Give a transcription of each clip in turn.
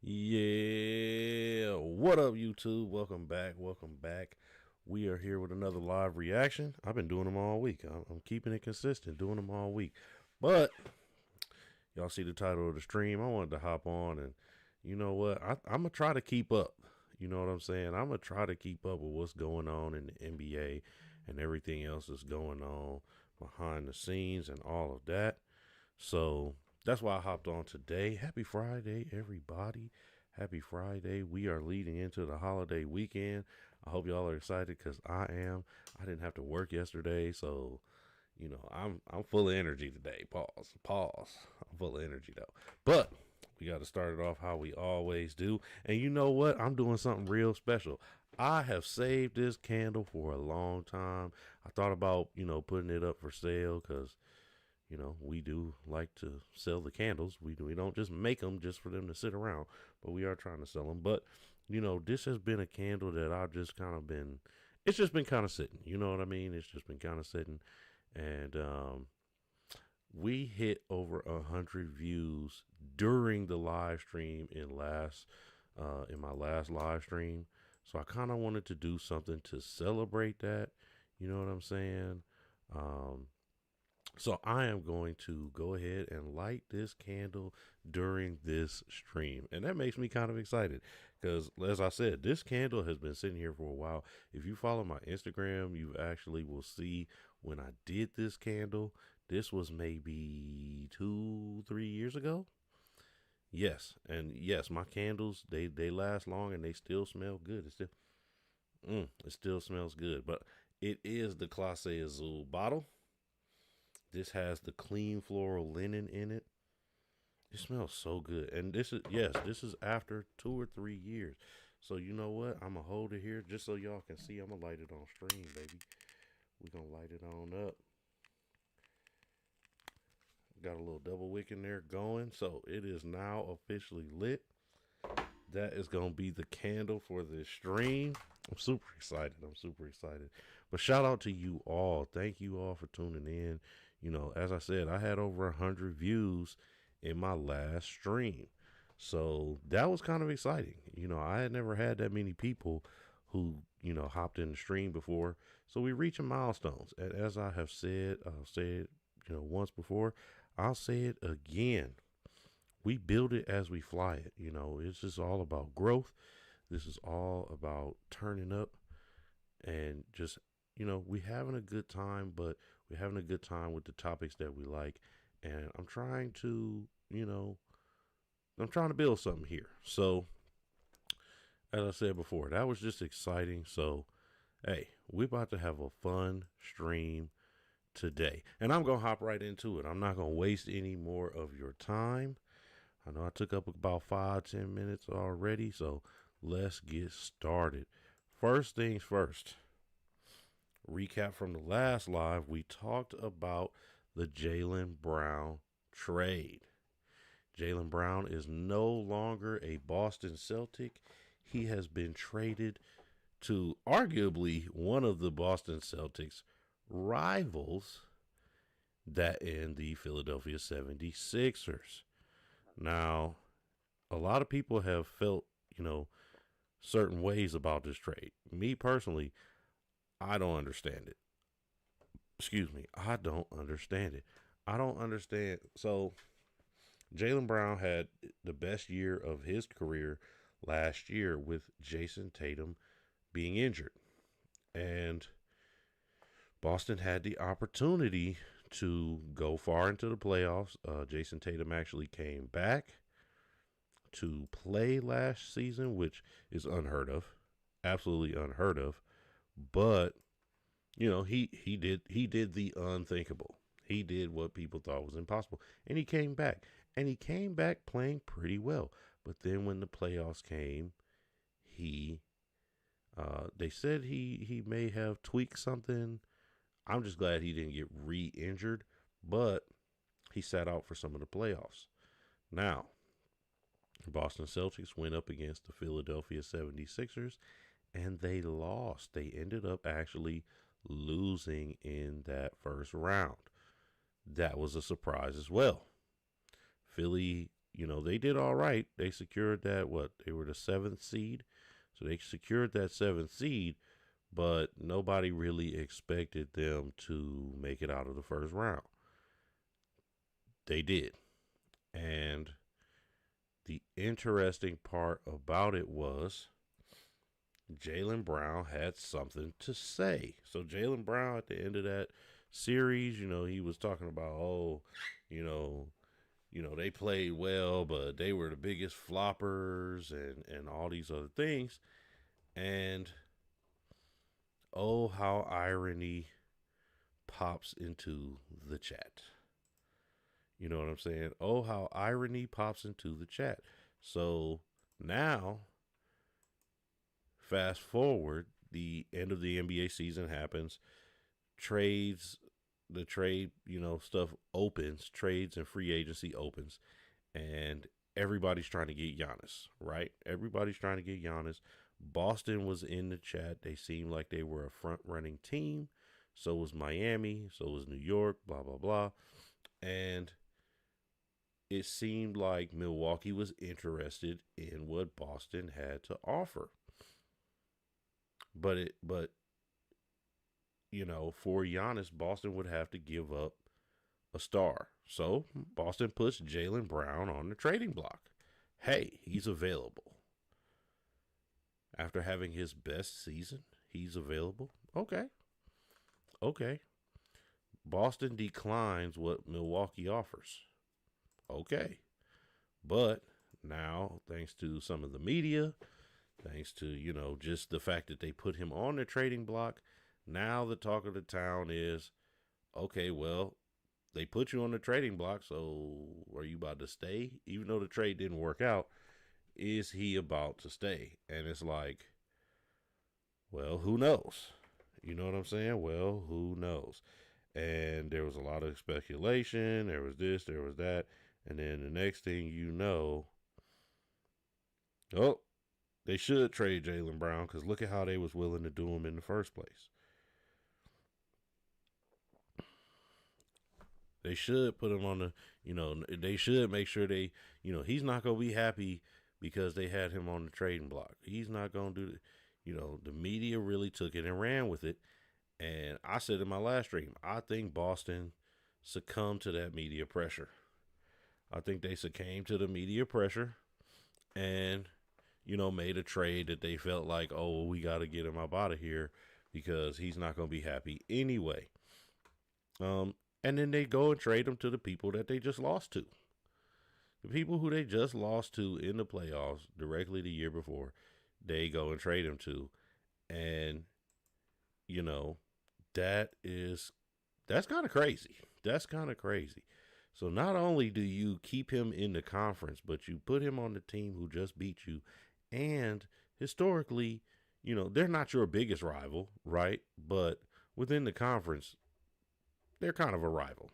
Yeah, what up, YouTube? Welcome back. Welcome back. We are here with another live reaction. I've been doing them all week. I'm keeping it consistent, doing them all week. But y'all see the title of the stream. I wanted to hop on, and you know what? I'm gonna try to keep up. You know what I'm saying? I'm gonna try to keep up with what's going on in the NBA and everything else that's going on behind the scenes and all of that. So that's why I hopped on today. Happy Friday, everybody. Happy Friday. We are leading into the holiday weekend. I hope y'all are excited because I am. I didn't have to work yesterday, so I'm full of energy today. Pause. Pause. I'm full of energy though. But we got to start it off how we always do. And you know what? I'm doing something real special. I have saved this candle for a long time. I thought about, putting it up for sale because we do like to sell the candles. We don't just make them just for them to sit around, but we are trying to sell them. But this has been a candle that I've just kind of been. It's just been kind of sitting. You know what I mean? It's just been kind of sitting, and we hit over 100 views during the live stream in my last live stream. So I kind of wanted to do something to celebrate that. You know what I'm saying? So I am going to go ahead and light this candle during this stream. And that makes me kind of excited because, as I said, this candle has been sitting here for a while. If you follow my Instagram, you actually will see when I did this candle. This was maybe 2-3 years ago. Yes, and yes, my candles, they last long and they still smell good. It still smells good. But it is the Classe Azul bottle. This has the clean floral linen in it. It smells so good. And this is after 2 or 3 years. So you know what? I'm going to hold it here just so y'all can see. I'm going to light it on stream, baby. We're going to light it on up. Got a little double wick in there going. So it is now officially lit. That is going to be the candle for this stream. I'm super excited. I'm super excited. But shout out to you all. Thank you all for tuning in. As I said, I had over 100 views in my last stream. So that was kind of exciting. I had never had that many people who, hopped in the stream before. So we reaching milestones. And as I have said, I've said, once before, I'll say it again. We build it as we fly it. It's just all about growth. This is all about turning up and just, we having a good time, but we're having a good time with the topics that we like. And I'm trying to, build something here. So, as I said before, that was just exciting. So, hey, we're about to have a fun stream today. And I'm going to hop right into it. I'm not going to waste any more of your time. I know I took up about 5-10 minutes already. So, let's get started. First things first. Recap from the last live, we talked about the Jaylen Brown trade. Jaylen Brown is no longer a Boston Celtic. He has been traded to arguably one of the Boston Celtics rivals, that in the Philadelphia 76ers. Now, a lot of people have felt, certain ways about this trade. Me personally, I don't understand it. Excuse me. I don't understand it. I don't understand. So, Jaylen Brown had the best year of his career last year with Jason Tatum being injured. And Boston had the opportunity to go far into the playoffs. Jason Tatum actually came back to play last season, which is unheard of. Absolutely unheard of. But he did the unthinkable. He did what people thought was impossible, and he came back. And he came back playing pretty well. But then when the playoffs came, they said he may have tweaked something. I'm just glad he didn't get re-injured, but he sat out for some of the playoffs. Now, the Boston Celtics went up against the Philadelphia 76ers, and they lost. They ended up actually losing in that first round. That was a surprise as well. Philly they did all right. They secured that, they were the seventh seed. So they secured that seventh seed, but nobody really expected them to make it out of the first round. They did. And the interesting part about it was Jaylen Brown had something to say. So Jaylen Brown at the end of that series, he was talking about, you know, they played well, but they were the biggest floppers and all these other things. And oh, how irony pops into the chat. You know what I'm saying? Oh, how irony pops into the chat. So now, fast forward, the end of the NBA season happens. The trade, stuff opens. Trades and free agency opens. And everybody's trying to get Giannis, right? Everybody's trying to get Giannis. Boston was in the chat. They seemed like they were a front-running team. So was Miami. So was New York, blah, blah, blah. And it seemed like Milwaukee was interested in what Boston had to offer. But for Giannis, Boston would have to give up a star. So Boston puts Jaylen Brown on the trading block. Hey, he's available. After having his best season, he's available. Okay. Boston declines what Milwaukee offers. Okay. But now, thanks to some of the media, thanks to, just the fact that they put him on the trading block, now the talk of the town is, okay, well, they put you on the trading block, so are you about to stay? Even though the trade didn't work out, is he about to stay? And it's like, well, who knows? You know what I'm saying? Well, who knows? And there was a lot of speculation. There was this, there was that. And then the next thing you know, they should trade Jaylen Brown because look at how they was willing to do him in the first place. They should put him on they should make sure he's not going to be happy because they had him on the trading block. He's not going to do the media really took it and ran with it. And I said in my last stream, I think Boston succumbed to that media pressure. I think they succumbed to the media pressure and, made a trade that they felt like, we got to get him out of here because he's not going to be happy anyway. And then they go and trade him to the people that they just lost to. The people who they just lost to in the playoffs directly the year before, they go and trade him to. And, that's kind of crazy. That's kind of crazy. So not only do you keep him in the conference, but you put him on the team who just beat you. And historically, they're not your biggest rival, right? But within the conference, they're kind of a rival.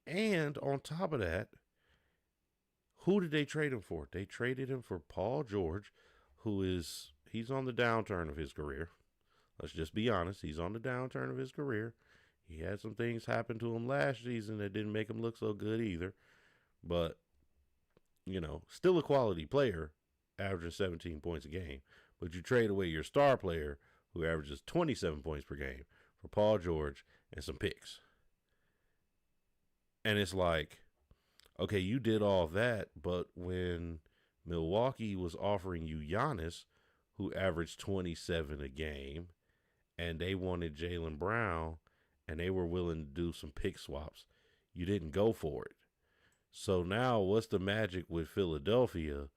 And on top of that, who did they trade him for? They traded him for Paul George, he's on the downturn of his career. Let's just be honest. He's on the downturn of his career. He had some things happen to him last season that didn't make him look so good either. But, still a quality player, averaging 17 points a game. But you trade away your star player, who averages 27 points per game, for Paul George and some picks. And it's like, okay, you did all that, but when Milwaukee was offering you Giannis, who averaged 27 a game, and they wanted Jaylen Brown, and they were willing to do some pick swaps, you didn't go for it. So now what's the magic with Philadelphia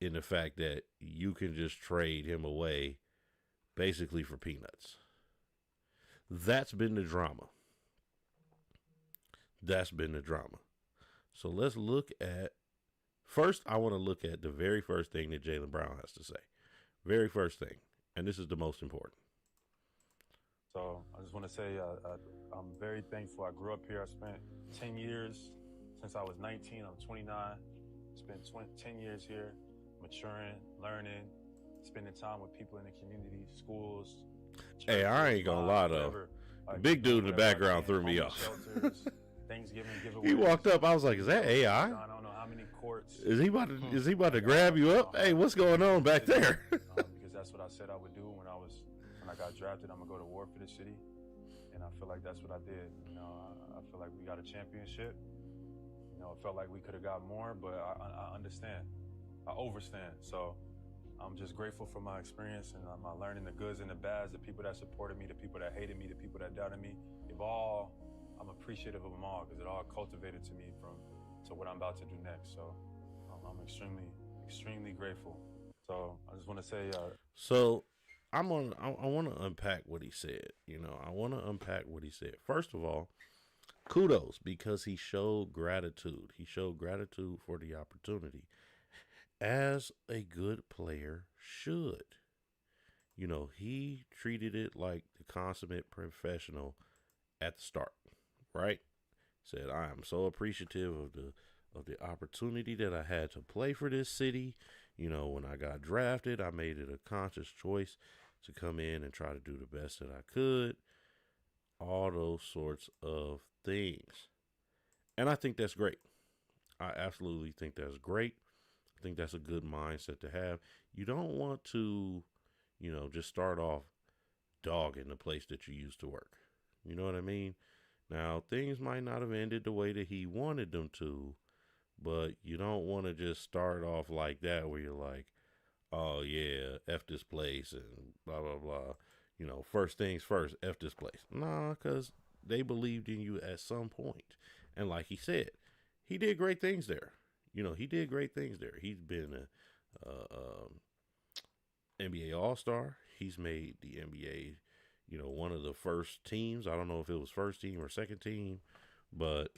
in the fact that you can just trade him away basically for peanuts? That's been the drama. So let's look at, first I want to look at the very first thing that Jaylen Brown has to say. Very first thing. And this is the most important. So I just want to say I'm very thankful. I grew up here. I spent 10 years since I was 19. I'm 29. Spent 10 years here, maturing, learning, spending time with people in the community, schools. Hey, I ain't gonna lie though. The big dude in the background threw me off. Thanksgiving giveaways. He walked up. I was like, "Is that AI? I don't know how many courts. Is he about to grab you up? Hey, what's going on back there?" Because that's what I said I would do when I got drafted. I'm gonna go to war for the city, and I feel like that's what I did. I feel like we got a championship. It felt like we could have got more, but I understand. I overstand. So I'm just grateful for my experience and my learning, the goods and the bads, the people that supported me, the people that hated me, the people that doubted me. I'm appreciative of them all because it all cultivated to me to what I'm about to do next. So I'm extremely, extremely grateful. So I just want to say. So I want to unpack what he said. I want to unpack what he said. First of all, kudos because he showed gratitude. He showed gratitude for the opportunity, as a good player should. He treated it like the consummate professional at the start, right? Said, I am so appreciative of the opportunity that I had to play for this city. When I got drafted, I made it a conscious choice to come in and try to do the best that I could. All those sorts of things. And I think that's great. I absolutely think that's great. I think that's a good mindset to have. You don't want to, just start off dogging the place that you used to work. You know what I mean? Now, things might not have ended the way that he wanted them to, but you don't want to just start off like that where you're like, oh, yeah, F this place and blah, blah, blah. First things first, F this place. Nah, because they believed in you at some point. And like he said, he did great things there. He did great things there. He's been a NBA All-Star. He's made the NBA, one of the first teams. I don't know if it was first team or second team, but,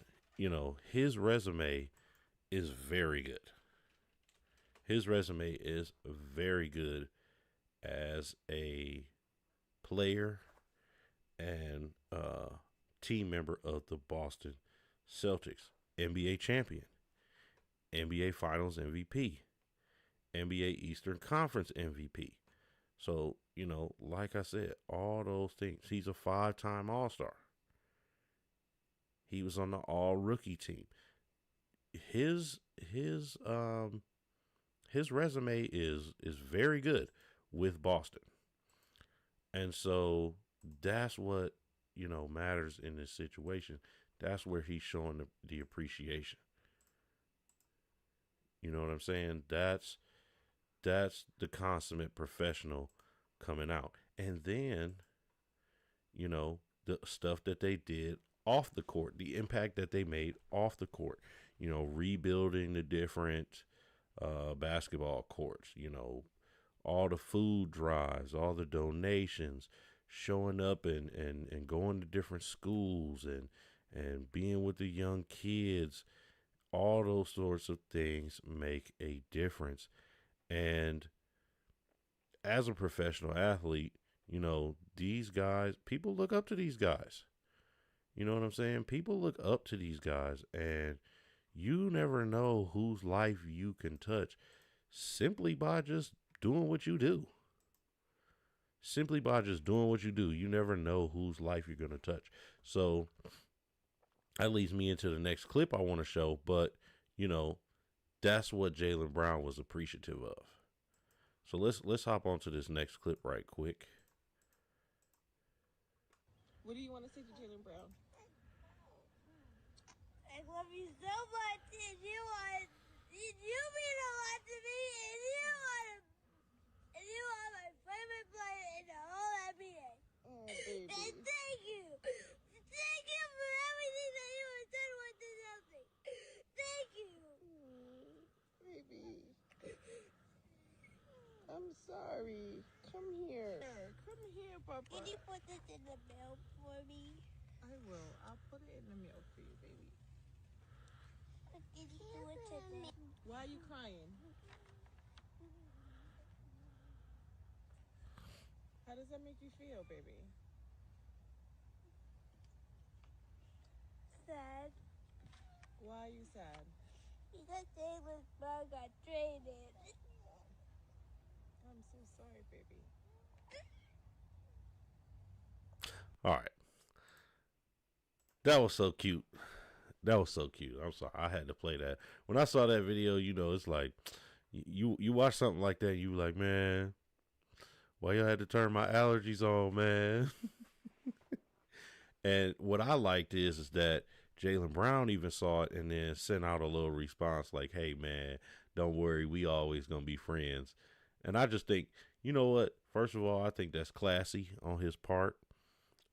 his resume is very good. His resume is very good as a player and team member of the Boston Celtics, NBA champion, NBA Finals MVP, NBA Eastern Conference MVP. So, like I said, all those things. He's a 5-time All-Star. He was on the All-Rookie team. His resume is very good with Boston. And so that's what, matters in this situation. That's where he's showing the appreciation. You know what I'm saying? That's the consummate professional coming out. And then, the stuff that they did off the court, the impact that they made off the court, rebuilding the different basketball courts, all the food drives, all the donations, showing up and going to different schools and being with the young kids. All those sorts of things make a difference. And as a professional athlete, these guys, people look up to these guys. You know what I'm saying? People look up to these guys, and you never know whose life you can touch simply by just doing what you do. Simply by just doing what you do. You never know whose life you're going to touch. So that leads me into the next clip I want to show, but, that's what Jaylen Brown was appreciative of. So let's hop onto this next clip right quick. What do you want to say to Jaylen Brown? I love you so much, and you mean a lot to me, and you are my favorite player in the whole NBA. Oh, baby. And thank you for everything that you have done with the Celtics. Thank you. Baby. I'm sorry. Come here. Come here, Papa. Can you put this in the mail for me? I will. I'll put it in the mail for you, baby. Can you do it today? Why are you crying? How does that make you feel, baby? Sad. Why are you sad? Because Jaylen Brown got traded. I'm so sorry, baby. All right. That was so cute. That was so cute. I'm sorry, I had to play that. When I saw that video, it's like you watch something like that, you like, man, why y'all had to turn my allergies on, man? And what I liked is that Jaylen Brown even saw it and then sent out a little response like, "Hey, man, don't worry, we always gonna be friends." And I just think, you know what? First of all, I think that's classy on his part.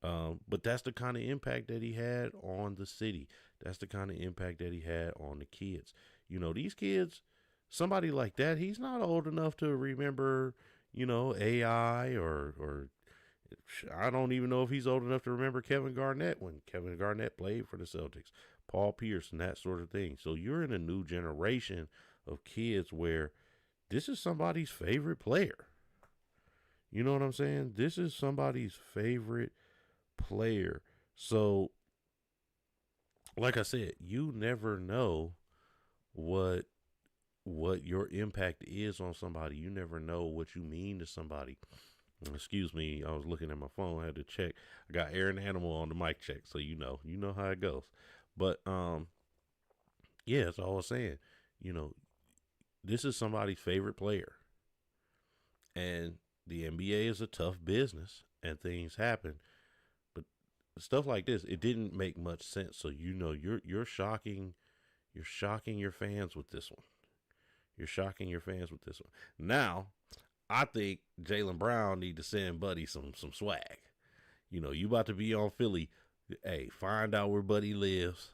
But that's the kind of impact that he had on the city. That's the kind of impact that he had on the kids. These kids, somebody like that, he's not old enough to remember, AI or I don't even know if he's old enough to remember Kevin Garnett when Kevin Garnett played for the Celtics, Paul Pierce, and that sort of thing. So you're in a new generation of kids where this is somebody's favorite player. You know what I'm saying? This is somebody's favorite player. So, like I said, you never know what your impact is on somebody. You never know what you mean to somebody. Excuse me, I was looking at my phone. I had to check. I got Aaron Animal on the mic check, so you know how it goes. But yeah, that's all I was saying. You know, this is somebody's favorite player, and the NBA is a tough business, and things happen. But stuff like this, it didn't make much sense. So you're shocking your fans with this one. You're shocking your fans with this one. Now, I think Jaylen Brown need to send Buddy some swag. You about to be on Philly. Hey, find out where Buddy lives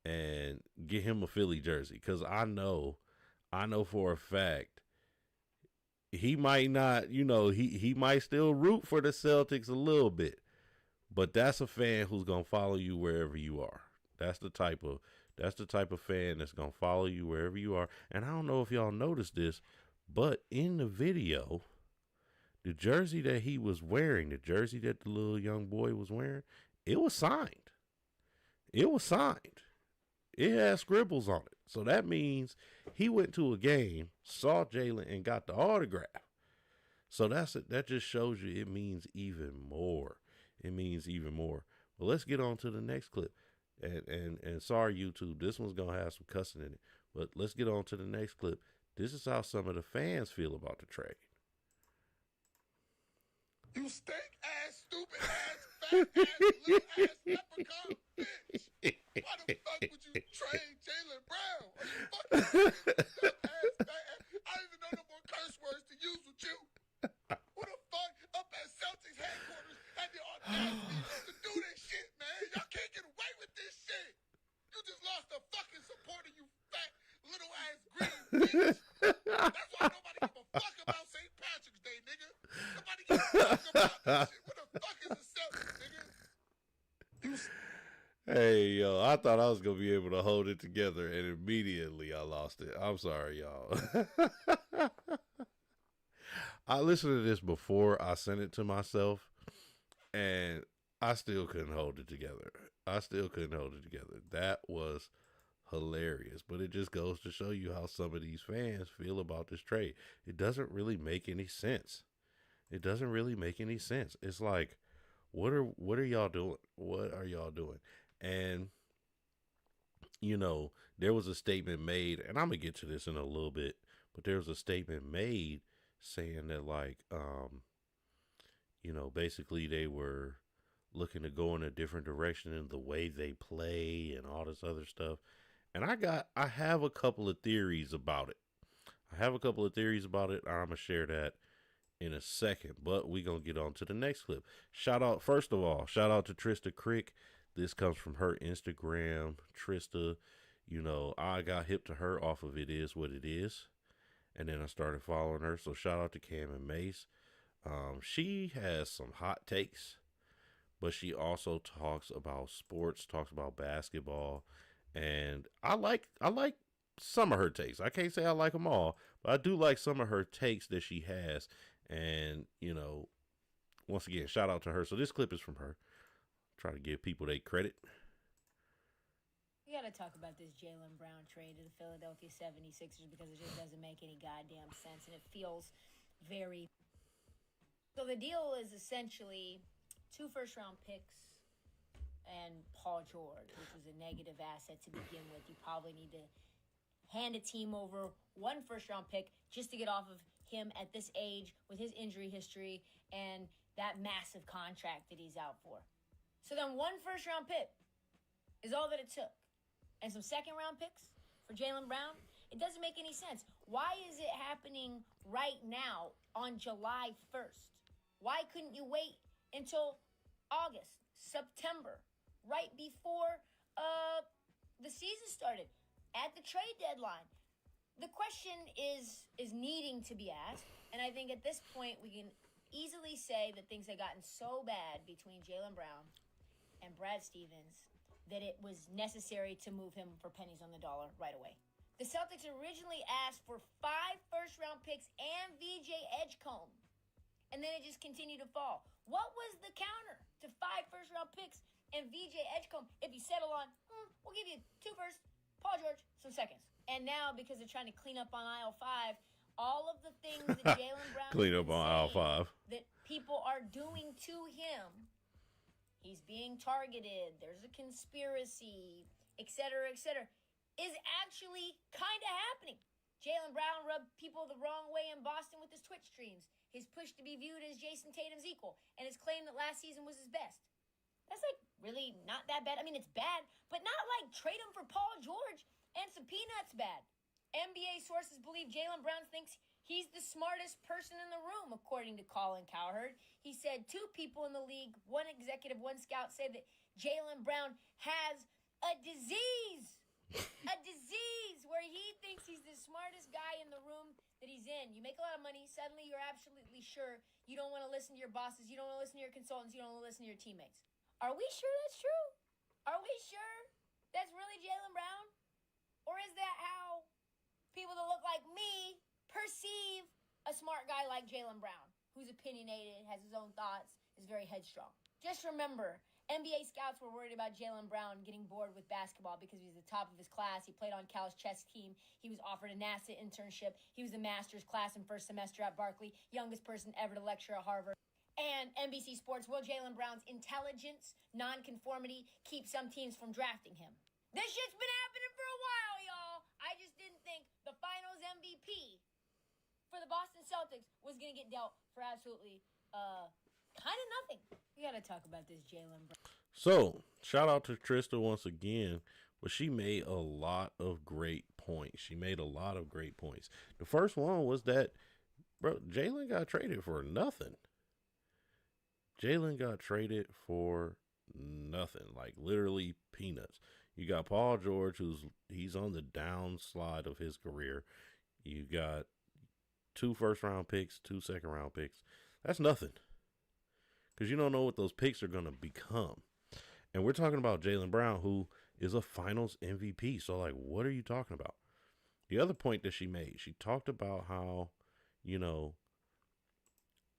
and get him a Philly jersey. Because I know for a fact he might not, he might still root for the Celtics a little bit. But that's a fan who's gonna follow you wherever you are. That's the type of fan that's gonna follow you wherever you are. And I don't know if y'all noticed this, but in the video, the jersey that he was wearing, the jersey that the little young boy was wearing, it was signed. It was signed. It has scribbles on it. So that means he went to a game, saw Jaylen, and got the autograph. So that just shows you it means even more. It means even more. Well, let's get on to the next clip. And sorry, YouTube, this one's going to have some cussing in it. But let's get on to the next clip. This is how some of the fans feel about the trade. You stink ass, stupid ass, fat ass, little ass leprechaun bitch. Why the fuck would you trade Jaylen Brown? Are you fucking serious? Dumb ass, fat ass. I don't even know no more curse words to use with you. Who the fuck up at Celtics headquarters had the audacity to do this shit, man? Y'all can't get away with this shit. You just lost a fucking supporter, you fat little ass green bitch. That's why nobody give a fuck about St. Patrick's Day, nigga. Nobody give a fuck about this shit. What the fuck is the Celtics, nigga? Hey, yo, I thought I was going to be able to hold it together, and immediately I lost it. I'm sorry, y'all. I listened to this before I sent it to myself, and I still couldn't hold it together. That was hilarious, but it just goes to show you how some of these fans feel about this trade. It doesn't really make any sense. It's like, what are y'all doing? What are y'all doing? And there was a statement made, and I'm gonna get to this in a little bit, but there was a statement made saying that, like, basically they were looking to go in a different direction in the way they play and all this other stuff. And I have a couple of theories about it. I'm gonna share that in a second, but we're gonna get on to the next clip. First of all, shout out to Trista Crick. This comes from her Instagram. Trista, I got hip to her off of It Is What It Is, and then I started following her. So shout out to Cam and Mace. She has some hot takes, but she also talks about sports, talks about basketball, and I like some of her takes. I can't say I like them all, but I do like some of her takes that she has. And once again, shout out to her. So this clip is from her. Try to give people their credit. We got to talk about this Jaylen Brown trade to the Philadelphia 76ers because it just doesn't make any goddamn sense, and it feels very... So the deal is essentially 2 first-round picks and Paul George, which was a negative asset to begin with. You probably need to hand a team over one first-round pick just to get off of him at this age with his injury history and that massive contract that he's out for. So then one first-round pick is all that it took. And some second-round picks for Jaylen Brown? It doesn't make any sense. Why is it happening right now on July 1st? Why couldn't you wait until August, September, right before the season started, at the trade deadline? The question is needing to be asked, and I think at this point we can easily say that things had gotten so bad between Jaylen Brown and Brad Stevens that it was necessary to move him for pennies on the dollar right away. The Celtics originally asked for 5 first-round picks and VJ Edgecombe, and then it just continued to fall. What was the counter to 5 first-round picks and VJ Edgecombe if you settle on, we'll give you 2 firsts, Paul George, some seconds. And now, because they're trying to clean up on aisle 5, all of the things that Jaylen Brown clean up on aisle 5 that people are doing to him, he's being targeted, there's a conspiracy, etc., is actually kind of happening. Jaylen Brown rubbed people the wrong way in Boston with his Twitch streams, his push to be viewed as Jason Tatum's equal, and his claim that last season was his best. That's like really not that bad. I mean, it's bad, but not like trade him for Paul George and some peanuts bad. NBA sources believe Jaylen Brown thinks he's the smartest person in the room, according to Colin Cowherd. He said 2 people in the league, 1 executive, 1 scout, say that Jaylen Brown has a disease. A disease where he thinks he's the smartest guy in the room that he's in. You make a lot of money, suddenly you're absolutely sure you don't want to listen to your bosses, you don't want to listen to your consultants, you don't want to listen to your teammates. Are we sure that's true? Are we sure that's really Jaylen Brown? Or is that how people that look like me perceive a smart guy like Jaylen Brown, who's opinionated, has his own thoughts, is very headstrong? Just remember, NBA scouts were worried about Jaylen Brown getting bored with basketball because he was the top of his class. He played on Cal's chess team. He was offered a NASA internship. He was a master's class in first semester at Berkeley, youngest person ever to lecture at Harvard. And NBC Sports, will Jaylen Brown's intelligence, nonconformity, keep some teams from drafting him? This shit's been happening for a while, y'all. I just didn't think the finals MVP for the Boston Celtics was going to get dealt for absolutely kind of nothing. We got to talk about this Jaylen Brown. So, shout out to Trista once again, but she made a lot of great points. The first one was that, bro, Jaylen got traded for nothing. Like literally peanuts. You got Paul George, he's on the downslide of his career. You got 2 first-round picks, 2 second-round picks. That's nothing. Because you don't know what those picks are going to become. And we're talking about Jaylen Brown, who is a finals MVP. So, like, what are you talking about? The other point that she made, she talked about how,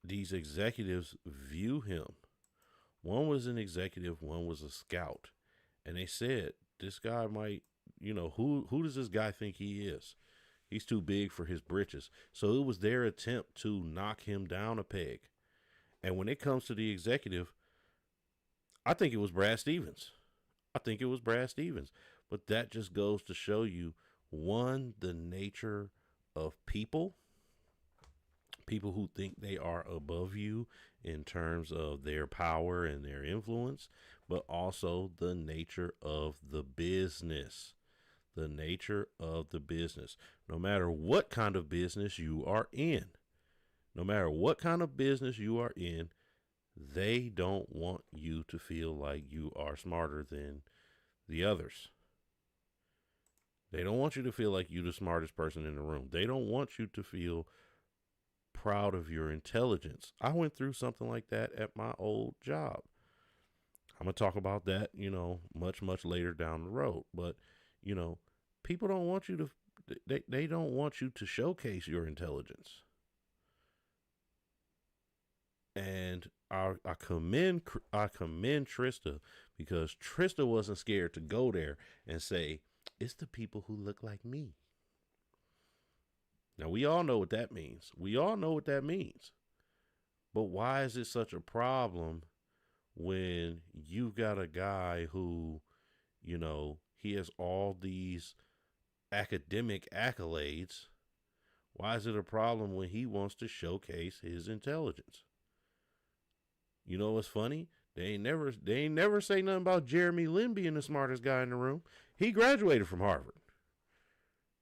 these executives view him. One was an executive, one was a scout. And they said, this guy might, who does this guy think he is? He's too big for his britches. So it was their attempt to knock him down a peg. And when it comes to the executive, I think it was Brad Stevens. But that just goes to show you, one, the nature of people who think they are above you in terms of their power and their influence, but also the nature of the business. No matter what kind of business you are in, they don't want you to feel like you are smarter than the others. They don't want you to feel like you're the smartest person in the room. They don't want you to feel proud of your intelligence. I went through something like that at my old job. I'm going to talk about that, much, much later down the road. But, people don't want you to, they don't want you to showcase your intelligence. And I commend Trista, because Trista wasn't scared to go there and say, it's the people who look like me. Now, we all know what that means. But why is it such a problem when you've got a guy who, he has all these academic accolades? Why is it a problem when he wants to showcase his intelligence? You know what's funny? They ain't never say nothing about Jeremy Lin being the smartest guy in the room. He graduated from Harvard.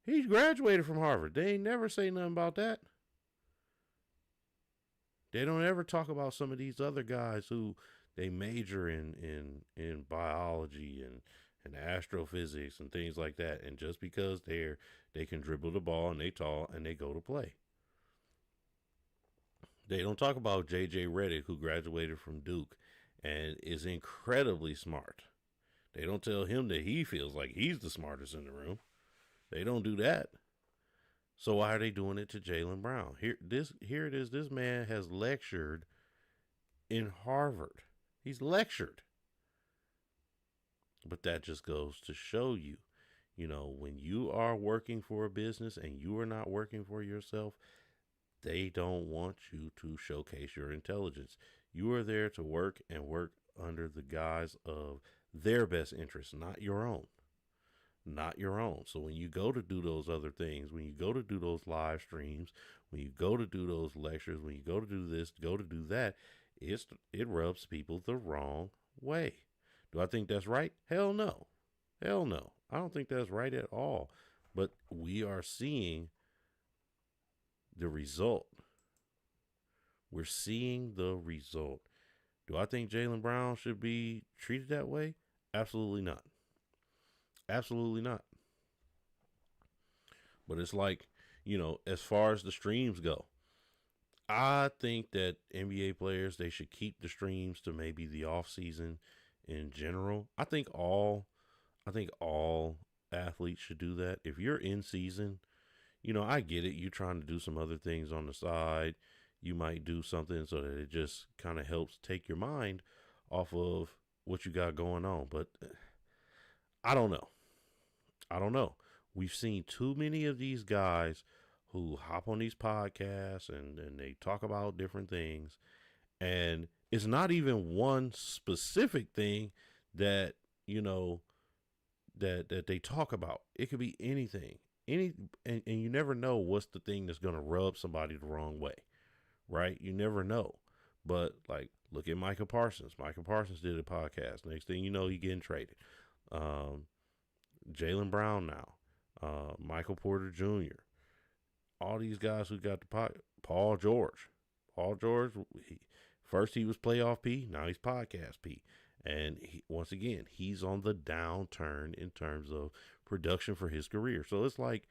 They ain't never say nothing about that. They don't ever talk about some of these other guys who they major in biology and astrophysics and things like that. And just because they can dribble the ball and they tall and they go to play. They don't talk about J.J. Redick, who graduated from Duke and is incredibly smart. They don't tell him that he feels like he's the smartest in the room. They don't do that. So why are they doing it to Jaylen Brown? Here it is. This man has lectured in Harvard. He's lectured. But that just goes to show you, when you are working for a business and you are not working for yourself, they don't want you to showcase your intelligence. You are there to work and work under the guise of their best interests, not your own. Not your own. So when you go to do those other things, when you go to do those live streams, when you go to do those lectures, when you go to do this, go to do that, it rubs people the wrong way. Do I think that's right? Hell no. Hell no. I don't think that's right at all. But we are seeing the result. We're seeing the result. Do I think Jaylen Brown should be treated that way? Absolutely not. Absolutely not. But it's like, as far as the streams go, I think that NBA players, they should keep the streams to maybe the off season in general. I think all athletes should do that. If you're in season, I get it. You're trying to do some other things on the side. You might do something so that it just kind of helps take your mind off of what you got going on. But I don't know. We've seen too many of these guys who hop on these podcasts and they talk about different things. And it's not even one specific thing that, that they talk about. It could be anything. And you never know what's the thing that's going to rub somebody the wrong way, right? You never know. But like, look at Micah Parsons. Micah Parsons did a podcast. Next thing you know, he getting traded. Jaylen Brown now, Michael Porter Jr., all these guys who got the Paul George, first he was playoff P, now he's podcast P. And once again, he's on the downturn in terms of production for his career. So it's like,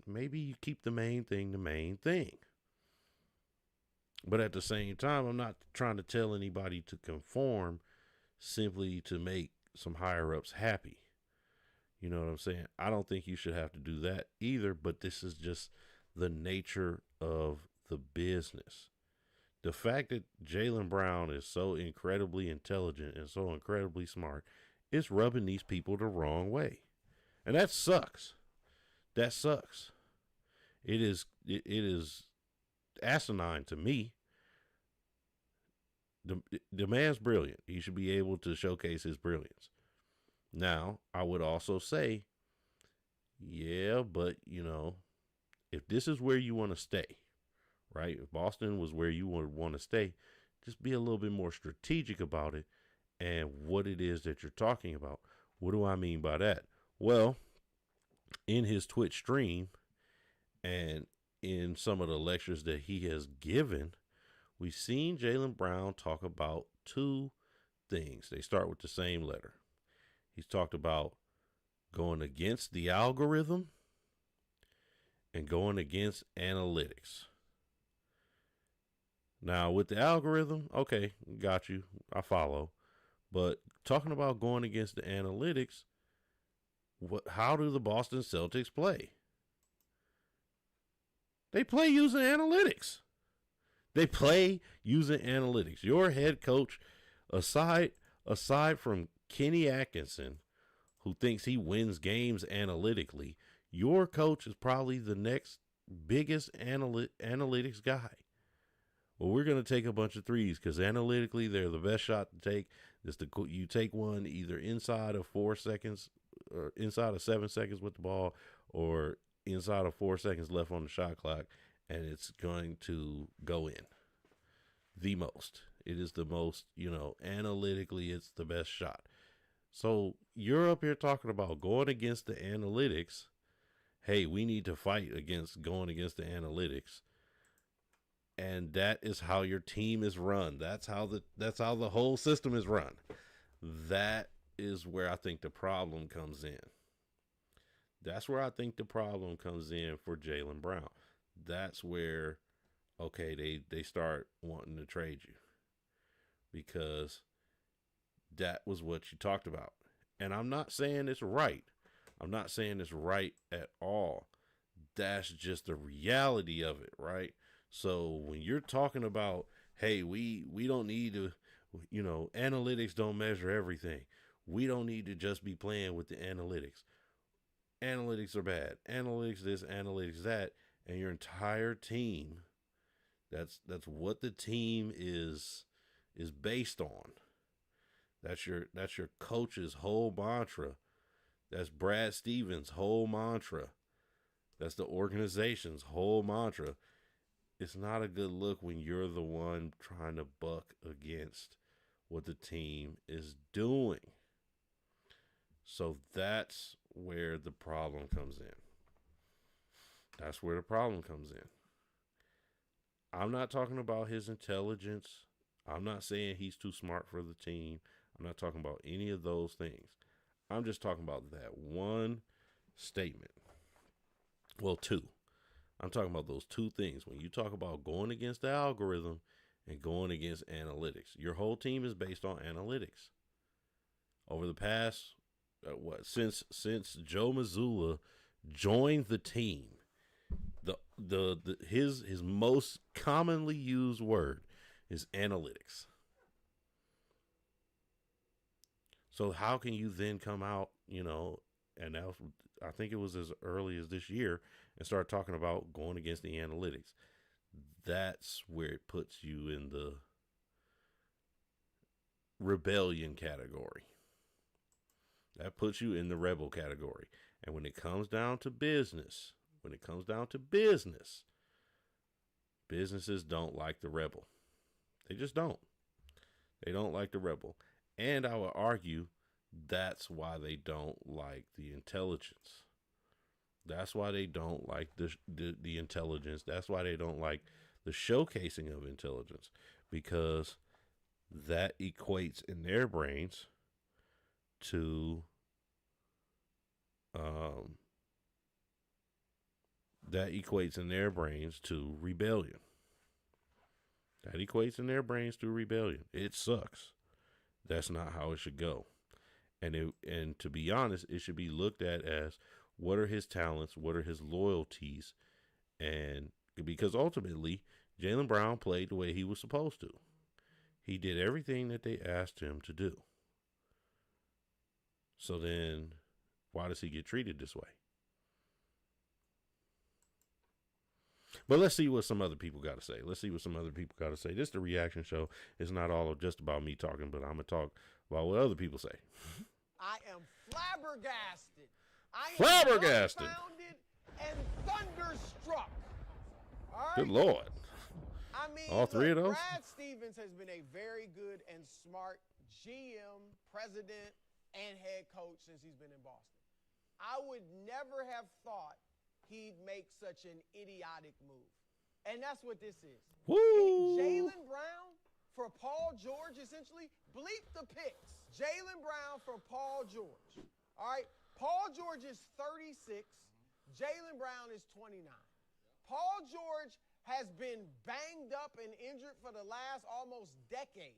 maybe you keep the main thing. But at the same time, I'm not trying to tell anybody to conform simply to make some higher ups happy. You know what I'm saying? I don't think you should have to do that either, but this is just the nature of the business. The fact that Jaylen Brown is so incredibly intelligent and so incredibly smart is rubbing these people the wrong way. And that sucks. It is asinine to me. The man's brilliant. He should be able to showcase his brilliance. Now, I would also say, yeah, but, if this is where you want to stay, right? If Boston was where you would want to stay, just be a little bit more strategic about it and what it is that you're talking about. What do I mean by that? Well, in his Twitch stream and in some of the lectures that he has given, we've seen Jaylen Brown talk about two things. They start with the same letter. He's talked about going against the algorithm and going against analytics. Now, with the algorithm, okay, got you. I follow. But talking about going against the analytics, how do the Boston Celtics play? They play using analytics. Your head coach, aside from Kenny Atkinson, who thinks he wins games analytically, your coach is probably the next biggest analytics guy. well, we're going to take a bunch of threes because analytically they're the best shot to take. You take one either inside of 4 seconds or inside of 7 seconds with the ball, or inside of 4 seconds left on the shot clock, and it's going to go in. The most. It is the most, analytically it's the best shot. So you're up here talking about going against the analytics. Hey, we need to fight against going against the analytics. And that is how your team is run. That's how the whole system is run. That is where I think the problem comes in. That's where I think the problem comes in for Jaylen Brown. That's where, okay, they start wanting to trade you. Because that was what you talked about. And I'm not saying it's right. I'm not saying it's right at all. That's just the reality of it, right? So when you're talking about, hey, we don't need to, analytics don't measure everything. We don't need to just be playing with the analytics. Analytics are bad. Analytics this, analytics that, and your entire team, that's what the team is based on. That's your coach's whole mantra. That's Brad Stevens' whole mantra. That's the organization's whole mantra. It's not a good look when you're the one trying to buck against what the team is doing. So that's where the problem comes in. That's where the problem comes in. I'm not talking about his intelligence. I'm not saying he's too smart for the team. I'm not talking about any of those things. I'm just talking about that one statement. Well, two. I'm talking about those two things. When you talk about going against the algorithm and going against analytics, your whole team is based on analytics. Over the past, since Joe Mazzulla joined the team, his most commonly used word is analytics. So how can you then come out, and that was, I think it was as early as this year, and start talking about going against the analytics? That's where it puts you in the rebellion category. That puts you in the rebel category. And when it comes down to business, businesses don't like the rebel. They just don't. They don't like the rebel. And I would argue that's why they don't like the intelligence. That's why they don't like the intelligence. That's why they don't like the showcasing of intelligence, because that equates in their brains to rebellion. That equates in their brains to rebellion. It sucks. That's not how it should go. And to be honest, it should be looked at as, what are his talents? What are his loyalties? And because ultimately, Jaylen Brown played the way he was supposed to. He did everything that they asked him to do. So then, why does he get treated this way? But let's see what some other people got to say. This is the reaction show. It's not all just about me talking, but I'm going to talk about what other people say. I am flabbergasted. Flabbergasted. Dumbfounded and thunderstruck. All right? Good Lord. I mean, all three of those? Brad Stevens has been a very good and smart GM, president, and head coach since he's been in Boston. I would never have thought he'd make such an idiotic move. And that's what this is. Woo! Jaylen Brown for Paul George, essentially. Bleep the picks. Jaylen Brown for Paul George. All right? Paul George is 36. Jaylen Brown is 29. Paul George has been banged up and injured for the last almost decade.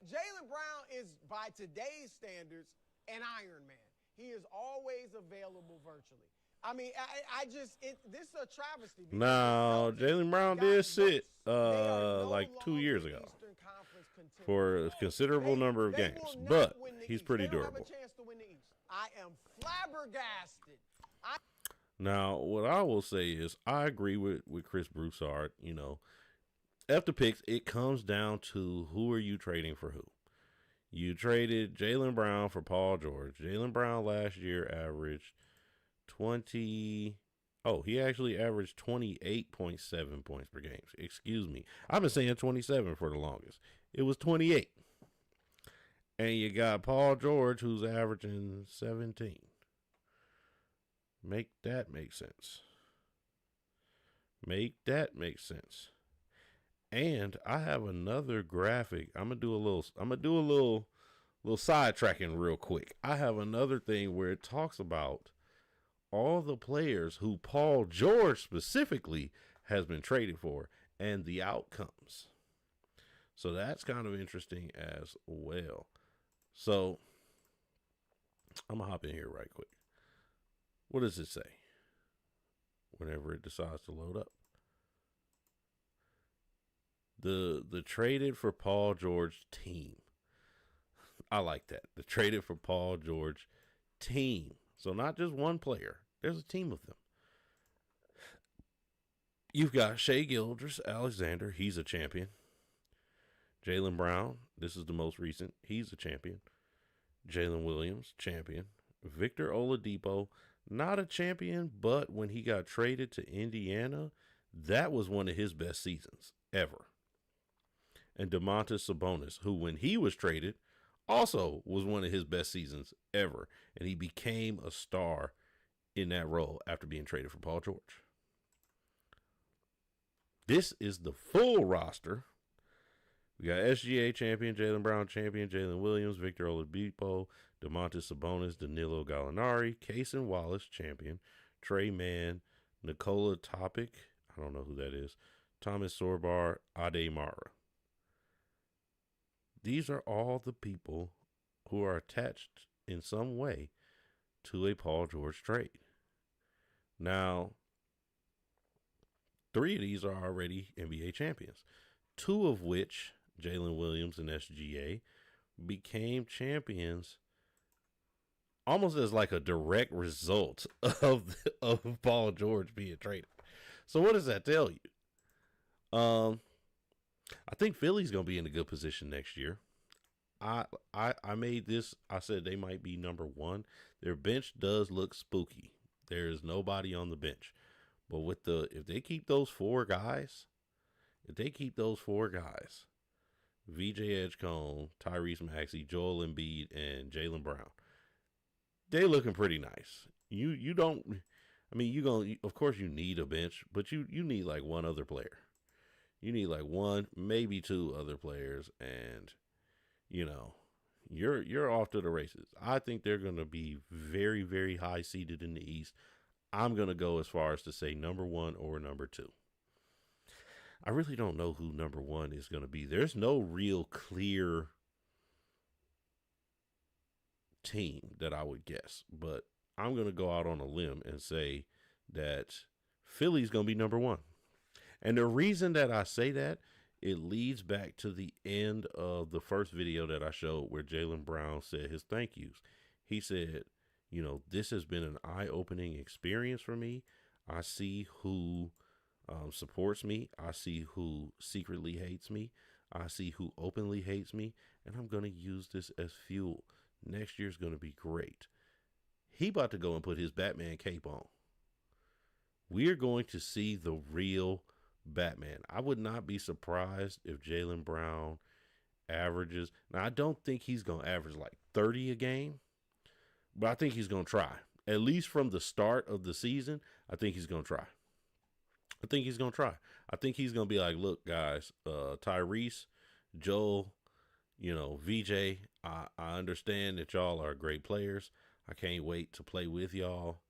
Jaylen Brown is, by today's standards, an Iron Man. He is always available virtually. I mean, this is a travesty. No, Jaylen Brown did sit like 2 years ago for a considerable number of games, but he's pretty durable. I am flabbergasted. Now, what I will say is I agree with Chris Broussard. after picks, it comes down to who are you trading for who. You traded Jaylen Brown for Paul George. Jaylen Brown last year averaged 20. Oh, he actually averaged 28.7 points per game. Excuse me. I've been saying 27 for the longest. It was 28. And you got Paul George, who's averaging 17. Make that make sense. Make that make sense. And I have another graphic. I'm gonna do a little sidetracking real quick. I have another thing where it talks about all the players who Paul George specifically has been traded for and the outcomes. So that's kind of interesting as well. So I'm gonna hop in here right quick. What does it say? Whenever it decides to load up. The traded for Paul George team. I like that. The traded for Paul George team. So not just one player. There's a team of them. You've got Shai Gilgeous-Alexander. He's a champion. Jaylen Brown. This is the most recent. He's a champion. Jalen Williams, champion. Victor Oladipo, not a champion, but when he got traded to Indiana, that was one of his best seasons ever. And Domantas Sabonis, who when he was traded, also was one of his best seasons ever. And he became a star in that role after being traded for Paul George. This is the full roster. We got SGA champion, Jaylen Brown champion, Jalen Williams, Victor Oladipo, Domantas Sabonis, Danilo Gallinari, Cason Wallace champion, Trey Mann, Nikola Topic, I don't know who that is, Thomas Sorbar, Ade Mara. These are all the people who are attached in some way to a Paul George trade. Now, 3 of these are already NBA champions, 2 of which, Jalen Williams and SGA, became champions almost as like a direct result of Paul George being traded. So what does that tell you? I think Philly's going to be in a good position next year. I made this. I said they might be number 1. Their bench does look spooky. There is nobody on the bench. But if they keep those 4 guys, VJ Edgecombe, Tyrese Maxey, Joel Embiid, and Jaylen Brown, they looking pretty nice. You don't. I mean, of course you need a bench, but you need like one other player. You need like 1, maybe 2 other players, and you're off to the races. I think they're going to be very, very high seeded in the East. I'm going to go as far as to say number 1 or number 2. I really don't know who number 1 is going to be. There's no real clear team that I would guess, but I'm going to go out on a limb and say that Philly's going to be number 1. And the reason that I say that, it leads back to the end of the first video that I showed where Jaylen Brown said his thank yous. He said, this has been an eye-opening experience for me. I see who supports me. I see who secretly hates me. I see who openly hates me. And I'm going to use this as fuel. Next year's going to be great. He about to go and put his Batman cape on. We're going to see the real Batman. I would not be surprised if Jaylen Brown averages. Now, I don't think he's going to average like 30 a game, but I think he's going to try. At least from the start of the season, I think he's going to try. I think he's going to be like, look, guys, Tyrese, Joel, VJ, I understand that y'all are great players. I can't wait to play with y'all,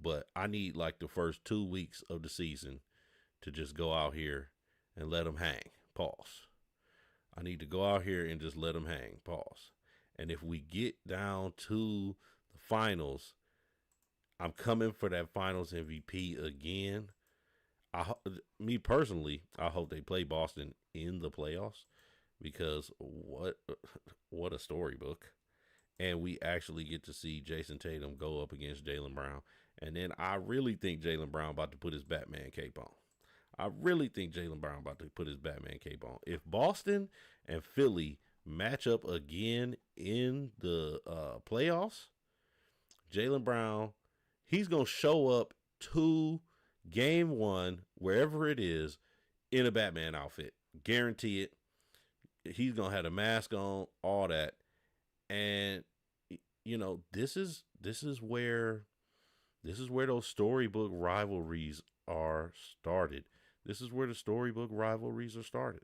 but I need like the first 2 weeks of the season to just go out here and let them hang. Pause. I need to go out here and just let them hang. Pause. And if we get down to the finals, I'm coming for that finals MVP again. Me personally, I hope they play Boston in the playoffs, because what a storybook. And we actually get to see Jason Tatum go up against Jaylen Brown. And then I really think Jaylen Brown about to put his Batman cape on. I really think Jaylen Brown about to put his Batman cape on. If Boston and Philly match up again in the playoffs, Jaylen Brown, he's going to show up to game one, wherever it is, in a Batman outfit. Guarantee it. He's going to have a mask on, all that. And, you know, this is where those storybook rivalries are started. This is where the storybook rivalries are started.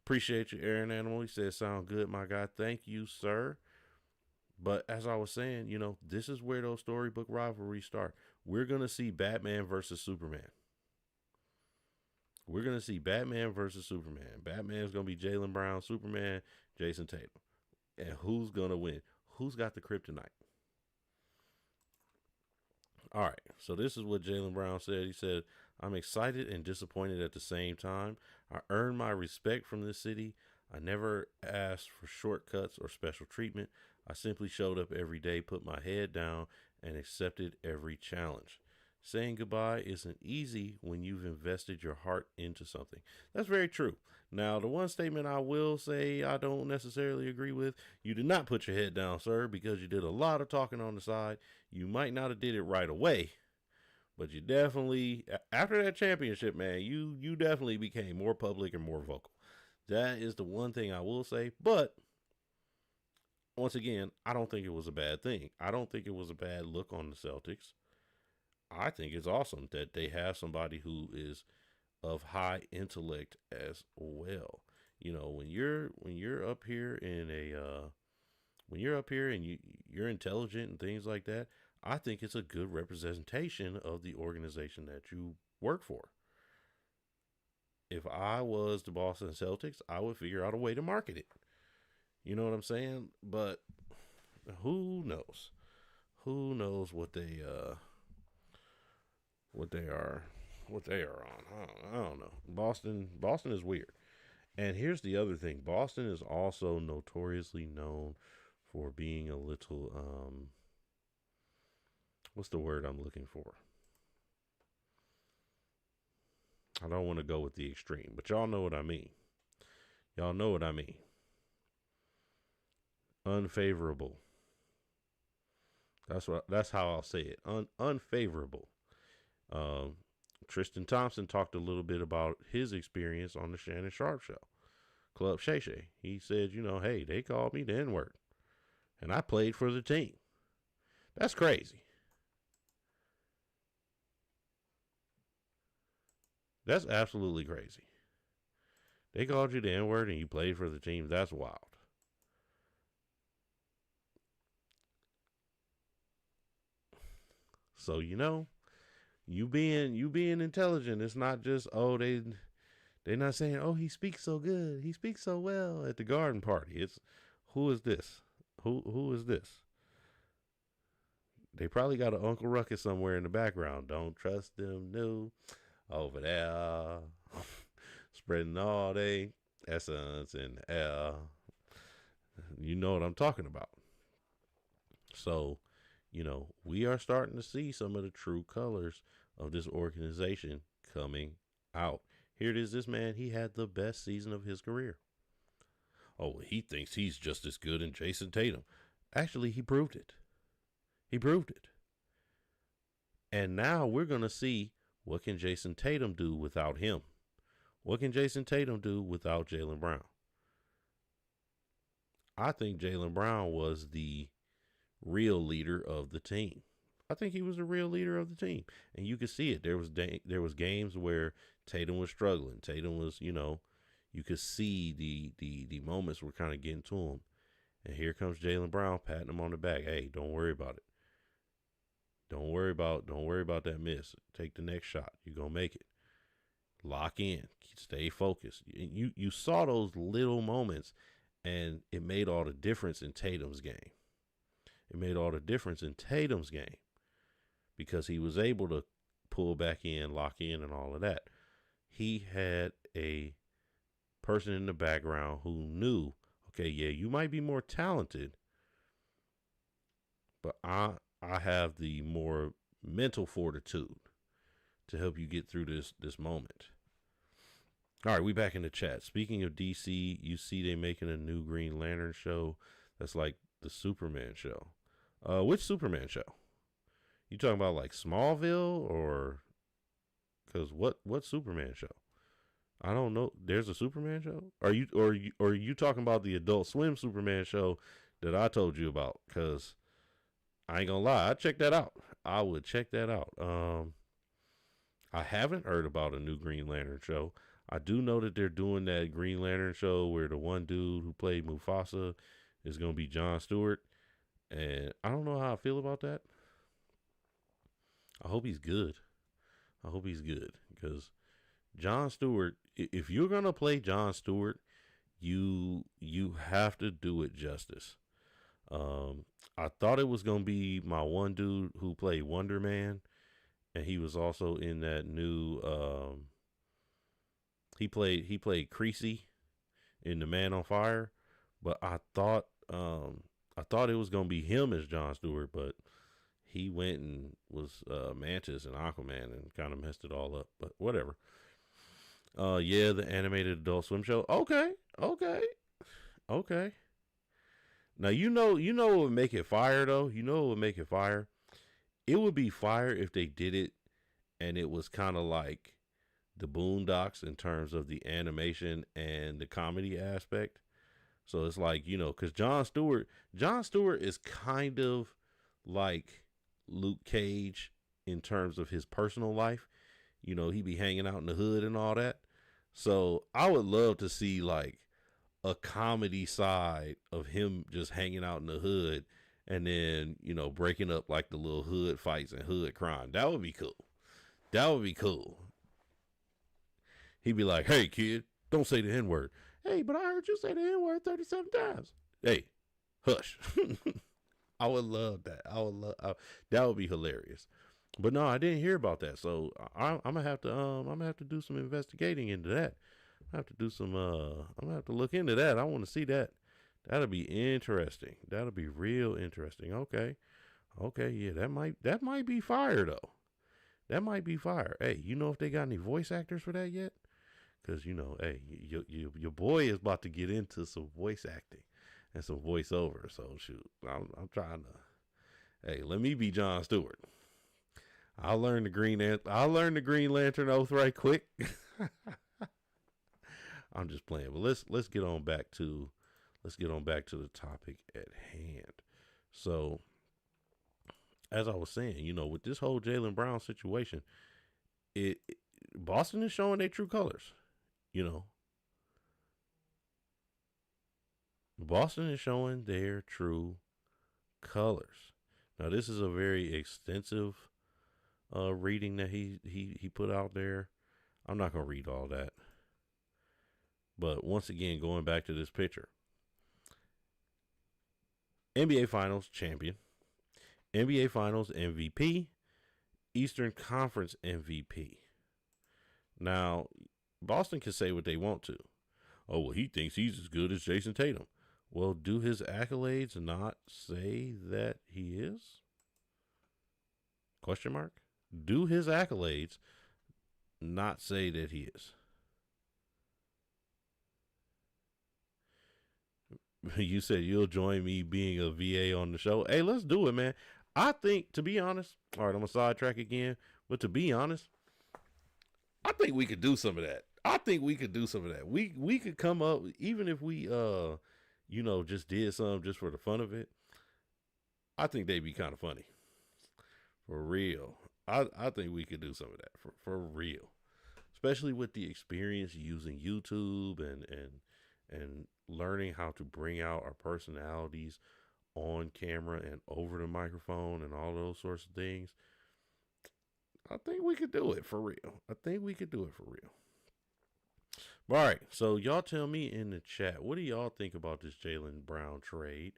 Appreciate you, Aaron Animal. He said, sound good, my guy. Thank you, sir. But as I was saying, you know, this is where those storybook rivalries start. We're going to see Batman versus Superman. We're going to see Batman versus Superman. Batman's going to be Jaylen Brown, Superman, Jason Tatum. And who's going to win? Who's got the kryptonite? All right, so this is what Jaylen Brown said. He said, I'm excited and disappointed at the same time. I earned my respect from this city. I never asked for shortcuts or special treatment. I simply showed up every day, put my head down, and accepted every challenge. Saying goodbye isn't easy when you've invested your heart into something. That's very true. Now, the one statement I will say I don't necessarily agree with, you did not put your head down, sir, because you did a lot of talking on the side. You might not have did it right away, but you definitely, after that championship, man, you definitely became more public and more vocal. That is the one thing I will say. But once again, I don't think it was a bad thing. I don't think it was a bad look on the Celtics. I think it's awesome that they have somebody who is of high intellect as well. You know, when you're up here in and you're intelligent and things like that, I think it's a good representation of the organization that you work for. If I was the Boston Celtics, I would figure out a way to market it. You know what I'm saying? But who knows? Who knows what they are on? I don't know. Boston is weird. And here's the other thing. Boston is also notoriously known for being a little what's the word I'm looking for? I don't want to go with the extreme, but y'all know what I mean. Y'all know what I mean. Unfavorable. That's how I'll say it. Unfavorable. Tristan Thompson talked a little bit about his experience on the Shannon Sharp show. Club Shay Shay. He said, you know, hey, they called me the N-word. And I played for the team. That's crazy. That's absolutely crazy. They called you the N-word and you played for the team. That's wild. So, you know, you being intelligent, it's not just, oh, they're not saying, oh, he speaks so good, he speaks so well at the garden party. It's, who is this? Who is this? They probably got an Uncle Ruckus somewhere in the background. Don't trust them, no. Over there, spreading all day essence in the air. You know what I'm talking about. So, you know, we are starting to see some of the true colors of this organization coming out. Here it is, this man, he had the best season of his career. Oh, he thinks he's just as good as Jason Tatum. Actually, he proved it. He proved it. And now we're going to see, what can Jason Tatum do without him? What can Jason Tatum do without Jaylen Brown? I think Jaylen Brown was the real leader of the team. I think he was the real leader of the team. And you could see it. There was games where Tatum was struggling. Tatum was, you know, you could see the moments were kind of getting to him. And here comes Jaylen Brown patting him on the back. Hey, don't worry about it. Don't worry about that miss. Take the next shot. You're going to make it. Lock in. Stay focused. You saw those little moments, and it made all the difference in Tatum's game. It made all the difference in Tatum's game because he was able to pull back in, lock in, and all of that. He had a person in the background who knew, okay, yeah, you might be more talented, but I have the more mental fortitude to help you get through this moment. All right, we back in the chat. Speaking of DC, you see they making a new Green Lantern show that's like the Superman show. Which Superman show? You talking about like Smallville or? Because what Superman show? I don't know. There's a Superman show. Are you talking about the Adult Swim Superman show that I told you about? Because I ain't gonna lie, I checked that out. I would check that out. I haven't heard about a new Green Lantern show. I do know that they're doing that Green Lantern show where the one dude who played Mufasa is gonna be Jon Stewart, and I don't know how I feel about that. I hope he's good. Because Jon Stewart, if you're gonna play Jon Stewart, you have to do it justice. I thought it was gonna be my one dude who played Wonder Man, and he was also in that new. He played Creasy in The Man on Fire, but I thought it was gonna be him as Jon Stewart, but he went and was Mantis and Aquaman and kind of messed it all up. But whatever. Yeah, the animated Adult Swim show. Okay. Now you know what would make it fire though. You know what would make it fire. It would be fire if they did it, and it was kind of like the Boondocks in terms of the animation and the comedy aspect. So it's like, because Jon Stewart is kind of like Luke Cage in terms of his personal life. He be hanging out in the hood and all that. So I would love to see like a comedy side of him just hanging out in the hood, and then, breaking up like the little hood fights and hood crime. That would be cool. He'd be like, "Hey kid, don't say the N-word." "Hey, but I heard you say the N-word 37 times. "Hey, hush." I would love that. That would be hilarious. But no, I didn't hear about that. So I'm gonna have to do some investigating into that. I'm gonna have to look into that. I want to see that. That'll be interesting. That'll be real interesting. Okay, yeah, that might be fire though. That might be fire. Hey, if they got any voice actors for that yet? Because hey, your boy is about to get into some voice acting and some voiceover. So shoot, I'm trying to. Hey, let me be Jon Stewart. I'll learn the Green Lantern oath right quick. I'm just playing, but let's get on back to the topic at hand. So, as I was saying, with this whole Jaylen Brown situation, Boston is showing their true colors. Boston is showing their true colors. Now, this is a very extensive reading that he put out there. I'm not gonna read all that. But once again, going back to this picture. NBA Finals champion, NBA Finals MVP, Eastern Conference MVP. Now, Boston can say what they want to. Oh, well, he thinks he's as good as Jason Tatum. Well, do his accolades not say that he is? Question mark? Do his accolades not say that he is? You said you'll join me being a VA on the show. Hey, let's do it, man. I think, to be honest, all right, I'm going to sidetrack again, but to be honest, I think we could do some of that. We could come up, even if we, just did something just for the fun of it. I think they'd be kind of funny. For real. I think we could do some of that for real. Especially with the experience using YouTube and learning how to bring out our personalities on camera and over the microphone and all those sorts of things. I think we could do it for real. All right, so y'all tell me in the chat, what do y'all think about this Jaylen Brown trade?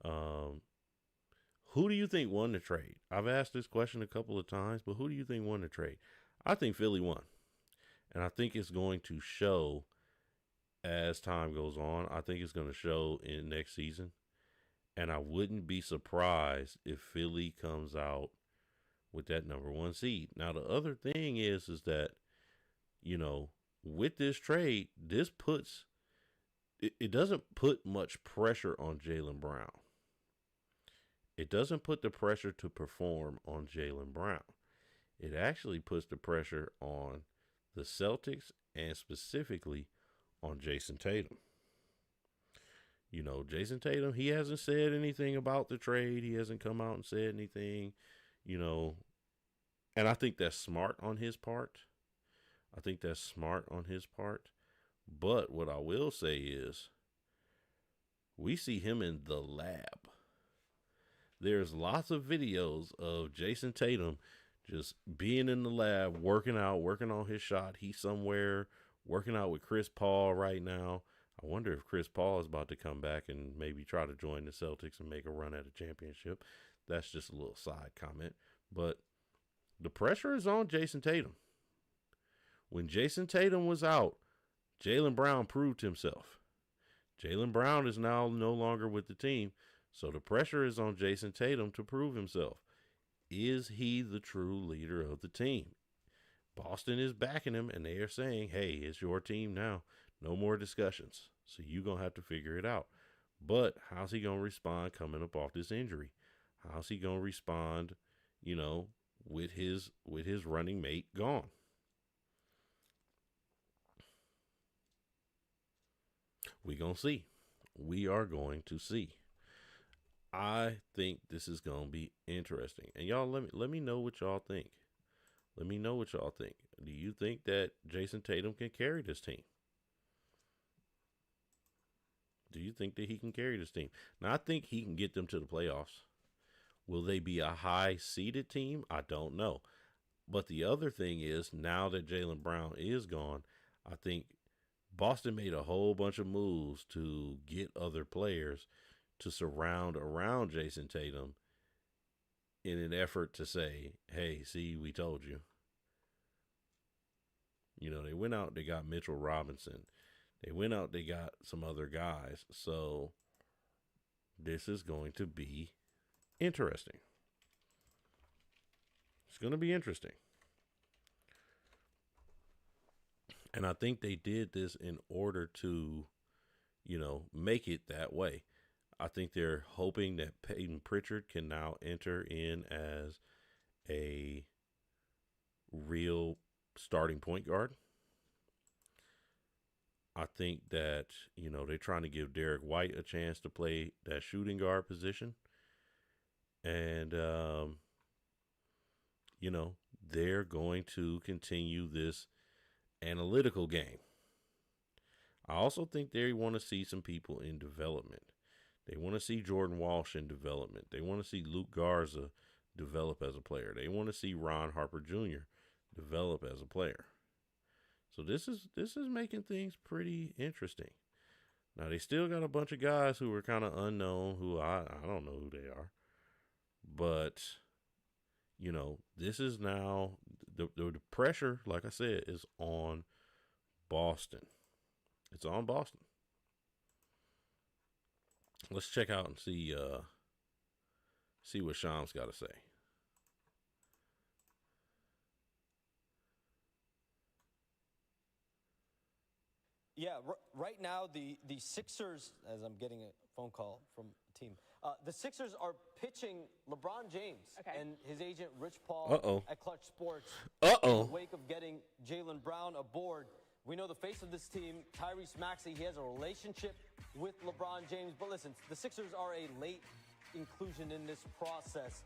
Who do you think won the trade? I've asked this question a couple of times, but who do you think won the trade? I think Philly won. And I think it's going to show as time goes on. I think it's going to show in next season. And I wouldn't be surprised if Philly comes out with that number 1 seed. Now, the other thing is that, with this trade, it doesn't put much pressure on Jaylen Brown. It doesn't put the pressure to perform on Jaylen Brown. It actually puts the pressure on the Celtics and specifically on Jason Tatum. Jason Tatum, he hasn't said anything about the trade. He hasn't come out and said anything, and I think that's smart on his part. But what I will say is we see him in the lab. There's lots of videos of Jason Tatum just being in the lab, working on his shot. He's somewhere working out with Chris Paul right now. I wonder if Chris Paul is about to come back and maybe try to join the Celtics and make a run at a championship. That's just a little side comment. But the pressure is on Jason Tatum. When Jason Tatum was out, Jaylen Brown proved himself. Jaylen Brown is now no longer with the team, so the pressure is on Jason Tatum to prove himself. Is he the true leader of the team? Boston is backing him, and they are saying, hey, it's your team now. No more discussions. So you're going to have to figure it out. But how's he going to respond coming up off this injury? How's he going to respond, with his running mate gone? We're going to see. We are going to see. I think this is going to be interesting. And y'all, let me know what y'all think. Let me know what y'all think. Do you think that Jason Tatum can carry this team? Do you think that he can carry this team? Now, I think he can get them to the playoffs. Will they be a high-seeded team? I don't know. But the other thing is, now that Jaylen Brown is gone, I think Boston made a whole bunch of moves to get other players to surround around Jason Tatum in an effort to say, hey, see, we told you. They went out, they got Mitchell Robinson. They went out, they got some other guys. So this is going to be interesting. It's going to be interesting. And I think they did this in order to, make it that way. I think they're hoping that Peyton Pritchard can now enter in as a real starting point guard. I think that, they're trying to give Derek White a chance to play that shooting guard position. And, they're going to continue this analytical game. I also think they want to see some people in development. They want to see Jordan Walsh in development. They want to see Luke Garza develop as a player. They want to see Ron Harper Jr. develop as a player. So this is making things pretty interesting. Now, they still got a bunch of guys who are kind of unknown, who I don't know who they are. But, this is now, the pressure, like I said, is on Boston. It's on Boston. Let's check out and see what Shams got to say. Yeah, right now the Sixers, as I'm getting a phone call from the team, the Sixers are pitching LeBron James and his agent Rich Paul at Clutch Sports in the wake of getting Jaylen Brown aboard. We know the face of this team, Tyrese Maxey, he has a relationship with LeBron James. But listen, the Sixers are a late inclusion in this process.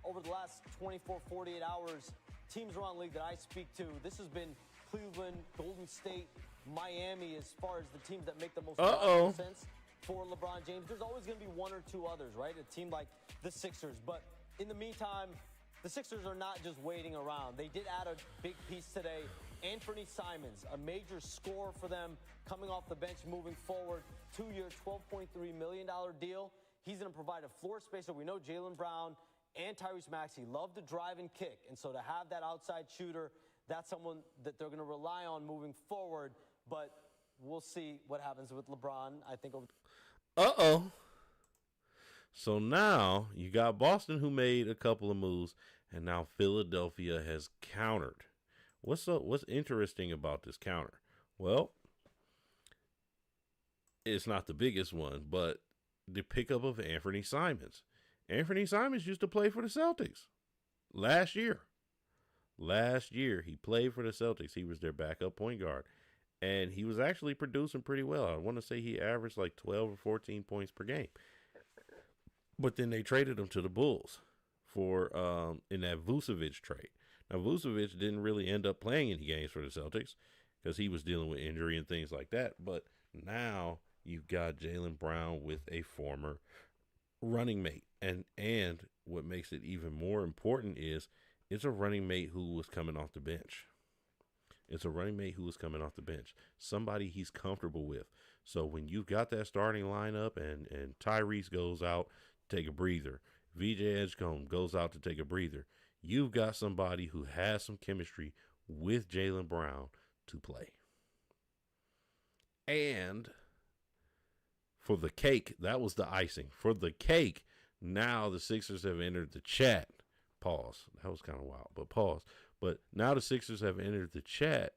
Over the last 24, 48 hours, teams around the league that I speak to, this has been Cleveland, Golden State, Miami as far as the teams that make the most sense for LeBron James. There's always going to be one or two others, right? A team like the Sixers. But in the meantime, the Sixers are not just waiting around. They did add a big piece today. Anthony Simons, a major scorer for them, coming off the bench, moving forward. 2-year, $12.3 million deal. He's going to provide a floor spacer. We know Jaylen Brown and Tyrese Maxey love to drive and kick. And so to have that outside shooter, that's someone that they're going to rely on moving forward. But we'll see what happens with LeBron, I think. So now you got Boston, who made a couple of moves, And now Philadelphia has countered. What's interesting about this counter? Well, it's not the biggest one, but the pickup of Anthony Simons. Anthony Simons used to play for the Celtics last year. Last year, he played for the Celtics. He was their backup point guard. And he was actually producing pretty well. I want to say he averaged like 12 or 14 points per game. But then they traded him to the Bulls for in that Vucevic trade. Now, Vucevic didn't really end up playing any games for the Celtics because he was dealing with injury and things like that. But now you've got Jaylen Brown with a former running mate. And what makes it even more important is it's a running mate who was coming off the bench. It's a running mate who was coming off the bench. Somebody he's comfortable with. So when you've got that starting lineup and Tyrese goes out to take a breather, VJ Edgecombe goes out to take a breather, you've got somebody who has some chemistry with Jaylen Brown to play. And for the cake, that was the icing. For the cake, now the Sixers have entered the chat. Pause. That was kind of wild, but pause. But now the Sixers have entered the chat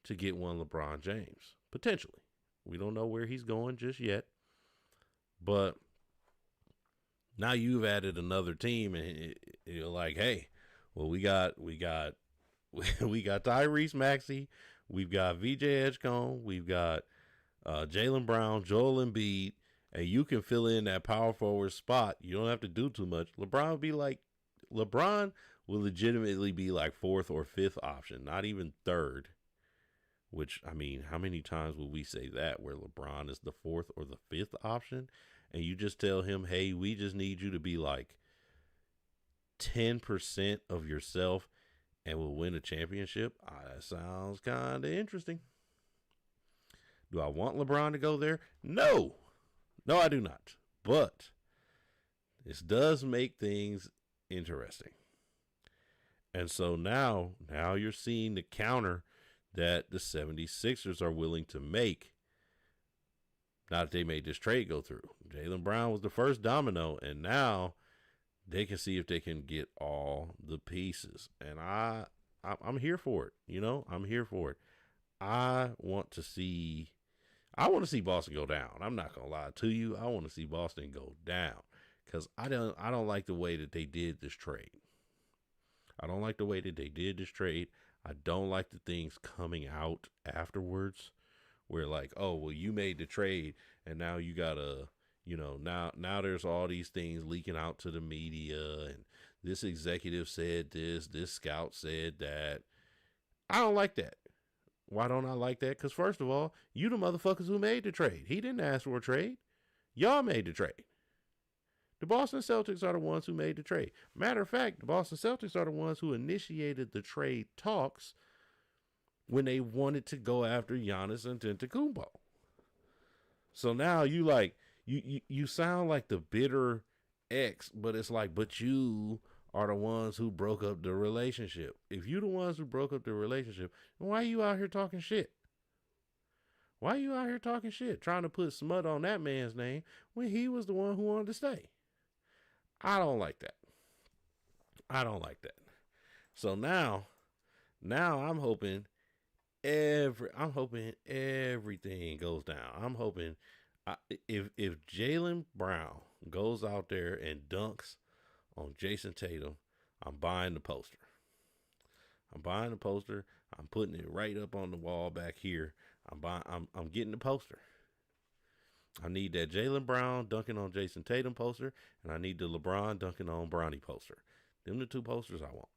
to get one LeBron James, potentially. We don't know where he's going just yet. But now you've added another team, and you're like, hey, well, we got Tyrese Maxey, we've got VJ Edgecombe, we've got Jaylen Brown, Joel Embiid, and you can fill in that power forward spot. You don't have to do too much. LeBron will legitimately be like fourth or fifth option, not even third. Which, I mean, how many times will we say that where LeBron is the fourth or the fifth option? And you just tell him, hey, we just need you to be like 10% of yourself and we'll win a championship. That sounds kind of interesting. Do I want LeBron to go there? No. No, I do not. But this does make things interesting. And so now you're seeing the counter that the 76ers are willing to make. Now that they made this trade go through. Jaylen Brown was the first domino, and now they can see if they can get all the pieces. And I'm here for it. You know, I'm here for it. I want to see Boston go down. I'm not gonna lie to you. I want to see Boston go down because I don't like the way that they did this trade. I don't like the way that they did this trade. I don't like the things coming out afterwards where like, oh, well, you made the trade and now you gotta, now there's all these things leaking out to the media and this executive said this scout said that. I don't like that. Why don't I like that? Because first of all, you the motherfuckers who made the trade. He didn't ask for a trade. Y'all made the trade. The Boston Celtics are the ones who made the trade. Matter of fact, the Boston Celtics are the ones who initiated the trade talks when they wanted to go after Giannis Antetokounmpo. So now you sound like the bitter ex, but it's like, but you are the ones who broke up the relationship. If you the ones who broke up the relationship, why are you out here talking shit? Why are you out here talking shit, trying to put smut on that man's name when he was the one who wanted to stay? I don't like that. I don't like that. So now I'm hoping everything goes down. I'm hoping if Jaylen Brown goes out there and dunks on Jason Tatum, I'm buying the poster. I'm buying the poster. I'm putting it right up on the wall back here. I'm getting the poster. I need that Jaylen Brown dunking on Jason Tatum poster, and I need the LeBron dunking on Bronny poster. Them the two posters I want.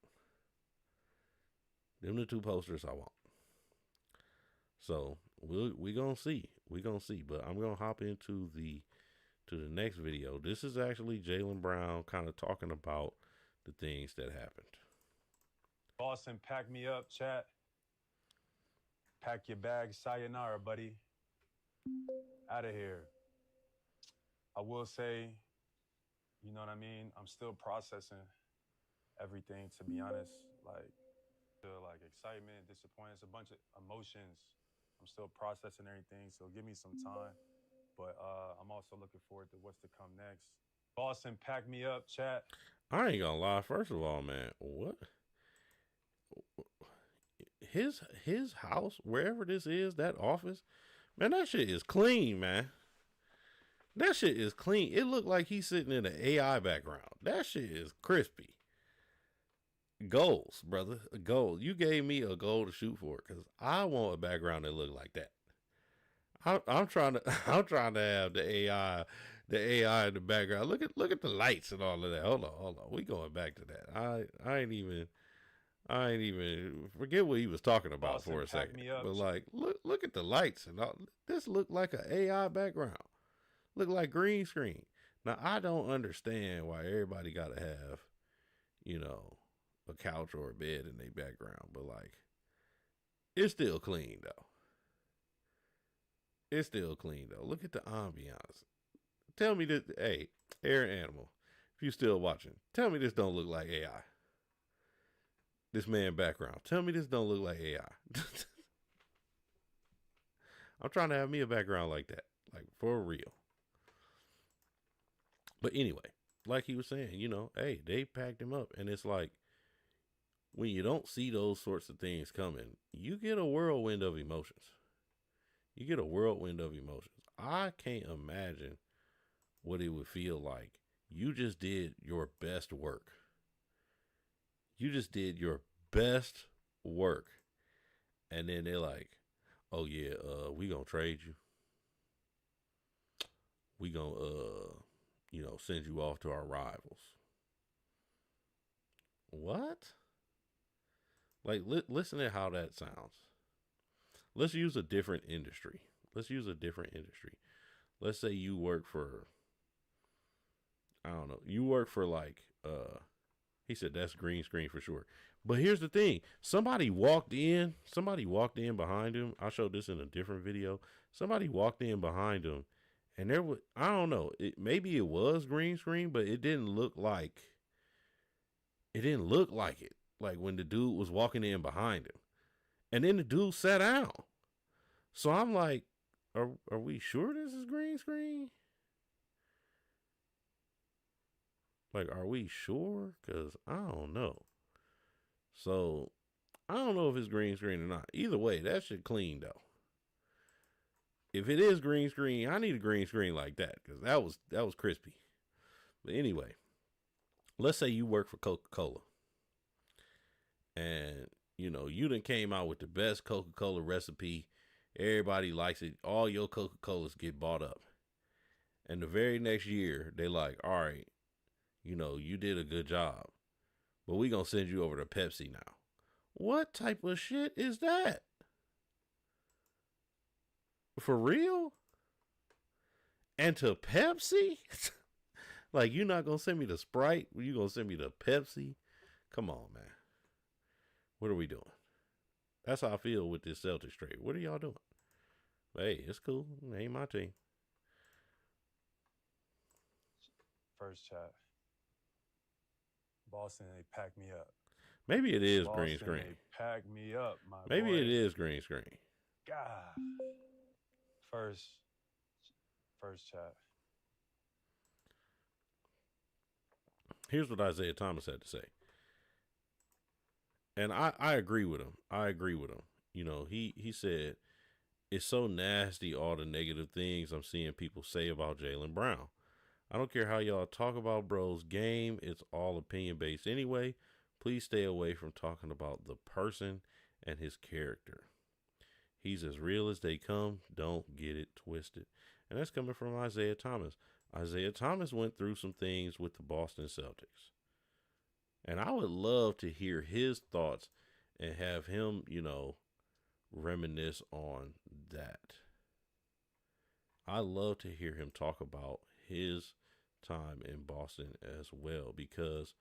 So we gonna see. But I'm gonna hop into the next video. This is actually Jaylen Brown kind of talking about the things that happened. Boston, pack me up, chat. Pack your bags. Sayonara, buddy. Out of here. I will say, you know what I mean? I'm still processing everything, to be honest. Like excitement, disappointment, a bunch of emotions. I'm still processing everything, so give me some time. But I'm also looking forward to what's to come next. Boston, pack me up, chat. I ain't gonna lie. First of all, man, what his house, wherever this is, that office, man, that shit is clean, man. That shit is clean. It looked like he's sitting in an AI background. That shit is crispy. Goals, brother. Goals. You gave me a goal to shoot for because I want a background that look like that. I'm trying to I'm trying to have the AI in the background. Look at the lights and all of that. Hold on. We going back to that. I ain't even forget what he was talking about Boston for a packed second. me up. But like look at the lights and all. This look like an AI background. Look like green screen. Now I don't understand why everybody gotta have, a couch or a bed in their background, but like it's still clean though. It's still clean though. Look at the ambiance. Tell me that, hey, Air Animal, if you still watching, tell me this don't look like AI. This man background. Tell me this don't look like AI. I'm trying to have me a background like that, like for real. But anyway, like he was saying, hey, they packed him up, and it's like when you don't see those sorts of things coming, you get a whirlwind of emotions. You get a whirlwind of emotions. I can't imagine what it would feel like. You just did your best work. You just did your best work. And then they're like, oh yeah, we gonna trade you. We gonna, send you off to our rivals. What? Like, listen to how that sounds. Let's use a different industry. Let's say you work for, I don't know, you work for like, he said that's green screen for sure. But here's the thing. Somebody walked in behind him. I showed this in a different video. Somebody walked in behind him and there was, I don't know, maybe it was green screen, but it didn't look like it. Like when the dude was walking in behind him. And then the dude sat down. So I'm like, are we sure this is green screen? Like, are we sure? Because I don't know. So I don't know if it's green screen or not. Either way, that shit clean though. If it is green screen, I need a green screen like that because that was crispy. But anyway, let's say you work for Coca-Cola. And, you done came out with the best Coca-Cola recipe. Everybody likes it. All your Coca-Colas get bought up. And the very next year, they like, all right, you did a good job. But we going to send you over to Pepsi now. What type of shit is that? For real? And to Pepsi? Like, you're not going to send me the Sprite? You going to send me the Pepsi? Come on, man. What are we doing? That's how I feel with this Celtics trade. What are y'all doing? Hey, it's cool. It ain't my team. First chat. Boston, they packed me up. Maybe it is Boston, green screen. They packed me up, my Maybe boy. it is green screen. God. First chat. Here's what Isaiah Thomas had to say. And I agree with him. He said, it's so nasty, all the negative things I'm seeing people say about Jaylen Brown. I don't care how y'all talk about bro's game. It's all opinion based anyway. Please stay away from talking about the person and his character. He's as real as they come. Don't get it twisted. And that's coming from Isaiah Thomas. Isaiah Thomas went through some things with the Boston Celtics. And I would love to hear his thoughts and have him, reminisce on that. I love to hear him talk about his time in Boston as well because,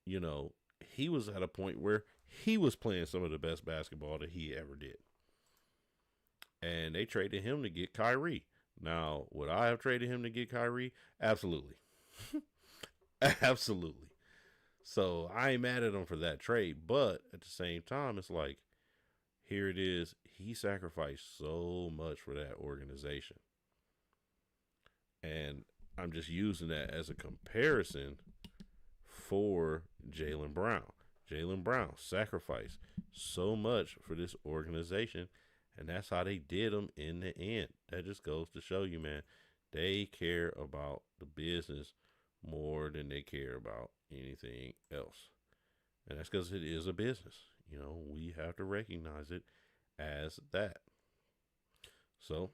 he was at a point where he was playing some of the best basketball that he ever did. And they traded him to get Kyrie. Now, would I have traded him to get Kyrie? Absolutely. Absolutely. So I ain't mad at him for that trade, but at the same time, it's like, here it is. He sacrificed so much for that organization. And I'm just using that as a comparison for Jaylen Brown. Jaylen Brown sacrificed so much for this organization, and that's how they did them in the end. That just goes to show you, man, they care about the business more than they care about anything else. And that's because it is a business. You know, we have to recognize it as that. So,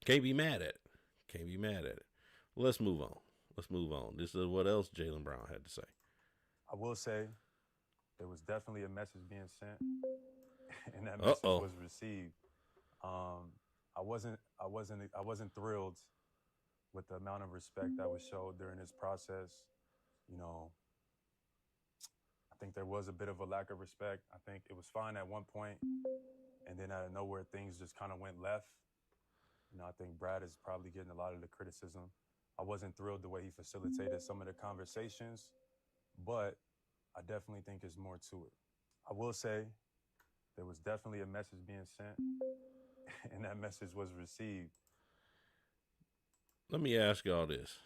can't be mad at it. Can't be mad at it. Let's move on. Let's move on. This is what else Jaylen Brown had to say. I will say there was definitely a message being sent, and that message was received. I wasn't thrilled with the amount of respect that was showed during this process. You know, I think there was a bit of a lack of respect. I think it was fine at one point, and then out of nowhere, things just kind of went left. You know, I think Brad is probably getting a lot of the criticism. I wasn't thrilled the way he facilitated some of the conversations, but I definitely think there's more to it. I will say there was definitely a message being sent, and that message was received. Let me ask y'all this.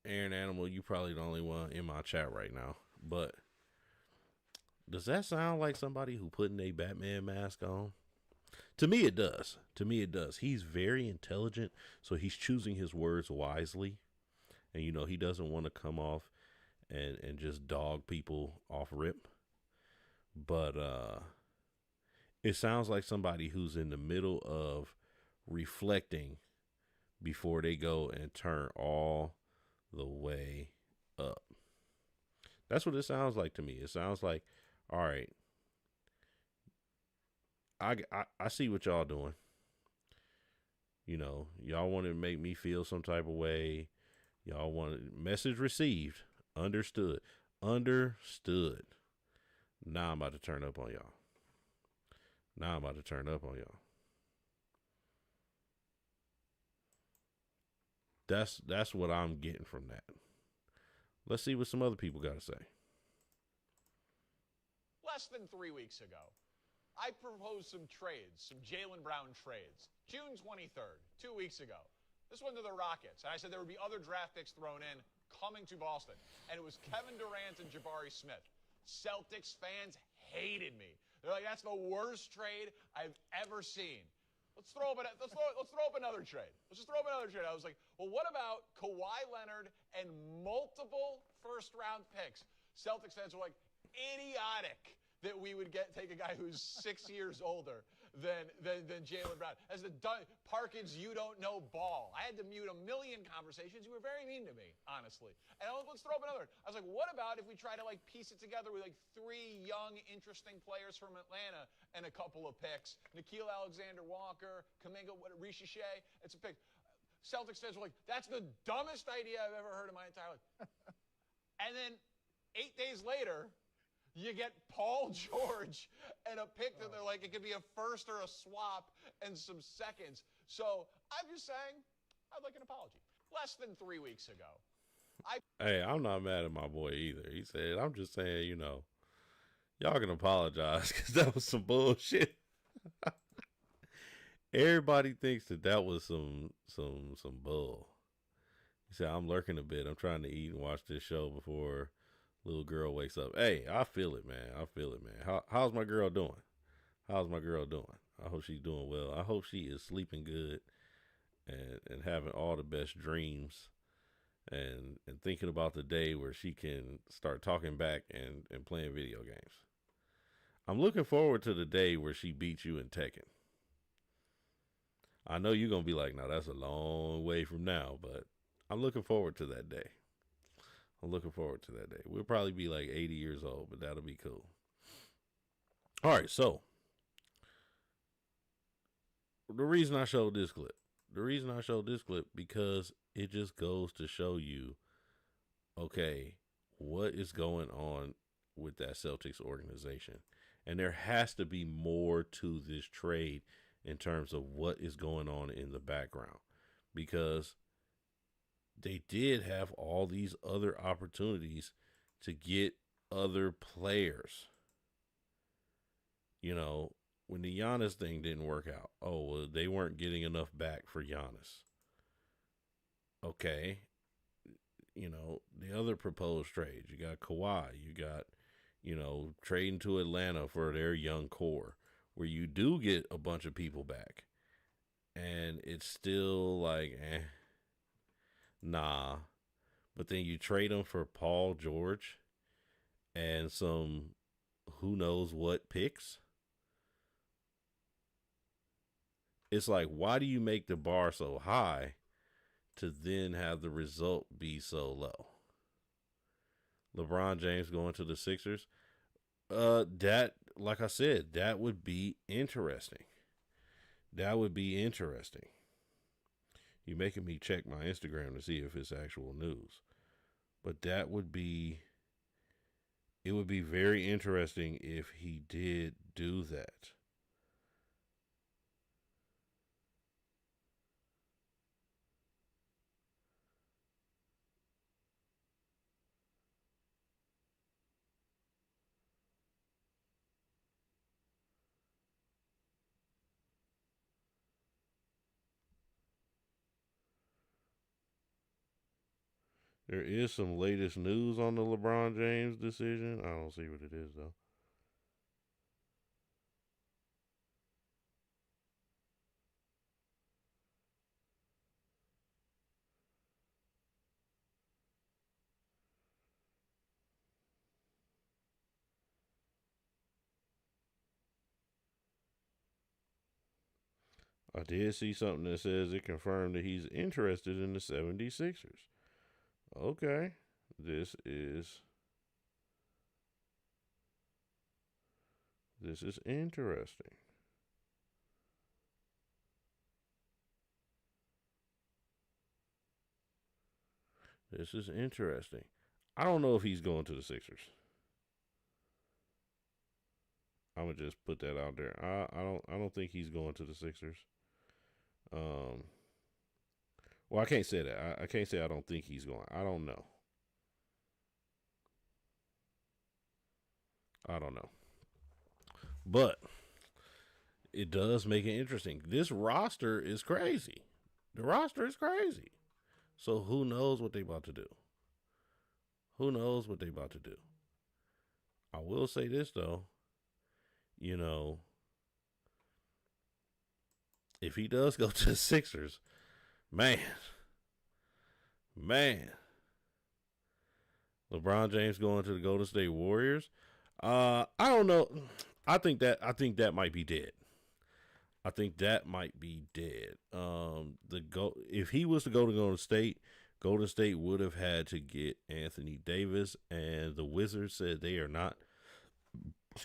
Aaron Animal, you probably the only one in my chat right now, but does that sound like somebody who putting a Batman mask on? To me, it does. To me, it does. He's very intelligent, so he's choosing his words wisely. And, you know, he doesn't want to come off and just dog people off rip. But it sounds like somebody who's in the middle of reflecting before they go and turn all the way up. That's what it sounds like to me. It sounds like, all right, I see what y'all doing. You know, y'all want to make me feel some type of way. Y'all want message received, understood. Now I'm about to turn up on y'all. That's what I'm getting from that. Let's see what some other people got to say. Less than 3 weeks ago, I proposed some trades, some Jaylen Brown trades. June 23rd, 2 weeks ago. This went to the Rockets, and I said there would be other draft picks thrown in coming to Boston. And it was Kevin Durant and Jabari Smith. Celtics fans hated me. They're like, that's the worst trade I've ever seen. Let's throw up another trade. Let's just throw up another trade. I was like, well, what about Kawhi Leonard and multiple first-round picks? Celtics fans were like, idiotic that we would take a guy who's 6 years older than Jaylen Brown. As the Parkins, you don't know ball. I had to mute a million conversations. You were very mean to me, honestly. And let's throw up another. I was like, what about if we try to piece it together with 3 young, interesting players from Atlanta and a couple of picks? Nickeil Alexander-Walker, Kuminga, Rishi Shea, and some picks. Celtics fans were like, that's the dumbest idea I've ever heard in my entire life. And then 8 days later, you get Paul George and a pick that they're like, it could be a first or a swap and some seconds. So I'm just saying, I'd like an apology. Less than 3 weeks ago. Hey, I'm not mad at my boy either. He said, I'm just saying, you know, y'all can apologize because that was some bullshit. Everybody thinks that was some bull. He said, I'm lurking a bit. I'm trying to eat and watch this show before little girl wakes up. Hey, I feel it, man. How's my girl doing? I hope she's doing well. I hope she is sleeping good and having all the best dreams and thinking about the day where she can start talking back and playing video games. I'm looking forward to the day where she beats you in Tekken. I know you're going to be like, no, that's a long way from now, but I'm looking forward to that day. We'll probably be like 80 years old, but that'll be cool. All right, so the reason I showed this clip because it just goes to show you, okay, what is going on with that Celtics organization. And there has to be more to this trade in terms of what is going on in the background, because they did have all these other opportunities to get other players. You know, when the Giannis thing didn't work out, well, they weren't getting enough back for Giannis. Okay, the other proposed trades. You got Kawhi. You got, trading to Atlanta for their young core, where you do get a bunch of people back, and it's still like, nah. But then you trade them for Paul George and some who knows what picks. It's like, why do you make the bar so high to then have the result be so low? LeBron James going to the Sixers. That, like I said, that would be interesting. That would be interesting. You're making me check my Instagram to see if it's actual news. But it would be very interesting if he did do that. There is some latest news on the LeBron James decision. I don't see what it is, though. I did see something that says it confirmed that he's interested in the 76ers. Okay. This is interesting. This is interesting. I don't know if he's going to the Sixers. I'm gonna just put that out there. I don't think he's going to the Sixers. Well, I can't say that. I can't say I don't think he's going. I don't know. But it does make it interesting. This roster is crazy. The roster is crazy. So who knows what they about to do? I will say this, though. If he does go to the Sixers, man. LeBron James going to the Golden State Warriors. I don't know. I think that might be dead. If he was to go to Golden State would have had to get Anthony Davis, and the Wizards said they are not.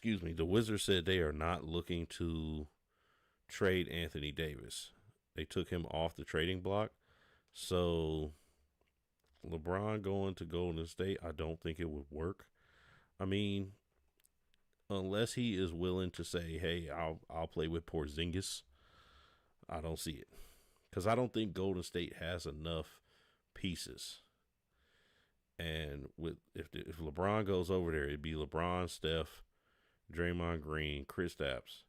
The Wizards said they are not looking to trade Anthony Davis. They took him off the trading block. So LeBron going to Golden State, I don't think it would work. I mean, unless he is willing to say, "Hey, I'll play with Porzingis," I don't see it, because I don't think Golden State has enough pieces. And if LeBron goes over there, it'd be LeBron, Steph, Draymond Green, Kristaps,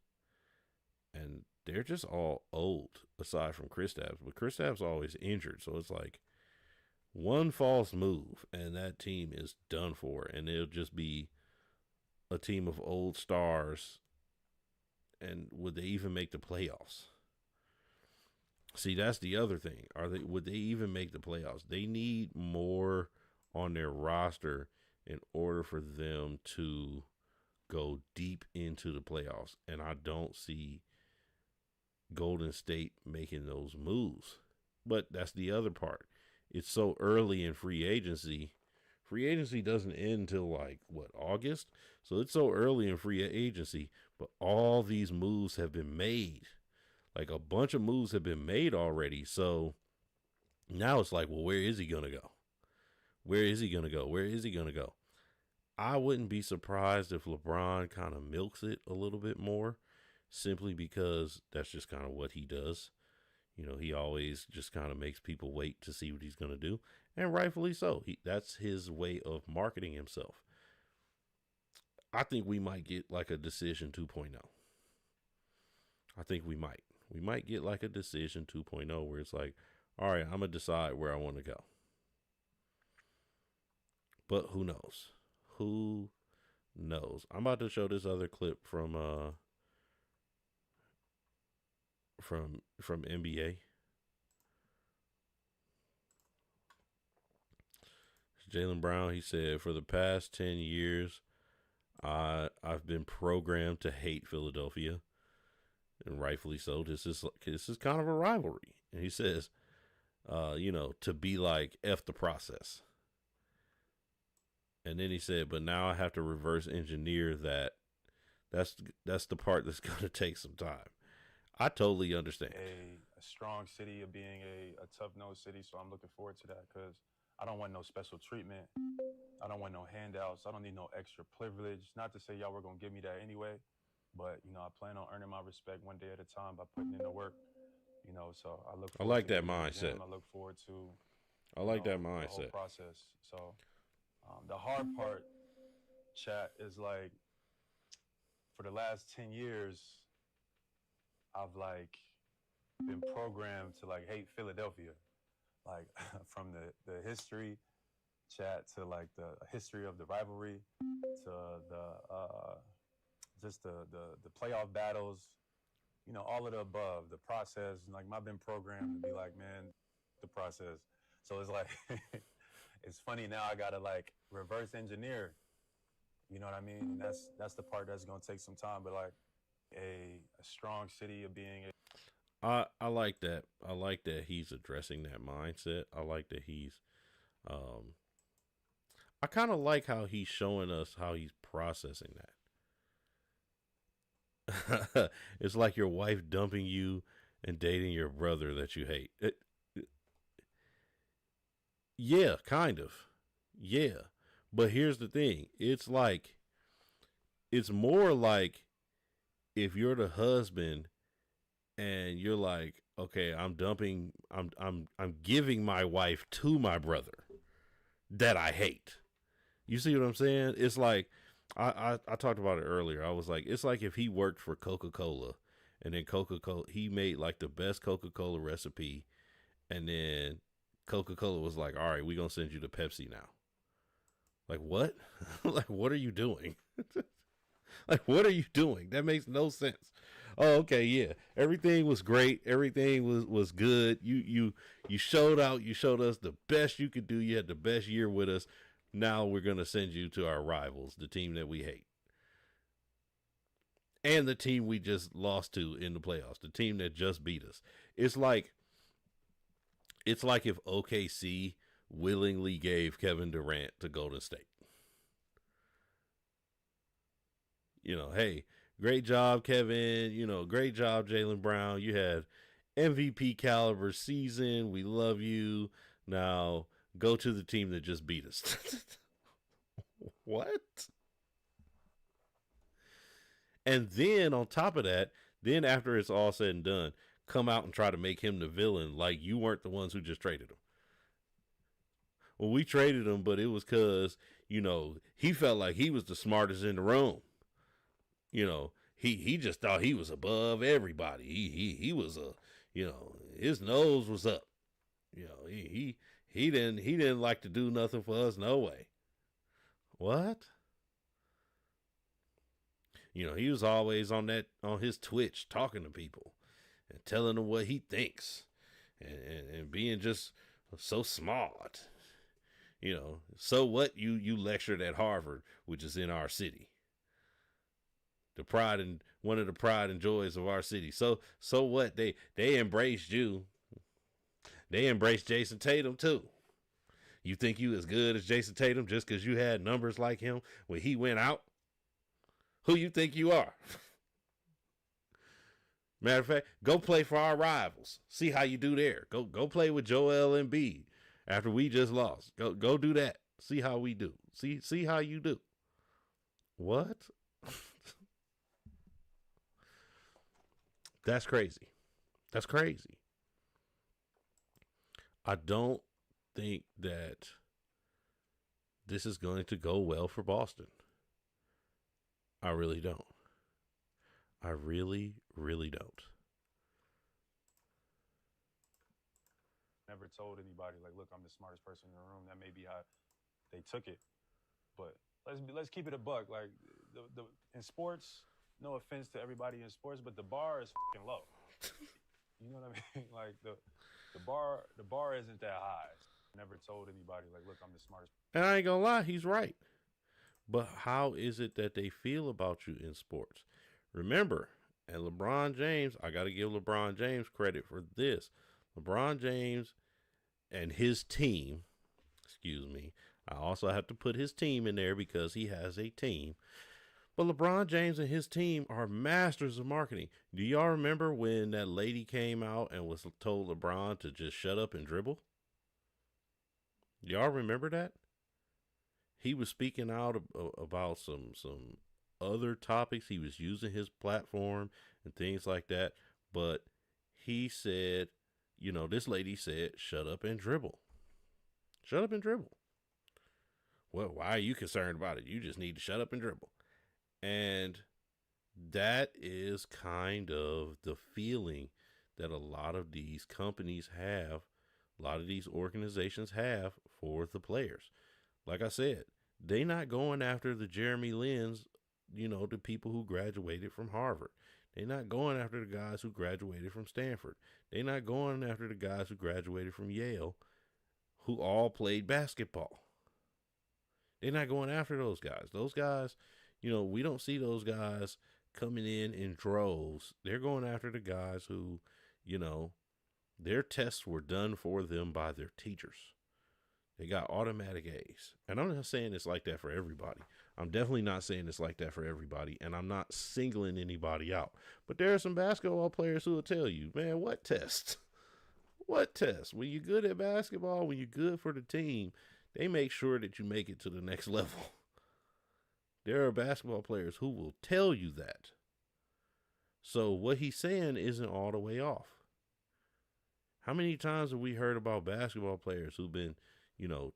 and they're just all old aside from Kristaps. But Kristaps always injured, so it's like one false move and that team is done for, and it'll just be a team of old stars. And would they even make the playoffs? See, that's the other thing. Would they even make the playoffs? They need more on their roster in order for them to go deep into the playoffs. And I don't see Golden State making those moves. But that's the other part. It's so early in free agency. Free agency doesn't end until August? So it's so early in free agency, but all these moves have been made. Like, a bunch of moves have been made already. So now it's like, well, where is he going to go? I wouldn't be surprised if LeBron kind of milks it a little bit more, simply because that's just kind of what he does. He always just kind of makes people wait to see what he's going to do. And rightfully so. That's his way of marketing himself. I think we might get like a decision 2.0. I think we might. We might get like a decision 2.0 where it's like, all right, I'm going to decide where I want to go. But who knows? Who knows? I'm about to show this other clip from NBA. Jaylen Brown, he said, for the past 10 years, I've been programmed to hate Philadelphia, and rightfully so. This is kind of a rivalry. And he says, to be like F the process. And then he said, but now I have to reverse engineer that. That's the part that's going to take some time. I totally understand. A strong city of being a tough-nosed city, so I'm looking forward to that because I don't want no special treatment. I don't want no handouts. I don't need no extra privilege. Not to say y'all were going to give me that anyway, but, I plan on earning my respect one day at a time by putting in the work, so I look forward I like to that mindset. I look forward to I like that the mindset. whole process. So the hard part, chat, is like for the last 10 years, I've been programmed to hate Philadelphia. From the history chat to the history of the rivalry to just the playoff battles, all of the above, the process. I've been programmed to be man, the process. So it's it's funny now I gotta reverse engineer. You know what I mean? And that's the part that's gonna take some time. But a strong city of being I like that. I like that he's addressing that mindset. I like that he's I kind of like how he's showing us how he's processing that. It's like your wife dumping you and dating your brother that you hate. Yeah, kind of. Yeah. But here's the thing. It's more like if you're the husband and you're like, okay, I'm giving my wife to my brother that I hate. You see what I'm saying? It's like, I talked about it earlier. I was like, it's like if he worked for Coca-Cola and then Coca-Cola, he made the best Coca-Cola recipe. And then Coca-Cola was like, all right, we're going to send you to Pepsi now. What? What are you doing? What are you doing? That makes no sense. Oh, okay, yeah. Everything was great. Everything was good. You showed out. You showed us the best you could do. You had the best year with us. Now we're going to send you to our rivals, the team that we hate. And the team we just lost to in the playoffs, the team that just beat us. It's like if OKC willingly gave Kevin Durant to Golden State. Hey, great job, Kevin. Great job, Jaylen Brown. You had MVP caliber season. We love you. Now go to the team that just beat us. What? And then on top of that, then after it's all said and done, come out and try to make him the villain like you weren't the ones who just traded him. Well, we traded him, but it was because, he felt like he was the smartest in the room. He just thought he was above everybody. He was his nose was up. He didn't like to do nothing for us, no way. What? He was always on his Twitch talking to people and telling them what he thinks and being just so smart. So what you lectured at Harvard, which is in our city. One of the pride and joys of our city. So what? They embraced you. They embraced Jason Tatum too. You think you as good as Jason Tatum just because you had numbers like him when he went out? Who you think you are? Matter of fact, go play for our rivals. See how you do there. Go play with Joel Embiid after we just lost. Go do that. See how we do. See how you do. What? That's crazy. That's crazy. I don't think that this is going to go well for Boston. I really don't. I really, really don't. never told anybody, like, look, I'm the smartest person in the room. That may be how they took it. But let's keep it a buck. Like, in sports, no offense to everybody in sports, but the bar is fucking low. You know what I mean? Like, the bar isn't that high. Never told anybody, like, look, I'm the smartest. And I ain't gonna lie, he's right. But how is it that they feel about you in sports? Remember, and LeBron James, I got to give LeBron James credit for this. LeBron James and his team, I also have to put his team in there because he has a team. But LeBron James and his team are masters of marketing. Do y'all remember when that lady came out and was told LeBron to just shut up and dribble? Y'all remember that? He was speaking out about some other topics. He was using his platform and things like that. But he said, this lady said, shut up and dribble. Shut up and dribble. Well, why are you concerned about it? You just need to shut up and dribble. And that is kind of the feeling that a lot of these companies have, a lot of these organizations have for the players. Like I said, they not going after the Jeremy Lin's, the people who graduated from Harvard. They're not going after the guys who graduated from Stanford. They're not going after the guys who graduated from Yale, who all played basketball. They're not going after those guys. Those guys, we don't see those guys coming in droves. They're going after the guys who, their tests were done for them by their teachers. They got automatic A's. And I'm not saying it's like that for everybody. I'm definitely not saying it's like that for everybody. And I'm not singling anybody out. But there are some basketball players who will tell you, man, what test? What test? When you're good at basketball, when you're good for the team, they make sure that you make it to the next level. There are basketball players who will tell you that. So what he's saying isn't all the way off. How many times have we heard about basketball players who've been,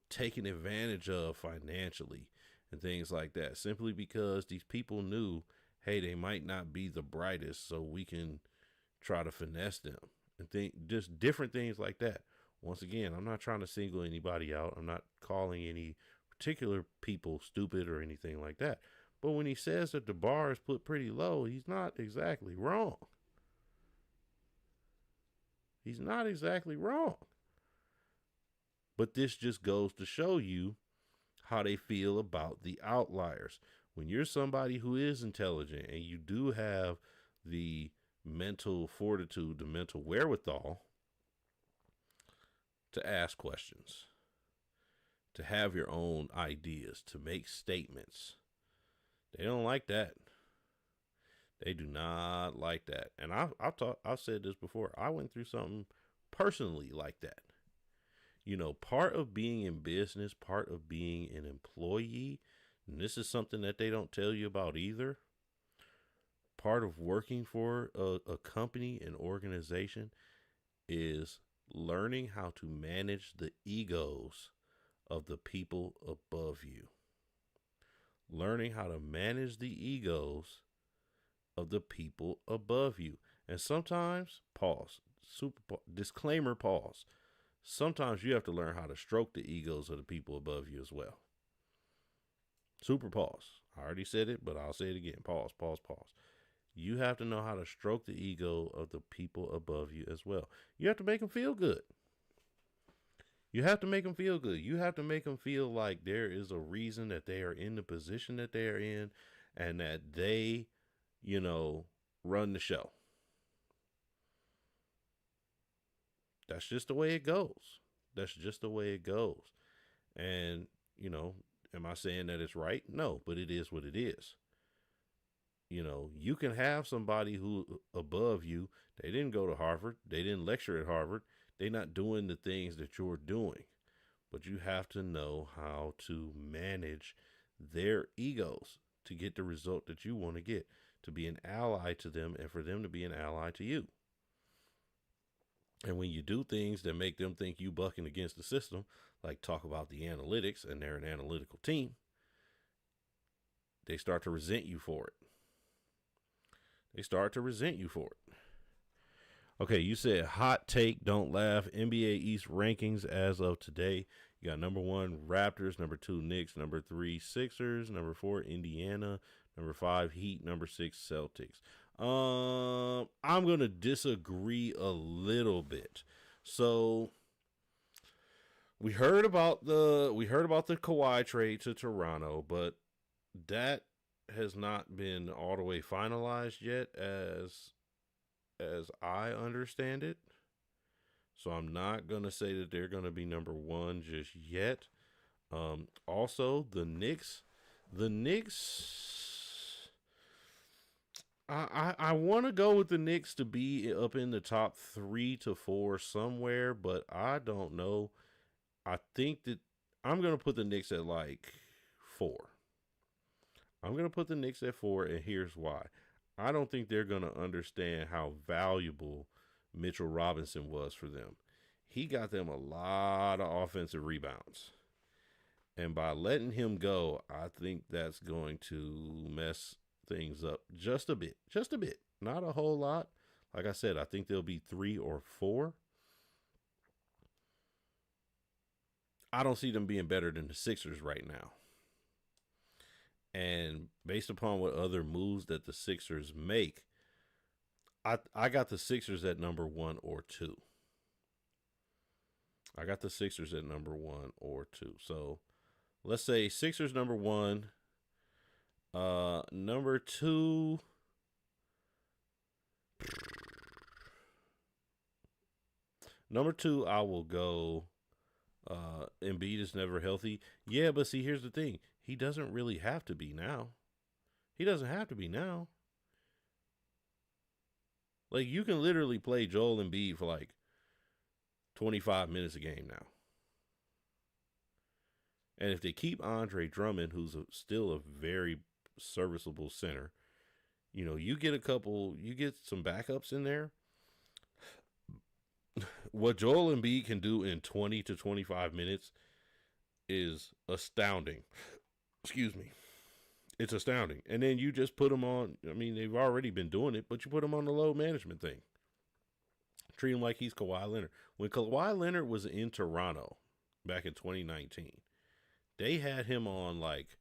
taken advantage of financially and things like that, simply because these people knew, hey, they might not be the brightest, so we can try to finesse them and just different things like that. Once again, I'm not trying to single anybody out. I'm not calling any particular people stupid or anything like that. But when he says that the bar is put pretty low, he's not exactly wrong. He's not exactly wrong. But this just goes to show you how they feel about the outliers. When you're somebody who is intelligent and you do have the mental fortitude, the mental wherewithal to ask questions, to have your own ideas, to make statements, they don't like that. They do not like that. And I've said this before. I went through something personally like that. Part of being in business, part of being an employee, and this is something that they don't tell you about either. Part of working for a company, an organization, is learning how to manage the egos of the people above you. Learning how to manage the egos of the people above you. And sometimes, disclaimer, pause. Sometimes you have to learn how to stroke the egos of the people above you as well. Super pause. I already said it, but I'll say it again. Pause. You have to know how to stroke the ego of the people above you as well. You have to make them feel good. You have to make them feel good. You have to make them feel like there is a reason that they are in the position that they are in and that they, run the show. That's just the way it goes. And, am I saying that it's right? No, but it is what it is. You can have somebody who above you, they didn't go to Harvard. They didn't lecture at Harvard. They're not doing the things that you're doing. But you have to know how to manage their egos to get the result that you want to get, to be an ally to them and for them to be an ally to you. And when you do things that make them think you bucking against the system, like talk about the analytics and they're an analytical team, they start to resent you for it. Okay, you said hot take, don't laugh. NBA East rankings as of today. You got number 1, Raptors. Number 2, Knicks. Number 3, Sixers. Number 4, Indiana. Number 5, Heat. Number 6, Celtics. I'm going to disagree a little bit. So we heard about the Kawhi trade to Toronto, but that has not been all the way finalized yet as I understand it. So I'm not going to say that they're going to be number 1 just yet. Also, the Knicks, I want to go with the Knicks to be up in the top 3 to 4 somewhere, but I don't know. I think that I'm going to put the Knicks at like 4. I'm going to put the Knicks at 4, and here's why. I don't think they're going to understand how valuable Mitchell Robinson was for them. He got them a lot of offensive rebounds. And by letting him go, I think that's going to mess things up just a bit. Just a bit. Not a whole lot. Like I said, I think they'll be 3 or 4. I don't see them being better than the Sixers right now. And based upon what other moves that the Sixers make, I got the Sixers at number 1 or 2. I got the Sixers at number 1 or 2. So let's say Sixers number 1. Number 2. Number 2, I will go. Embiid is never healthy. Yeah, but see, here's the thing. He doesn't really have to be now. He doesn't have to be now. Like, you can literally play Joel Embiid for like 25 minutes a game now. And if they keep Andre Drummond, who's still a very serviceable center, you get some backups in there. What Joel Embiid can do in 20 to 25 minutes is astounding. Excuse me. It's astounding. And then you just put them on. I mean, they've already been doing it, but you put them on the load management thing. Treat him like he's Kawhi Leonard. When Kawhi Leonard was in Toronto back in 2019, they had him on like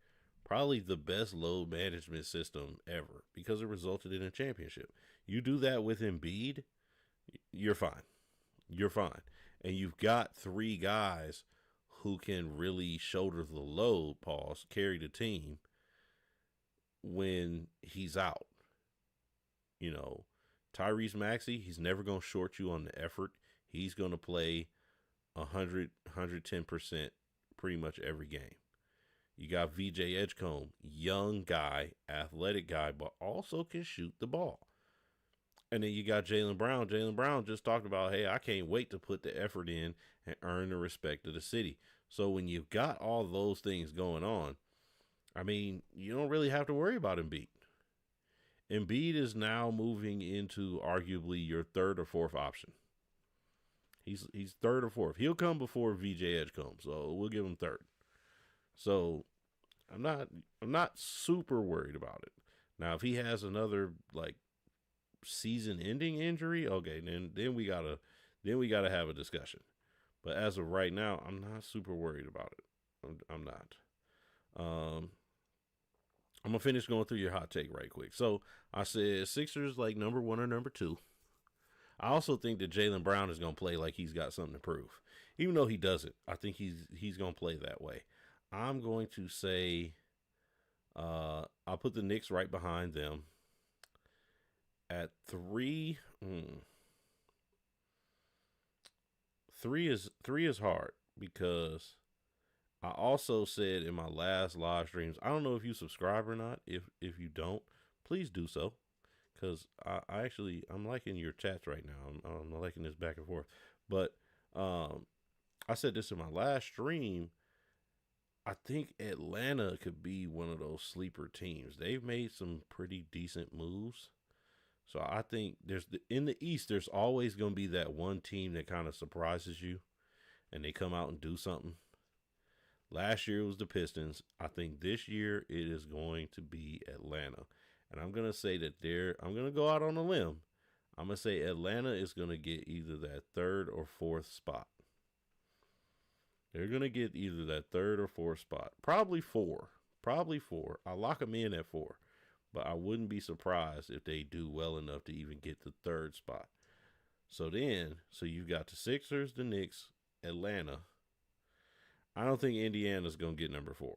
probably the best load management system ever because it resulted in a championship. You do that with Embiid, you're fine. You're fine. And you've got 3 guys who can really shoulder the load, carry the team when he's out. Tyrese Maxey, he's never going to short you on the effort. He's going to play 100, 110% pretty much every game. You got VJ Edgecombe, young guy, athletic guy, but also can shoot the ball. And then you got Jaylen Brown. Jaylen Brown just talked about, hey, I can't wait to put the effort in and earn the respect of the city. So when you've got all those things going on, I mean, you don't really have to worry about Embiid. Embiid is now moving into arguably your 3rd or 4th option. He's 3rd or 4th. He'll come before VJ Edgecombe, so we'll give him 3rd. So I'm not super worried about it. Now, if he has another like season-ending injury, okay, then we gotta have a discussion. But as of right now, I'm not super worried about it. I'm not. I'm gonna finish going through your hot take right quick. So I said Sixers like number 1 or number 2. I also think that Jaylen Brown is gonna play like he's got something to prove, even though he doesn't. I think he's gonna play that way. I'm going to say I'll put the Knicks right behind them. At 3, 3 is hard because I also said in my last live streams, I don't know if you subscribe or not. If you don't, please do so, because I'm liking your chats right now. I'm liking this back and forth. But I said this in my last stream. I think Atlanta could be one of those sleeper teams. They've made some pretty decent moves. So I think in the East, there's always going to be that one team that kind of surprises you and they come out and do something. Last year it was the Pistons. I think this year it is going to be Atlanta. And I'm going to say that I'm going to go out on a limb. I'm going to say Atlanta is going to get either that third or fourth spot. They're going to get either that third or fourth spot. Probably four. I'll lock them in at 4. But I wouldn't be surprised if they do well enough to even get the third spot. So you got the Sixers, the Knicks, Atlanta. I don't think Indiana's going to get number 4.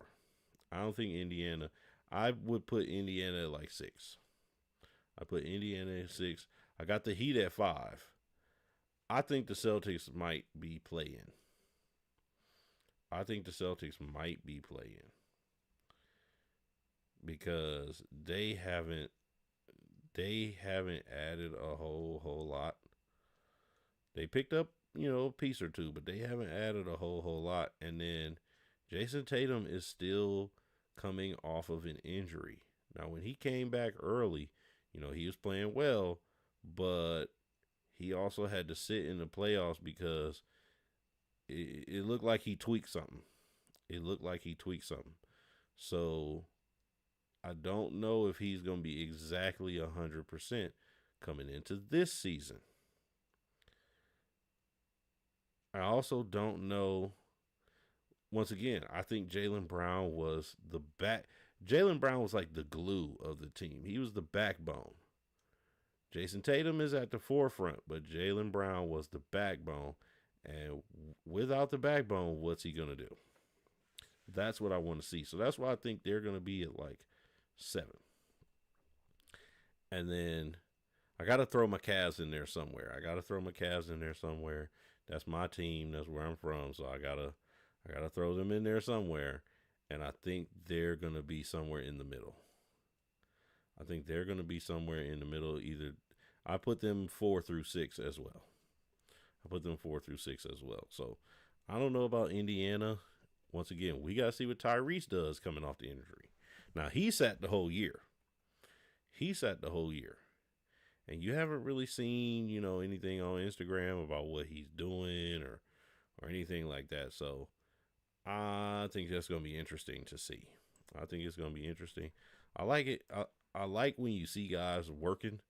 I don't think Indiana. I would put Indiana at like 6. I put Indiana at 6. I got the Heat at 5. I think the Celtics might be playing. Because they haven't added a whole lot. They picked up, a piece or two, but they haven't added a whole lot. And then Jason Tatum is still coming off of an injury. Now, when he came back early, he was playing well, but he also had to sit in the playoffs because it looked like he tweaked something. So I don't know if he's going to be exactly 100% coming into this season. I also don't know. Once again, I think Jaylen Brown was Jaylen Brown was like the glue of the team. He was the backbone. Jason Tatum is at the forefront, but Jaylen Brown was the backbone. And without the backbone, what's he going to do? That's what I want to see. So that's why I think they're going to be at like 7. And then I got to throw my Cavs in there somewhere. That's my team. That's where I'm from. So I gotta throw them in there somewhere. And I think they're going to be somewhere in the middle. Either I put them 4 through 6 as well. So I don't know about Indiana. Once again, we got to see what Tyrese does coming off the injury. Now, he sat the whole year. And you haven't really seen, anything on Instagram about what he's doing or anything like that. So I think that's going to be interesting to see. I like it. I like when you see guys working,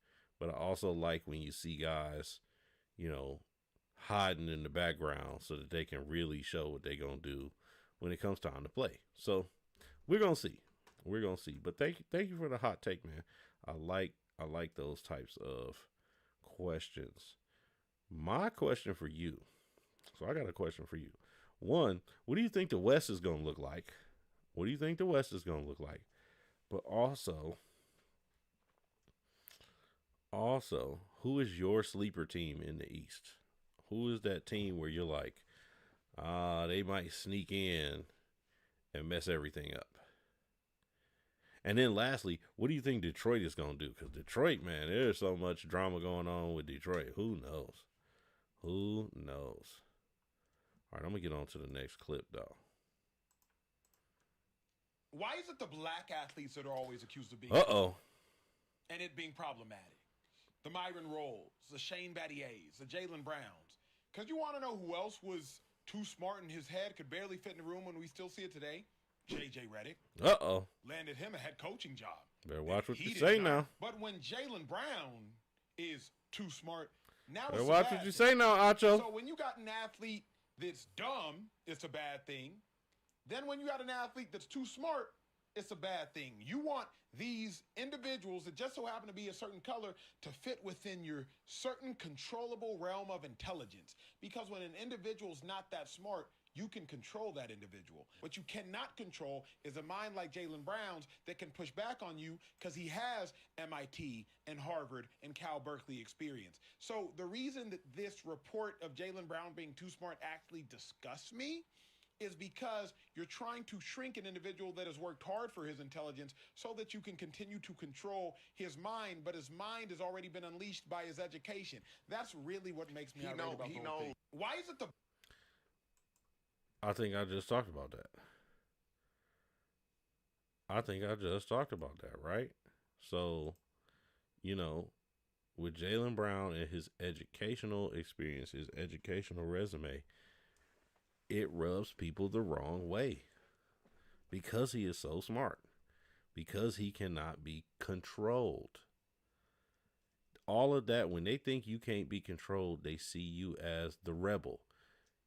but I also like when you see guys, hiding in the background so that they can really show what they're going to do when it comes time to play. So we're going to see. But thank you for the hot take, man. I like those types of questions. My question for you. So I got a question for you. 1, what do you think the West is going to look like? But also, who is your sleeper team in the East? Who is that team where you're like, they might sneak in and mess everything up? And then lastly, what do you think Detroit is going to do? Because Detroit, man, there's so much drama going on with Detroit. Who knows? All right, I'm going to get on to the next clip, though. Why is it the black athletes that are always accused of being and it being problematic? The Myron Rolls, the Shane Battiers, the Jaylen Browns. Because you want to know who else was too smart in his head, could barely fit in the room when we still see it today? J.J. Redick. Landed him a head coaching job. Better watch what you say now. But when Jaylen Brown is too smart, now better watch what you say now, Acho. So when you got an athlete that's dumb, it's a bad thing. Then when you got an athlete that's too smart, it's a bad thing. You want these individuals that just so happen to be a certain color to fit within your certain controllable realm of intelligence. Because when an individual's not that smart, you can control that individual. What you cannot control is a mind like Jaylen Brown's that can push back on you because he has MIT and Harvard and Cal Berkeley experience. So the reason that this report of Jaylen Brown being too smart actually disgusts me is because you're trying to shrink an individual that has worked hard for his intelligence so that you can continue to control his mind, but his mind has already been unleashed by his education. That's really what makes me irate about the whole thing. Why is it the... I think I just talked about that. Right? So, with Jaylen Brown and his educational experience, his educational resume, it rubs people the wrong way because he is so smart, because he cannot be controlled. all of that, when they think you can't be controlled, they see you as the rebel.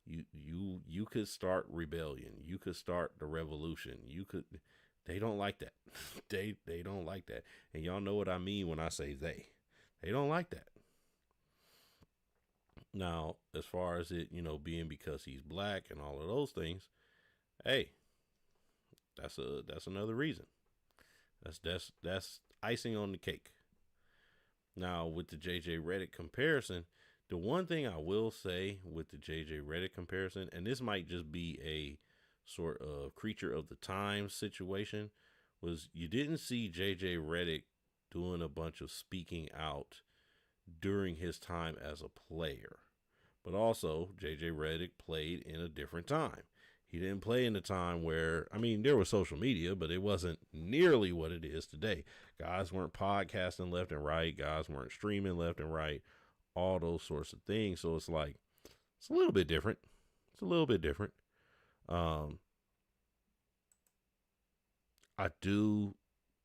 You could start rebellion. You could start the revolution. They don't like that. they don't like that. And y'all know what I mean when I say they. They don't like that. Now, as far as it, being because he's black and all of those things, hey, that's another reason. That's icing on the cake. Now, with the JJ Redick comparison, the one thing I will say with the JJ Redick comparison, and this might just be a sort of creature of the time situation, was you didn't see JJ Redick doing a bunch of speaking out during his time as a player. But also, JJ Redick played in a different time. He didn't play in a time where, there was social media, but it wasn't nearly what it is today. Guys weren't podcasting left and right. Guys weren't streaming left and right. All those sorts of things. So it's like, it's a little bit different. I do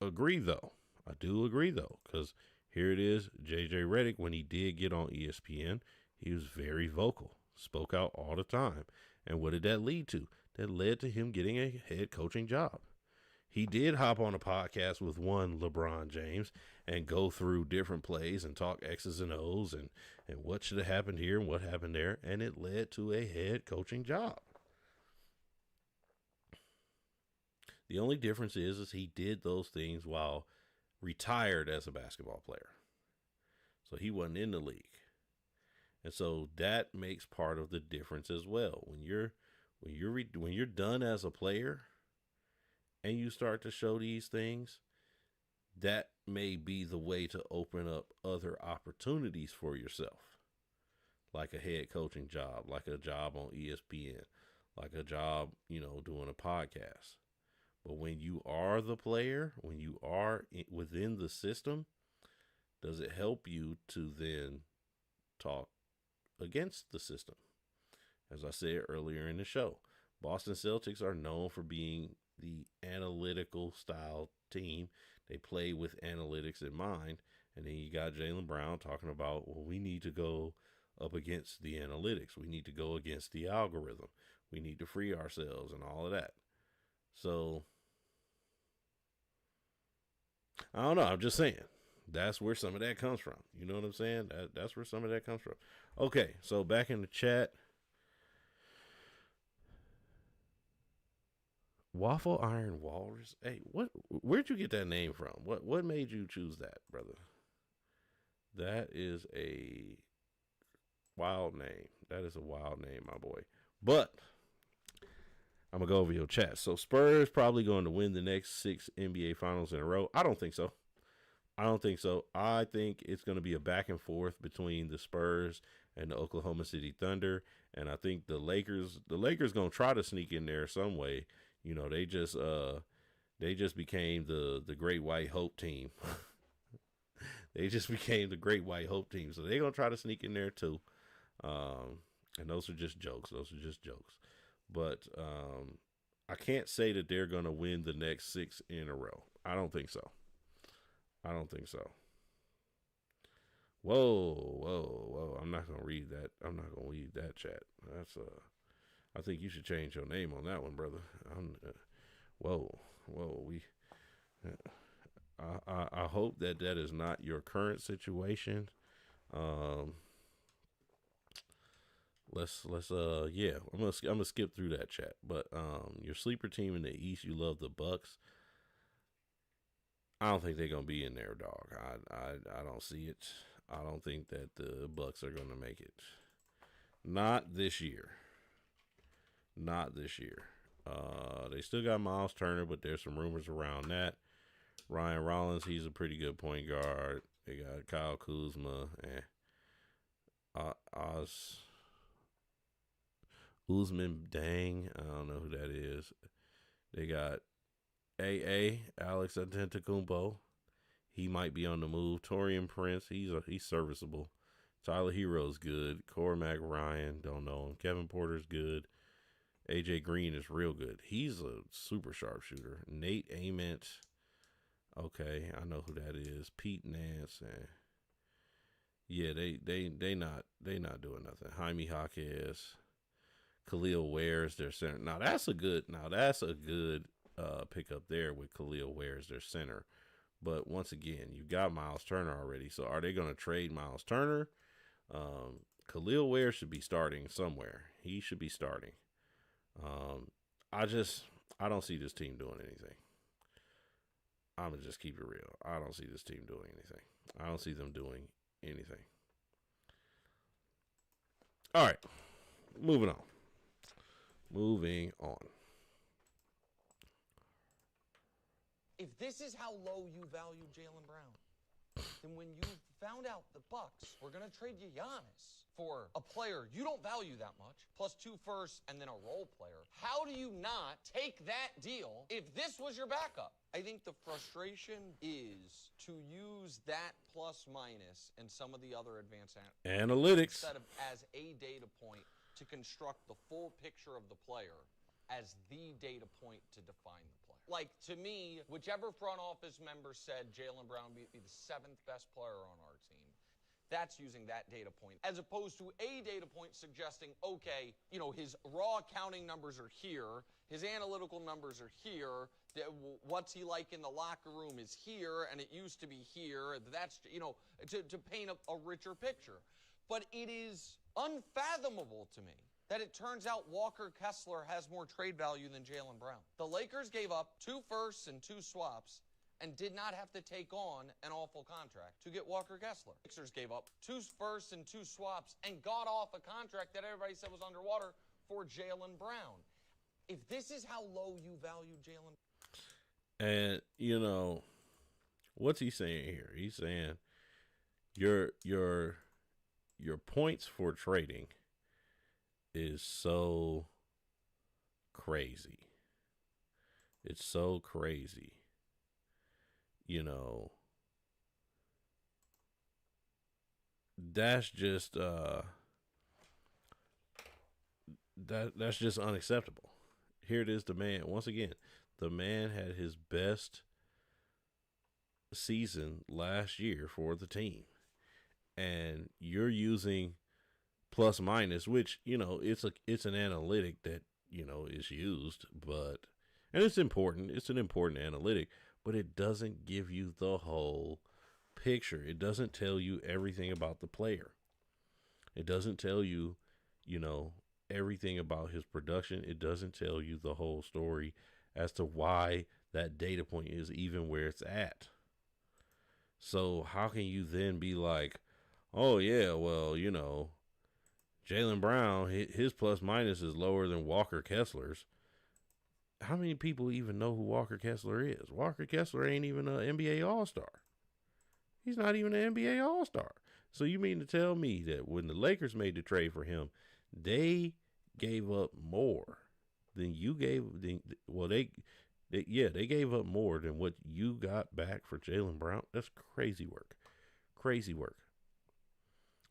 agree, though, because here it is, JJ Redick, when he did get on ESPN, he was very vocal, spoke out all the time. And what did that lead to? That led to him getting a head coaching job. He did hop on a podcast with one LeBron James and go through different plays and talk X's and O's and what should have happened here and what happened there. And it led to a head coaching job. The only difference is he did those things while retired as a basketball player. So he wasn't in the league. And so that makes part of the difference as well. When you're done as a player and you start to show these things, that may be the way to open up other opportunities for yourself. Like a head coaching job, like a job on ESPN, like a job, doing a podcast. But when you are the player, when you are within the system, does it help you to then talk against the system? As I said earlier in the show, Boston Celtics are known for being the analytical style team. They play with analytics in mind. And then you got Jaylen Brown talking about, well, we need to go up against the analytics. We need to go against the algorithm. We need to free ourselves and all of that. So, I don't know. I'm just saying. That's where some of that comes from. You know what I'm saying? That's where some of that comes from. Okay, so back in the chat. Waffle Iron Walrus. Hey, where'd you get that name from? What made you choose that, brother? That is a wild name. That is a wild name, my boy. But I'm going to go over your chat. So Spurs probably going to win the next 6 NBA finals in a row. I don't think so. I think it's going to be a back and forth between the Spurs and the Oklahoma City Thunder. And I think the Lakers going to try to sneak in there some way. They just became the Great White Hope team. They just became the Great White Hope team. So they're going to try to sneak in there too. And those are just jokes. But I can't say that they're going to win the next 6 in a row. I don't think so. Whoa. I'm not going to read that. I'm not going to read that chat. That's I think you should change your name on that one, brother. I hope that is not your current situation. Let's I'm gonna skip through that chat. But your sleeper team in the East, you love the Bucks. I don't think they're gonna be in there, dog. I don't see it. I don't think that the Bucks are gonna make it. Not this year. They still got Miles Turner, but there's some rumors around that. Ryan Rollins, he's a pretty good point guard. They got Kyle Kuzma and Usman Dang. I don't know who that is. They got Alex Antetokounmpo. He might be on the move. Taurean Prince, he's serviceable. Tyler Hero's good. Cormac Ryan, don't know him. Kevin Porter's good. AJ Green is real good. He's a super sharpshooter. Nate Ament. Okay, I know who that is. Pete Nance. Yeah, they not doing nothing. Jaime Jaquez, Khalil Ware is their center. Now that's a good pickup there with Khalil Ware as their center. But once again, you got Miles Turner already. So are they going to trade Miles Turner? Khalil Ware should be starting somewhere. He should be starting. I don't see this team doing anything. I'm going to just keep it real. I don't see this team doing anything. I don't see them doing anything. All right. Moving on. If this is how low you value Jaylen Brown, then when you found out the Bucks were going to trade you Giannis for a player you don't value that much, plus 2 firsts and then a role player, how do you not take that deal if this was your backup? I think the frustration is to use that plus minus and some of the other advanced analytics instead of as a data point to construct the full picture of the player as the data point to define the player. Like, to me, whichever front office member said Jaylen Brown would be the 7th best player on our team, that's using that data point, as opposed to a data point suggesting, okay, you know, his raw counting numbers are here, his analytical numbers are here, what's he like in the locker room is here, and it used to be here. That's, you know, to paint a richer picture. But it is unfathomable to me that it turns out Walker Kessler has more trade value than Jaylen Brown. The Lakers gave up 2 firsts and 2 swaps and did not have to take on an awful contract to get Walker Kessler. The Sixers gave up 2 firsts and 2 swaps and got off a contract that everybody said was underwater for Jaylen Brown. If this is how low you value Jaylen, and you know, what's he saying here? He's saying your points for trading is so crazy. It's so crazy. You know, that's just that's just unacceptable. Here it is, the man. Once again, the man had his best season last year for the team, and you're using plus minus, which, you know, it's an analytic that, you know, is used, but, and it's important. It's an important analytic, but it doesn't give you the whole picture. It doesn't tell you everything about the player. It doesn't tell you, you know, everything about his production. It doesn't tell you the whole story as to why that data point is even where it's at. So how can you then be like, oh yeah, well, you know, Jaylen Brown, his plus minus is lower than Walker Kessler's. How many people even know who Walker Kessler is? Walker Kessler ain't even an NBA All-Star. He's not even an NBA All-Star. So you mean to tell me that when the Lakers made the trade for him, they gave up more than you gave? They gave up more than what you got back for Jaylen Brown. That's crazy work. Crazy work.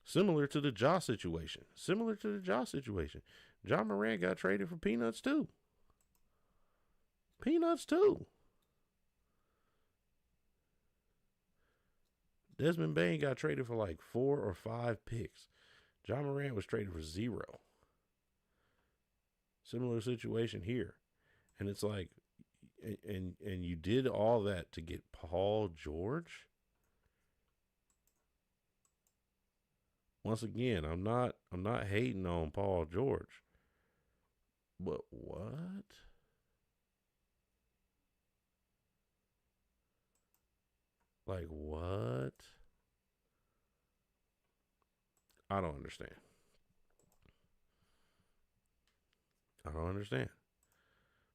Similar to the Ja situation. John Morant got traded for peanuts too. Desmond Bain got traded for like 4 or 5 picks. John Morant was traded for 0. Similar situation here. And it's like, and you did all that to get Paul George? Once again, I'm not hating on Paul George. But what? Like what? I don't understand.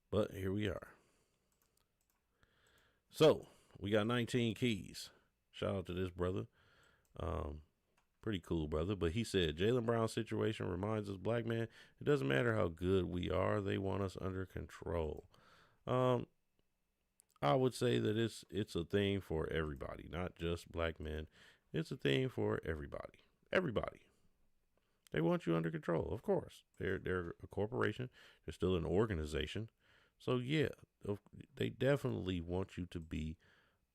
But here we are. So, we got 19 keys. Shout out to this brother. Pretty cool brother. But he said, Jaylen Brown's situation reminds us, black man, it doesn't matter how good we are. They want us under control. I would say that it's a thing for everybody, not just black men. It's a thing for everybody. Everybody. They want you under control, of course. They're a corporation. They're still an organization. So, yeah, they definitely want you to be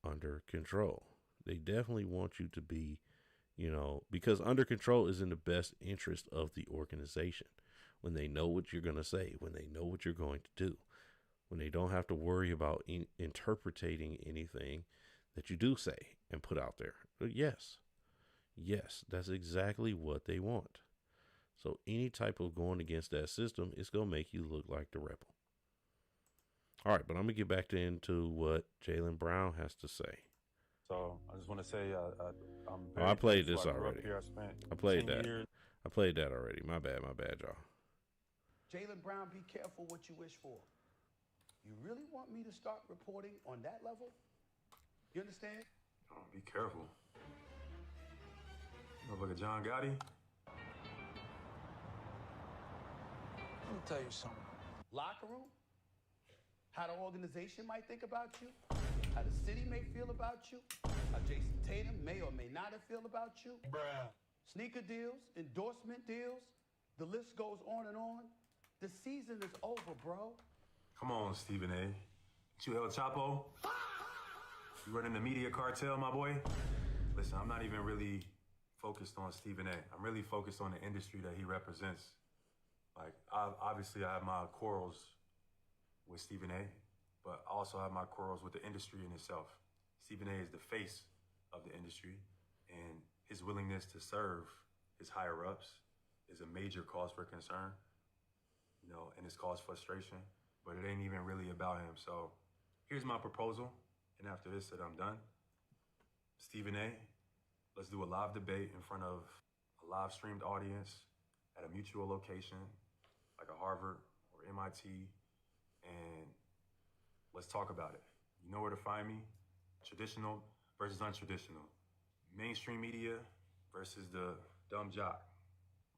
under control. They definitely want you to be, because under control is in the best interest of the organization. When they know what you're going to say, when they know what you're going to do, when they don't have to worry about interpreting anything that you do say and put out there. But yes, that's exactly what they want. So any type of going against that system is going to make you look like the rebel. All right, but I'm going to get back into what Jaylen Brown has to say. So I just want to say I played this already. I played that. I played that already. My bad, y'all. Jaylen Brown, be careful what you wish for. You really want me to start reporting on that level? You understand? Oh, be careful. You look at John Gotti. Let me tell you something. Locker room? How the organization might think about you? How the city may feel about you? How Jason Tatum may or may not have feel about you? Bruh. Sneaker deals, endorsement deals, the list goes on and on. The season is over, bro. Come on, Stephen A. You El Chapo? You running the media cartel, my boy? Listen, I'm not even really focused on Stephen A. I'm really focused on the industry that he represents. Like, obviously, I have my quarrels with Stephen A., but I also have my quarrels with the industry in itself. Stephen A. is the face of the industry, and his willingness to serve his higher-ups is a major cause for concern, and it's caused frustration, but it ain't even really about him. So here's my proposal, and after this that I'm done. Stephen A., let's do a live debate in front of a live-streamed audience at a mutual location, like a Harvard or MIT, and let's talk about it. You know where to find me. Traditional versus untraditional. Mainstream media versus the dumb jock.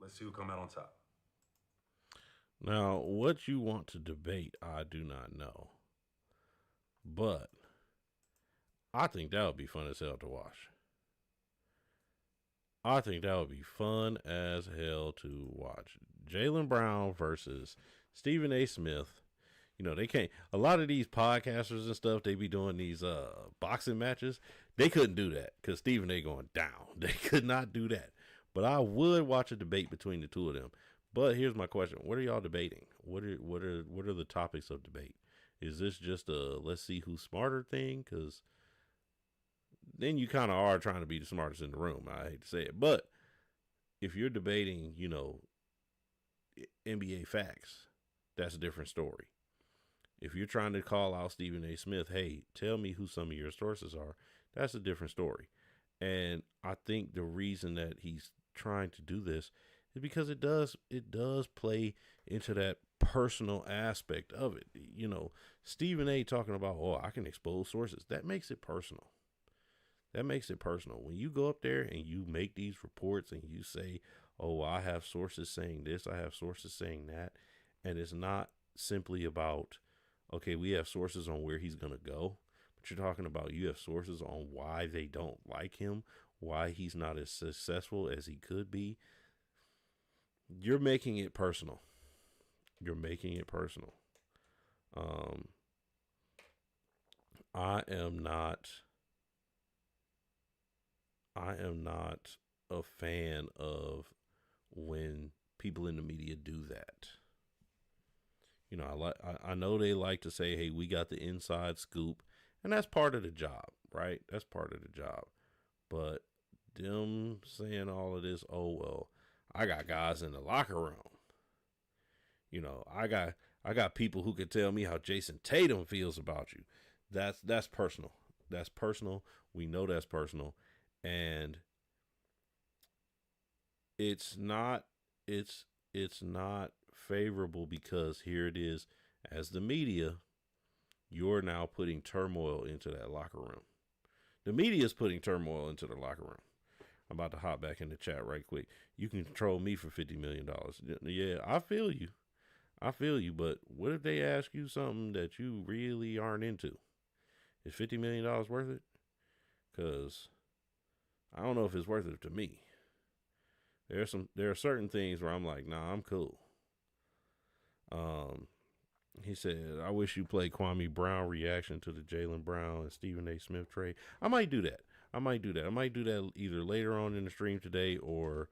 Let's see who come out on top. Now, what you want to debate, I do not know. But I think that would be fun as hell to watch. I think that would be fun as hell to watch. Jaylen Brown versus Stephen A. Smith. They can't. A lot of these podcasters and stuff, they be doing these boxing matches. They couldn't do that because Stephen A. going down. They could not do that. But I would watch a debate between the two of them. But here's my question: what are y'all debating? What are the topics of debate? Is this just a let's see who's smarter thing? Because then you kind of are trying to be the smartest in the room. I hate to say it, but if you're debating, NBA facts, that's a different story. If you're trying to call out Stephen A. Smith, hey, tell me who some of your sources are, that's a different story. And I think the reason that he's trying to do this is because it does play into that personal aspect of it. Stephen A. talking about, I can expose sources. That makes it personal. When you go up there and you make these reports and you say, I have sources saying this, I have sources saying that, and it's not simply about, okay, we have sources on where he's going to go, but you're talking about you have sources on why they don't like him, why he's not as successful as he could be. You're making it personal. I am not a fan of when people in the media do that. I know they like to say, hey, we got the inside scoop, and that's part of the job, right? That's part of the job. But them saying all of this, I got guys in the locker room. I got people who can tell me how Jason Tatum feels about you. That's personal. That's personal. We know that's personal. And it's not favorable because here it is, as the media, you're now putting turmoil into that locker room. The media is putting turmoil into the locker room. I'm about to hop back in the chat right quick. You can control me for $50 million. Yeah, I feel you, but what if they ask you something that you really aren't into? Is $50 million worth it? Because I don't know if it's worth it to me. There are certain things where I'm like, nah, I'm cool. He said, I wish you played Kwame Brown reaction to the Jaylen Brown and Stephen A. Smith trade. I might do that. I might do that. I might do that either later on in the stream today or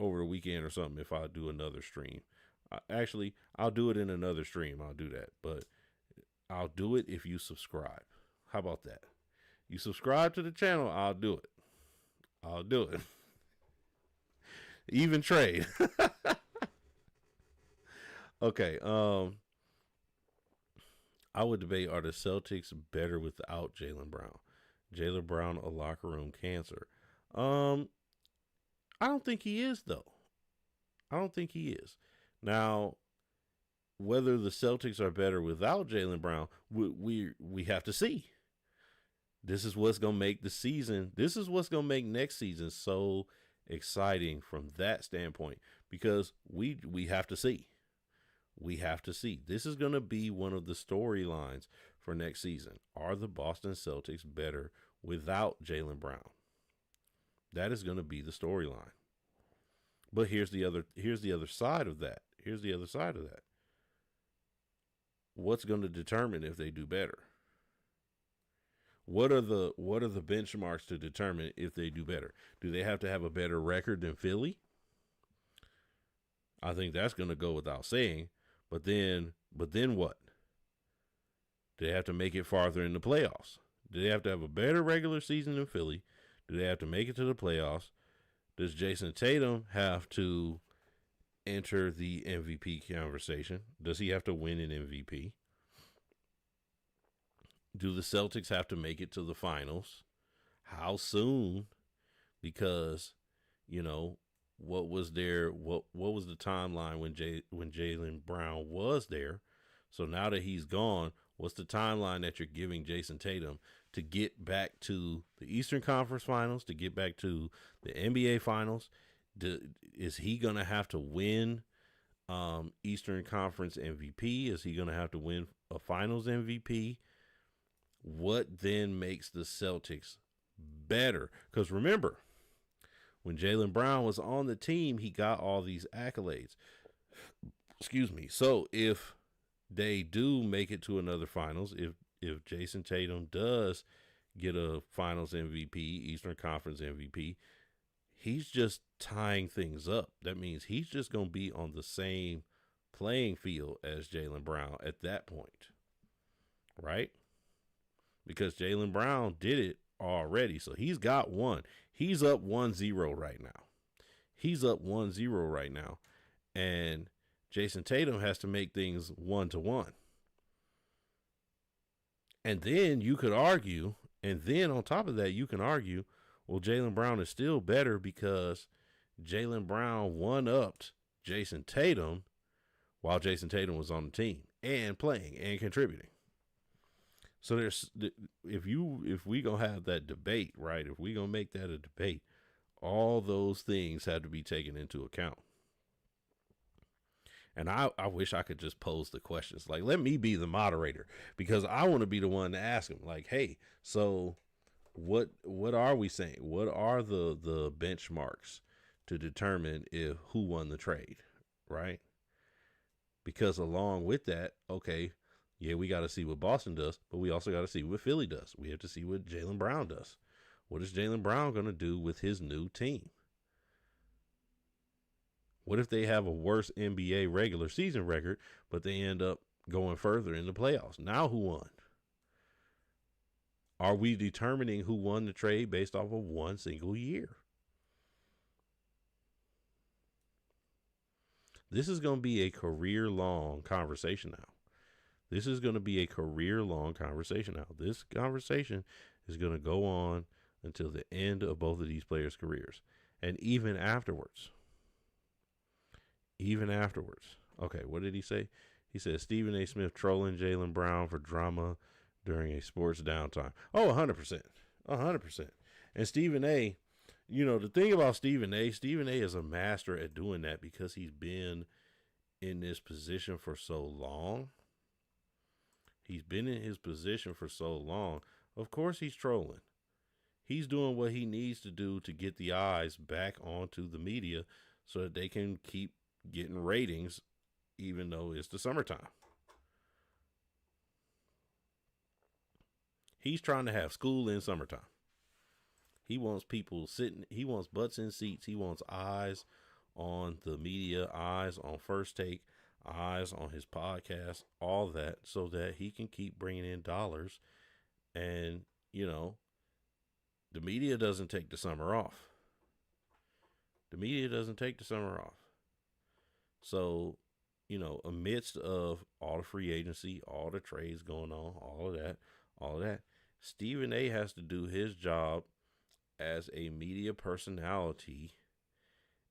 over the weekend or something if I do another stream. Actually, I'll do it in another stream. I'll do that. But I'll do it if you subscribe. How about that? You subscribe to the channel, I'll do it. I'll do it. Even trade. Okay. I would debate, are the Celtics better without Jaylen Brown? Jaylen Brown, a locker room cancer. I don't think he is, though. I don't think he is. Now, whether the Celtics are better without Jaylen Brown, we have to see. This is what's going to make the season. This is what's going to make next season so exciting from that standpoint, because we have to see. We have to see. This is going to be one of the storylines for next season. Are the Boston Celtics better without Jaylen Brown? That is going to be the storyline. But here's the other side of that. Here's the other side of that. What's going to determine if they do better? What are the benchmarks to determine if they do better? Do they have to have a better record than Philly? I think that's going to go without saying. But then what? Do they have to make it farther in the playoffs? Do they have to have a better regular season than Philly? Do they have to make it to the playoffs? Does Jason Tatum have to enter the MVP conversation? Does he have to win an MVP? Do the Celtics have to make it to the finals? How soon? Because, what was the timeline when Jaylen Brown was there? So now that he's gone, what's the timeline that you're giving Jason Tatum to get back to the Eastern Conference Finals, to get back to the NBA Finals? Is he going to have to win Eastern Conference MVP? Is he going to have to win a Finals MVP? What then makes the Celtics better? Because remember, when Jaylen Brown was on the team, he got all these accolades. Excuse me. So if they do make it to another finals, if Jason Tatum does get a Finals MVP, Eastern Conference MVP, he's just tying things up. That means he's just going to be on the same playing field as Jaylen Brown at that point, right? Because Jaylen Brown did it already. So he's got one. He's up 1-0 right now. He's up 1-0 right now. And Jason Tatum has to make things 1-1. And then you could argue, and then on top of that, you can argue, well, Jaylen Brown is still better because Jaylen Brown one-upped Jason Tatum while Jason Tatum was on the team and playing and contributing. So if we gonna have that debate, right? If we gonna make that a debate, all those things have to be taken into account. And I wish I could just pose the questions. Like, let me be the moderator, because I want to be the one to ask them. Like, hey, so what are we saying? What are the benchmarks to determine who won the trade, right? Because along with that, okay, yeah, we got to see what Boston does, but we also got to see what Philly does. We have to see what Jaylen Brown does. What is Jaylen Brown going to do with his new team? What if they have a worse NBA regular season record, but they end up going further in the playoffs? Now who won? Are we determining who won the trade based off of one single year? This is going to be a career-long conversation now. This is going to be a career-long conversation now. This conversation is going to go on until the end of both of these players' careers. And even afterwards. Okay, what did he say? He said Stephen A. Smith trolling Jaylen Brown for drama during a sports downtime. Oh, 100%. 100%. And Stephen A., the thing about Stephen A. is a master at doing that because he's been in this position for so long. He's been in his position for so long. Of course he's trolling. He's doing what he needs to do to get the eyes back onto the media so that they can keep getting ratings even though it's the summertime. He's trying to have school in summertime. He wants people sitting. He wants butts in seats. He wants eyes on the media, eyes on First Take, eyes on his podcast, all that, so that he can keep bringing in dollars. And, you know, the media doesn't take the summer off. The media doesn't take the summer off. So, you know, amidst of all the free agency, all the trades going on, all of that, Stephen A has to do his job as a media personality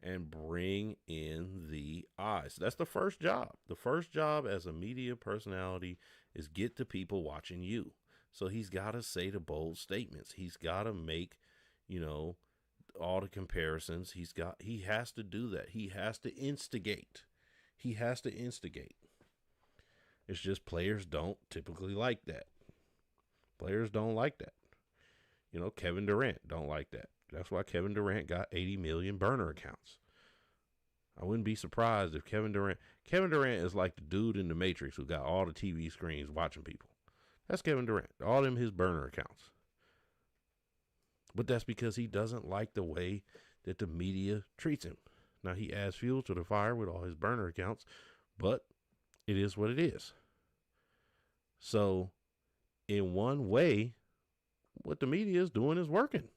and bring in the eyes. That's the first job. The first job as a media personality is get the people watching you. So he's got to say the bold statements. He's got to make, you know, all the comparisons. He has to do that. He has to instigate. It's just players don't typically like that. Players don't like that. You know, Kevin Durant don't like that. That's why Kevin Durant got 80 million burner accounts. I wouldn't be surprised if Kevin Durant is like the dude in the Matrix who got all the TV screens watching people. That's Kevin Durant. All them his burner accounts. But that's because he doesn't like the way that the media treats him. Now, he adds fuel to the fire with all his burner accounts, but it is what it is. So, in one way, what the media is doing is working.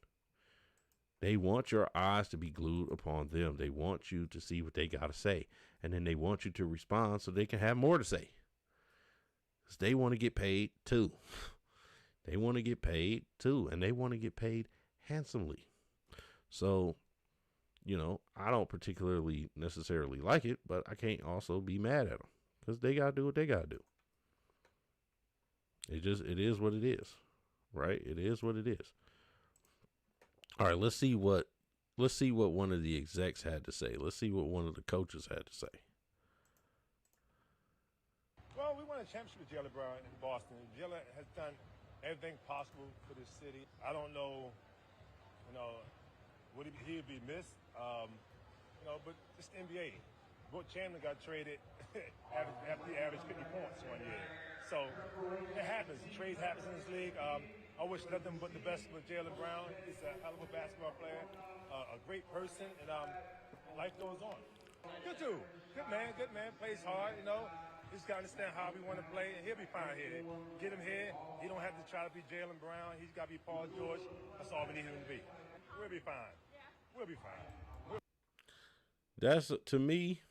They want your eyes to be glued upon them. They want you to see what they got to say. And then they want you to respond so they can have more to say. Because they want to get paid too. They want to get paid too. And they want to get paid handsomely. So, you know, I don't particularly necessarily like it, but I can't also be mad at them. Because they got to do what they got to do. It is what it is. Right? It is what it is. All right, let's see what one of the execs had to say. Let's see what one of the coaches had to say. Well, we won a championship with Jaylen Brown in Boston. Jaylen has done everything possible for this city. I don't know, would he'd be missed, but it's the NBA. Book Chamberlain got traded after he averaged 50 points one year. So it happens. Trades happens in this league. I wish nothing but the best for Jaylen Brown. He's a hell of a basketball player, a great person, and life goes on. Good dude. Good man, plays hard, He's got to understand how we want to play, and he'll be fine here. Get him here. He don't have to try to be Jaylen Brown. He's got to be Paul George. That's all we need him to be. We'll be fine. We'll be fine. That's, to me,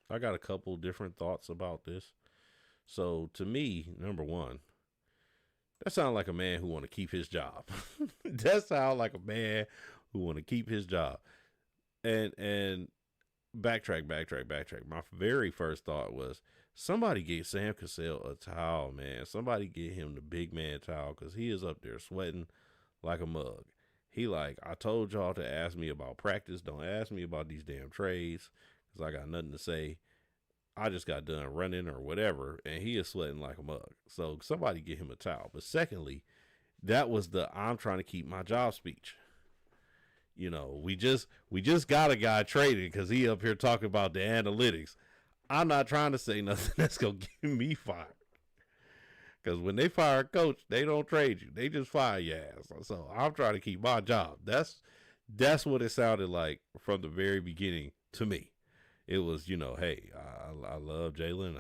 I got a couple different thoughts about this. So, to me, number one, that sounds like a man who want to keep his job. That sounds like a man who want to keep his job. And backtrack. My very first thought was, somebody get Sam Cassell a towel, man. Somebody get him the big man towel, because he is up there sweating like a mug. He like, I told y'all to ask me about practice. Don't ask me about these damn trades, because I got nothing to say. I just got done running or whatever, and he is sweating like a mug. So somebody get him a towel. But secondly, that was the I'm trying to keep my job speech. We just got a guy traded because he up here talking about the analytics. I'm not trying to say nothing that's going to get me fired. Because when they fire a coach, they don't trade you. They just fire your ass. So I'm trying to keep my job. That's what it sounded like from the very beginning to me. It was, hey, I love Jaylen.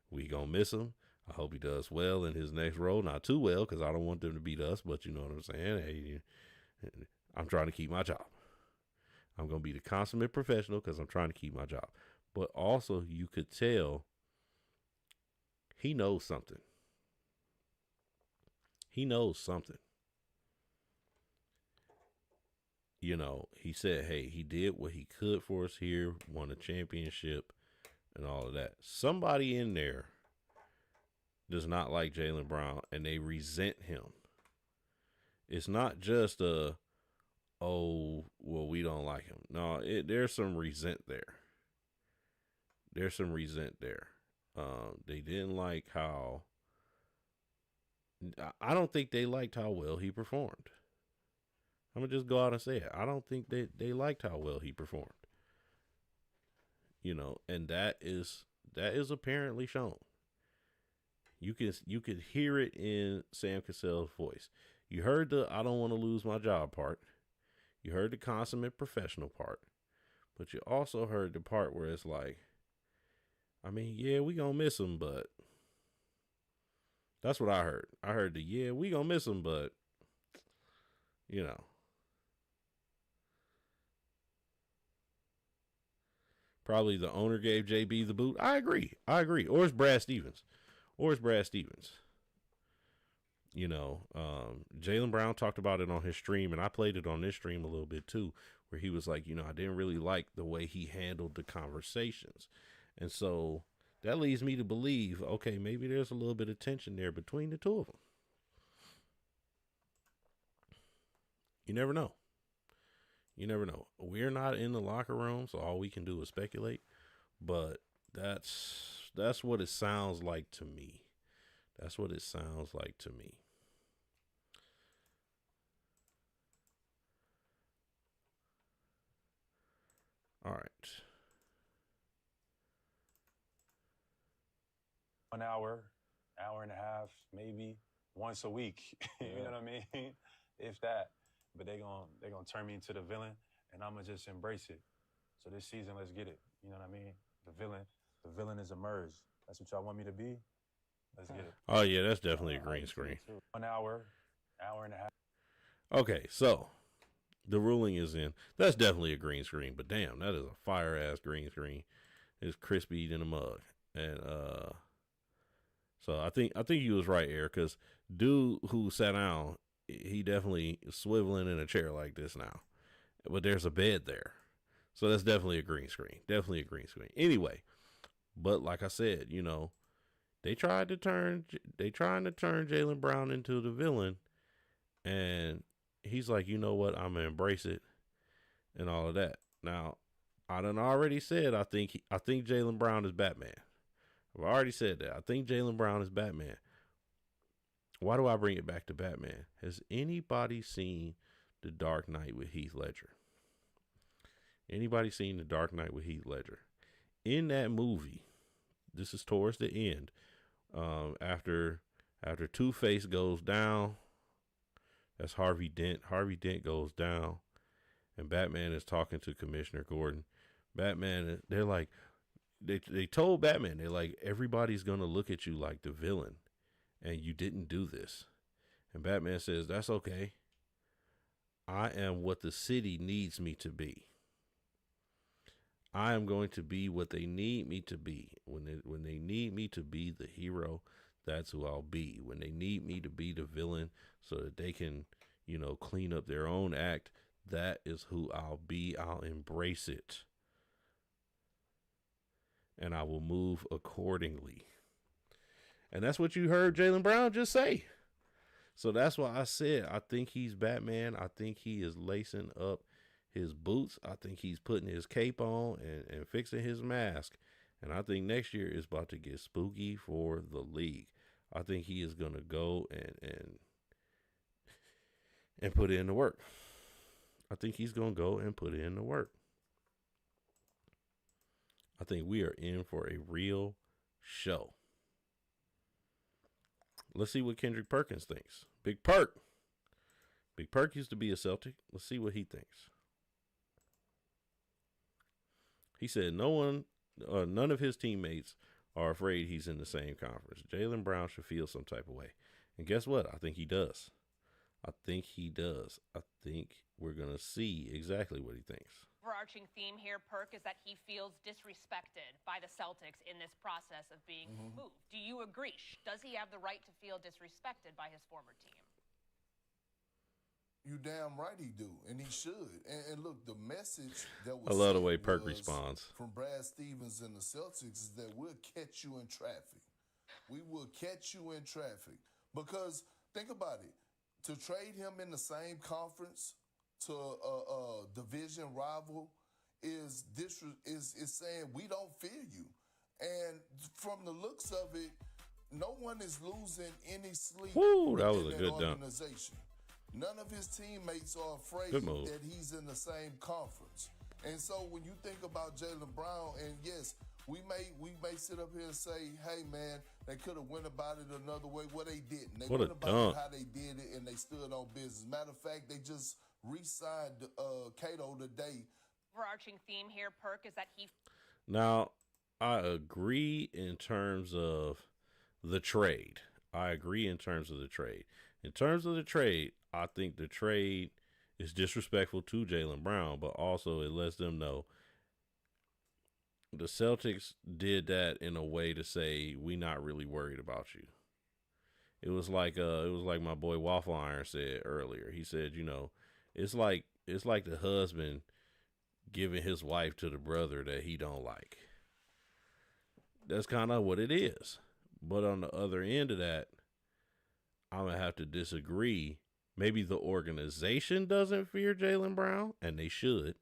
We going to miss him. I hope he does well in his next role. Not too well, because I don't want them to beat us, but you know what I'm saying? Hey, I'm trying to keep my job. I'm going to be the consummate professional because I'm trying to keep my job. But also, you could tell he knows something. He knows something. He said, hey, he did what he could for us here, won a championship and all of that. Somebody in there does not like Jaylen Brown, and they resent him. It's not just we don't like him. No, there's some resent there. There's some resent there. They didn't like how, I don't think they liked how well he performed. I'm going to just go out and say it. I don't think they liked how well he performed. And that is apparently shown. You could hear it in Sam Cassell's voice. You heard the "I don't want to lose my job" part. You heard the consummate professional part. But you also heard the part where it's like, I mean, yeah, we gonna miss him, but that's what I heard. I heard yeah, we gonna miss him, but you know. Probably the owner gave JB the boot. I agree. Or it's Brad Stevens. You know, Jaylen Brown talked about it on his stream, and I played it on this stream a little bit too, where he was like, you know, I didn't really like the way he handled the conversations. And so that leads me to believe, okay, maybe there's a little bit of tension there between the two of them. You never know. We're not in the locker room, so all we can do is speculate. But that's what it sounds like to me. All right. 1 hour, hour and a half, maybe once a week. You know what I mean? If that. But they're gonna turn me into the villain, and I'm gonna just embrace it. So this season, let's get it. You know what I mean? The villain has emerged. That's what y'all want me to be? Let's get it. Oh yeah, that's definitely a green screen. 1 hour, hour and a half. Okay, so the ruling is in. That's definitely a green screen, but damn, that is a fire ass green screen. It's crispy in a mug. And so I think you was right, Eric, because dude who sat down, he definitely is swiveling in a chair like this now. But there's a bed there. So that's definitely a green screen. Anyway, but like I said, you know, they trying to turn Jaylen Brown into the villain, and he's like, you know what, I'm gonna embrace it and all of that. Now, I done already said I think Jaylen Brown is Batman. I've already said that. I think Jaylen Brown is Batman. Why do I bring it back to Batman? Has anybody seen The Dark Knight with Heath Ledger? Anybody seen The Dark Knight with Heath Ledger? In that movie, this is towards the end, after Two-Face goes down, that's Harvey Dent. Harvey Dent goes down, and Batman is talking to Commissioner Gordon. They're like, they told Batman, they're like, everybody's gonna look at you like the villain, and you didn't do this. And Batman says, that's okay. I am what the city needs me to be. I am going to be what they need me to be. When they need me to be the hero, that's who I'll be. When they need me to be the villain so that they can, you know, clean up their own act, that is who I'll be. I'll embrace it. And I will move accordingly. And that's what you heard Jaylen Brown just say. So that's why I said I think he's Batman. I think he is lacing up his boots. I think he's putting his cape on and fixing his mask. And I think next year is about to get spooky for the league. I think he is going to go and put in the work. I think he's going to go and put in the work. I think we are in for a real show. Let's see what Kendrick Perkins thinks. Big Perk. Big Perk used to be a Celtic. Let's see what he thinks. He said none of his teammates are afraid he's in the same conference. Jaylen Brown should feel some type of way. And guess what? I think he does. I think we're going to see exactly what he thinks. Overarching theme here, Perk, is that he feels disrespected by the Celtics in this process of being moved. Do you agree? Does he have the right to feel disrespected by his former team? You damn right he do, and he should. And look, the message that was I love the way Perk responds from Brad Stevens and the Celtics is that we'll catch you in traffic. We will catch you in traffic. Because think about it. To trade him in the same conference to a division rival is saying we don't fear you. And from the looks of it, no one is losing any sleep. Woo, that was a good organization. None of his teammates are afraid that he's in the same conference. And so when you think about Jaylen Brown, and yes, We may sit up here and say, hey, man, they could have went about it another way. Well, they didn't. They What went a about dump. it how they did it, and they stood on business. Matter of fact, they just re-signed Cato today. Overarching theme here, Perk, is that he... Now, I agree in terms of the trade. In terms of the trade, I think the trade is disrespectful to Jaylen Brown, but also it lets them know the Celtics did that in a way to say we not really worried about you. It was like my boy Waffle Iron said earlier. He said, you know, it's like the husband giving his wife to the brother that he don't like. That's kind of what it is. But on the other end of that, I'm going to have to disagree. Maybe the organization doesn't fear Jaylen Brown, and they should.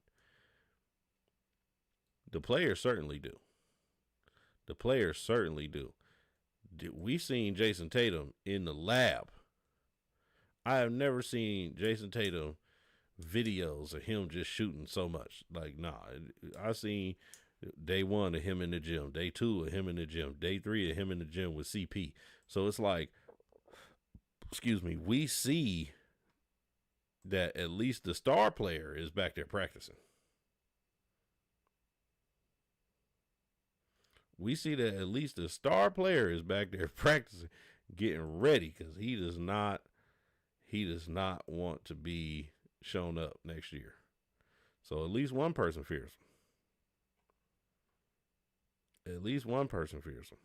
The players certainly do. We seen Jason Tatum in the lab. I have never seen Jason Tatum videos of him just shooting so much. Like, nah, I seen day 1 of him in the gym, day 2 of him in the gym, day 3 of him in the gym with CP. So it's like, we see that at least the star player is back there practicing. We see that at least the star player is back there practicing, getting ready, because he does not want to be shown up next year. So at least one person fears him.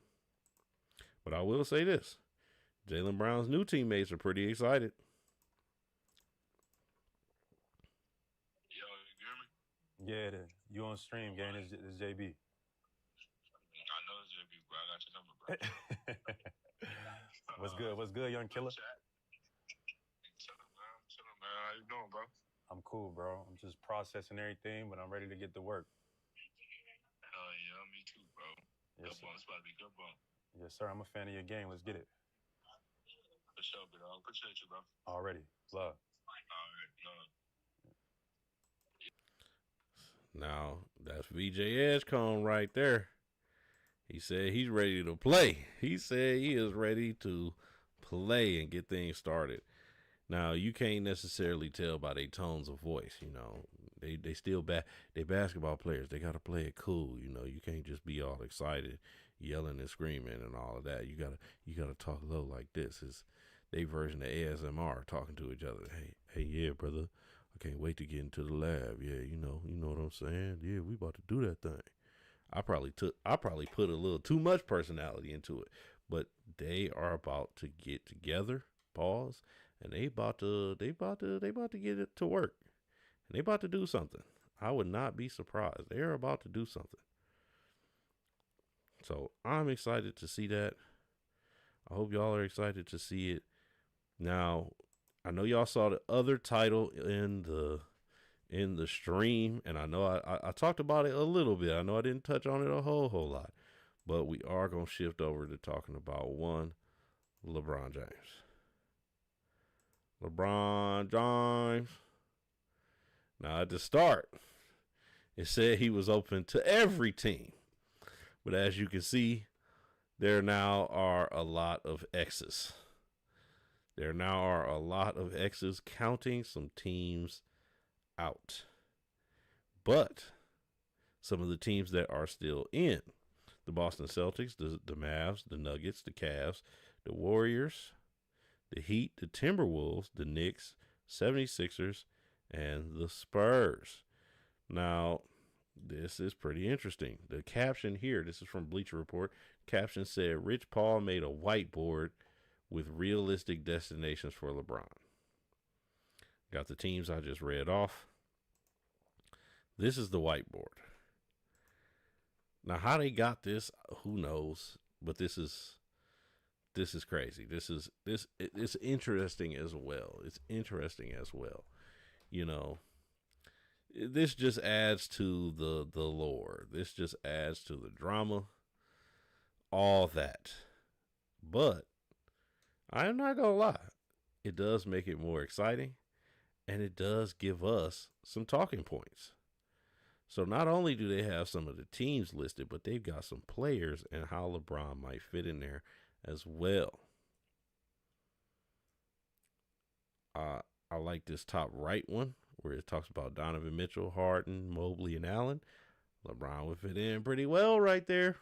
But I will say this. Jaylen Brown's new teammates are pretty excited. Yo, you hear me? Yeah, you on stream, gang. It's JB. I know it's JB, bro. I got your number, bro. What's good, young killer? Chillin', man. How you doing, bro? I'm cool, bro. I'm just processing everything, but I'm ready to get to work. Hell yeah, me too, bro. Yes, Good ball. It's about to be good ball. Yes, sir. I'm a fan of your game. Let's get it. For sure, bro. Appreciate you, bro. Already. Love. All right, love. Now, that's VJ Edgecombe right there. He said he's ready to play. He said he is ready to play and get things started. Now, you can't necessarily tell by their tones of voice, you know. They still they basketball players. They got to play it cool, you know. You can't just be all excited, yelling and screaming and all of that. You gotta talk low like this. It's their version of ASMR, talking to each other. Hey, yeah, brother. I can't wait to get into the lab. Yeah, you know what I'm saying? Yeah, we about to do that thing. I probably put a little too much personality into it, but they are about to get together, pause, and they about to get it to work. And they about to do something. I would not be surprised. They're about to do something. So I'm excited to see that. I hope y'all are excited to see it. Now, I know y'all saw the other title in the stream, and I know I talked about it a little bit. I know I didn't touch on it a whole lot, but we are going to shift over to talking about one LeBron James. LeBron James. Now, at the start, it said he was open to every team. But as you can see, there now are a lot of X's. There now are a lot of X's, counting some teams out. But some of the teams that are still in: the Boston Celtics, the Mavs, the Nuggets, the Cavs, the Warriors, the Heat, the Timberwolves, the Knicks, 76ers, and the Spurs. Now, this is pretty interesting. The caption here, this is from Bleacher Report, caption said, Rich Paul made a whiteboard with realistic destinations for LeBron. Got the teams I just read off. This is the whiteboard. Now, how they got this, who knows? But this is crazy. It's interesting as well. You know, this just adds to the lore. This just adds to the drama. All that. But I am not gonna lie. It does make it more exciting, and it does give us some talking points. So not only do they have some of the teams listed, but they've got some players and how LeBron might fit in there as well. I like this top right one where it talks about Donovan Mitchell, Harden, Mobley, and Allen. LeBron would fit in pretty well right there.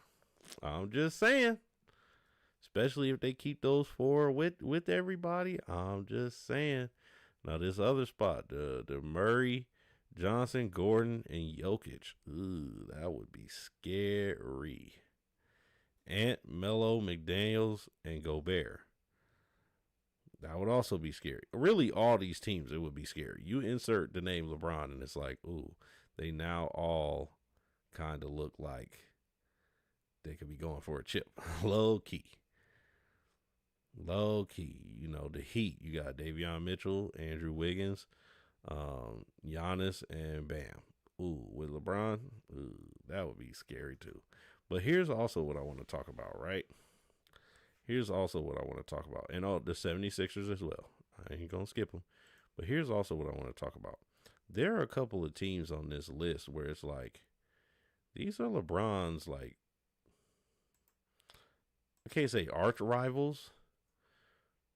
I'm just saying. Especially if they keep those four with everybody. I'm just saying. Now this other spot, the Murray, Johnson, Gordon, and Jokic. Ooh, that would be scary. Ant, Melo, McDaniels, and Gobert. That would also be scary. Really, all these teams, it would be scary. You insert the name LeBron, and it's like, ooh, they now all kind of look like they could be going for a chip. Low key. Low key. You know, the Heat, you got Davion Mitchell, Andrew Wiggins, Giannis, and Bam. Ooh, with LeBron, ooh, that would be scary too. But here's also what I want to talk about, right? Here's also what I want to talk about. And all the 76ers as well. I ain't going to skip them. But here's also what I want to talk about. There are a couple of teams on this list where it's like, these are LeBron's, like, I can't say arch rivals,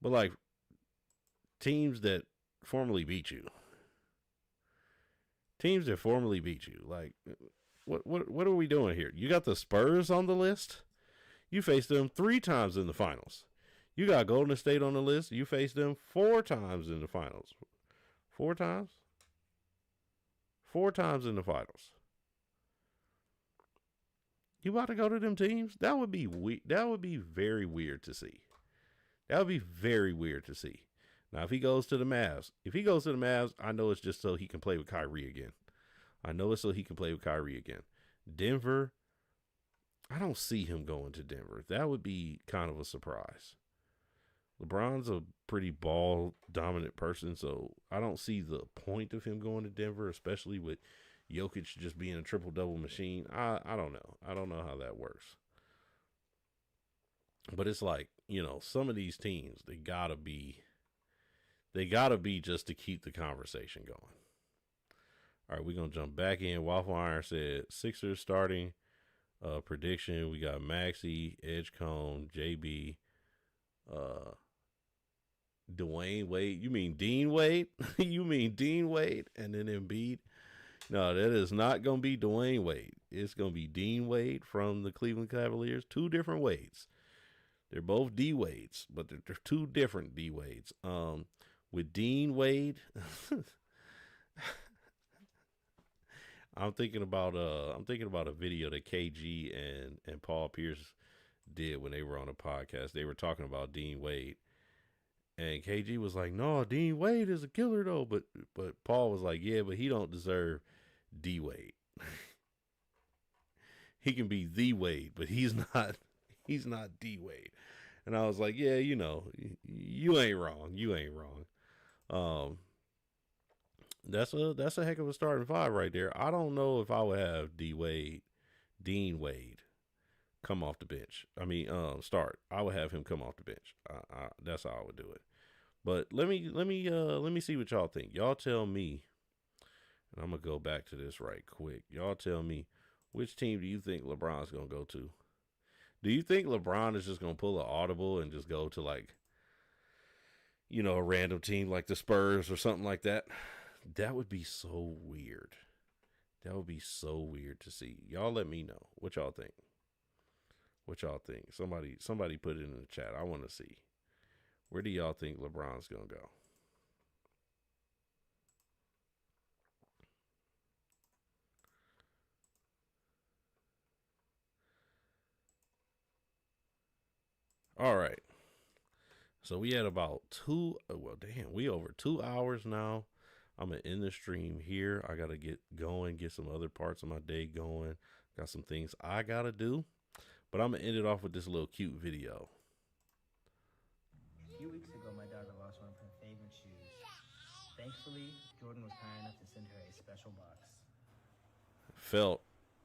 but like teams that formerly beat you. Teams that formerly beat you. Like, what are we doing here? You got the Spurs on the list. You faced them 3 times in the finals. You got Golden State on the list. You faced them 4 times in the finals. 4 times? 4 times in the finals. You about to go to them teams? That would be that would be very weird to see. That would be very weird to see. Now, if he goes to the Mavs, I know it's just so he can play with Kyrie again. Denver, I don't see him going to Denver. That would be kind of a surprise. LeBron's a pretty ball-dominant person, so I don't see the point of him going to Denver, especially with Jokic just being a triple-double machine. I don't know. I don't know how that works. But it's like, you know, some of these teams, they gotta be just to keep the conversation going. All right, we're going to jump back in. Waffle Iron said Sixers starting prediction. We got Maxey, Edgecombe, JB, Dwayne Wade. You mean Dean Wade? You mean Dean Wade and then Embiid? No, that is not going to be Dwayne Wade. It's going to be Dean Wade from the Cleveland Cavaliers. 2 different Wades. They're both D Wades, but they're 2 different D Wades. With Dean Wade, I'm thinking about a video that KG and Paul Pierce did when they were on a podcast. They were talking about Dean Wade, and KG was like, "No, Dean Wade is a killer though." But Paul was like, "Yeah, but he don't deserve D Wade. He can be the Wade, but he's not D Wade." And I was like, "Yeah, you know, you ain't wrong. You ain't wrong." That's a heck of a starting 5 right there. I don't know if I would have Dean Wade come off the bench. I mean, start. I would have him come off the bench. That's how I would do it. But let me see what y'all think. Y'all tell me, and I'm gonna go back to this right quick. Y'all tell me, which team do you think LeBron's gonna go to? Do you think LeBron is just gonna pull an audible and just go to, like, you know, a random team like the Spurs or something like that? That would be so weird. That would be so weird to see. Y'all let me know what y'all think. Somebody put it in the chat. I want to see. Where do y'all think LeBron's going to go? All right. So we had about we over 2 hours now. I'm going to end the stream here. I got to get going, get some other parts of my day going. Got some things I got to do. But I'm going to end it off with this little cute video. A few weeks ago, my daughter lost one of her favorite shoes. Thankfully, Jordan was kind enough to send her a special box.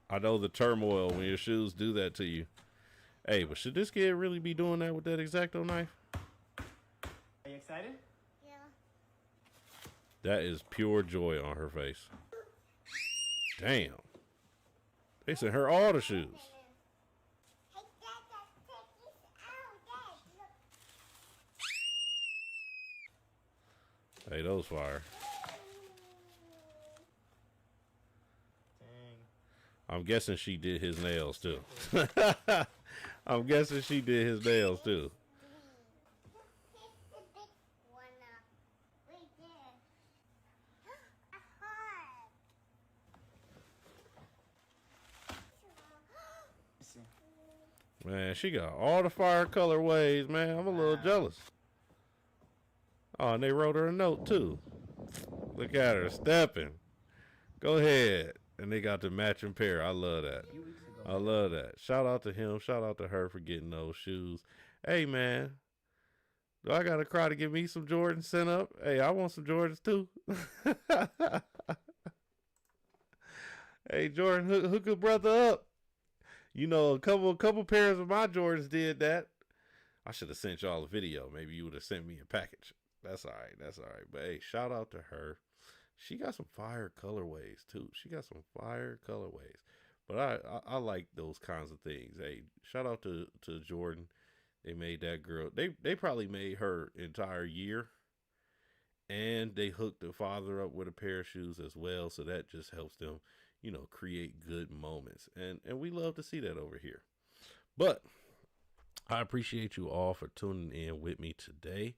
I know the turmoil when your shoes do that to you. Hey, but should this kid really be doing that with that X-Acto knife? Are you excited? That is pure joy on her face. Damn. They sent her all the shoes. Hey, those fire. I'm guessing she did his nails too. I'm guessing she did his nails too. Man, she got all the fire colorways, man. I'm a little jealous. Oh, and they wrote her a note too. Look at her stepping. Go ahead. And they got the matching pair. I love that. I love that. Shout out to him. Shout out to her for getting those shoes. Hey, man. Do I got to cry to get me some Jordans sent up? Hey, I want some Jordans too. Hey, Jordan, hook a brother up. You know, a couple pairs of my Jordans did that. I should have sent y'all a video. Maybe you would have sent me a package. That's all right. That's all right. But hey, shout out to her. She got some fire colorways too. She got some fire colorways. But I like those kinds of things. Hey, shout out to Jordan. They made that girl. They probably made her entire year. And they hooked the father up with a pair of shoes as well. So that just helps them, you know, create good moments. And we love to see that over here. But I appreciate you all for tuning in with me today.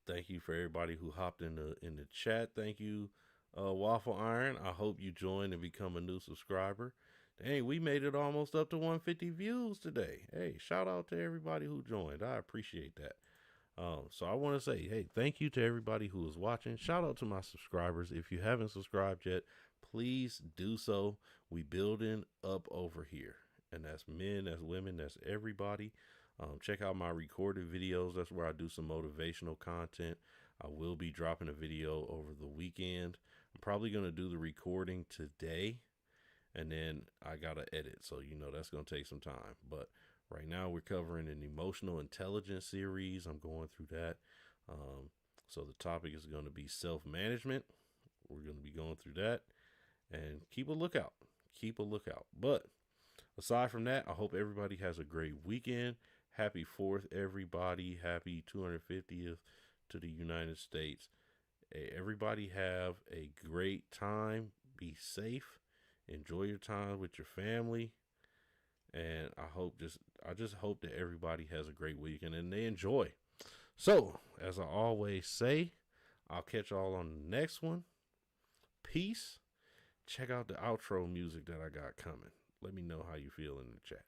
Thank you for everybody who hopped in the chat. Thank you, Waffle Iron. I hope you join and become a new subscriber. Dang, we made it almost up to 150 views today. Hey, shout out to everybody who joined. I appreciate that. So I want to say, hey, thank you to everybody who is watching. Shout out to my subscribers. If you haven't subscribed yet, please do so. We building up over here. And that's men, that's women, that's everybody. Check out my recorded videos. That's where I do some motivational content. I will be dropping a video over the weekend. I'm probably going to do the recording today. And then I got to edit. So, you know, that's going to take some time. But right now we're covering an emotional intelligence series. I'm going through that. So the topic is going to be self-management. We're going to be going through that. And keep a lookout. Keep a lookout. But aside from that, I hope everybody has a great weekend. Happy 4th, everybody. Happy 250th to the United States. Hey, everybody have a great time. Be safe. Enjoy your time with your family. And I just hope that everybody has a great weekend and they enjoy. So, as I always say, I'll catch y'all on the next one. Peace. Check out the outro music that I got coming. Let me know how you feel in the chat.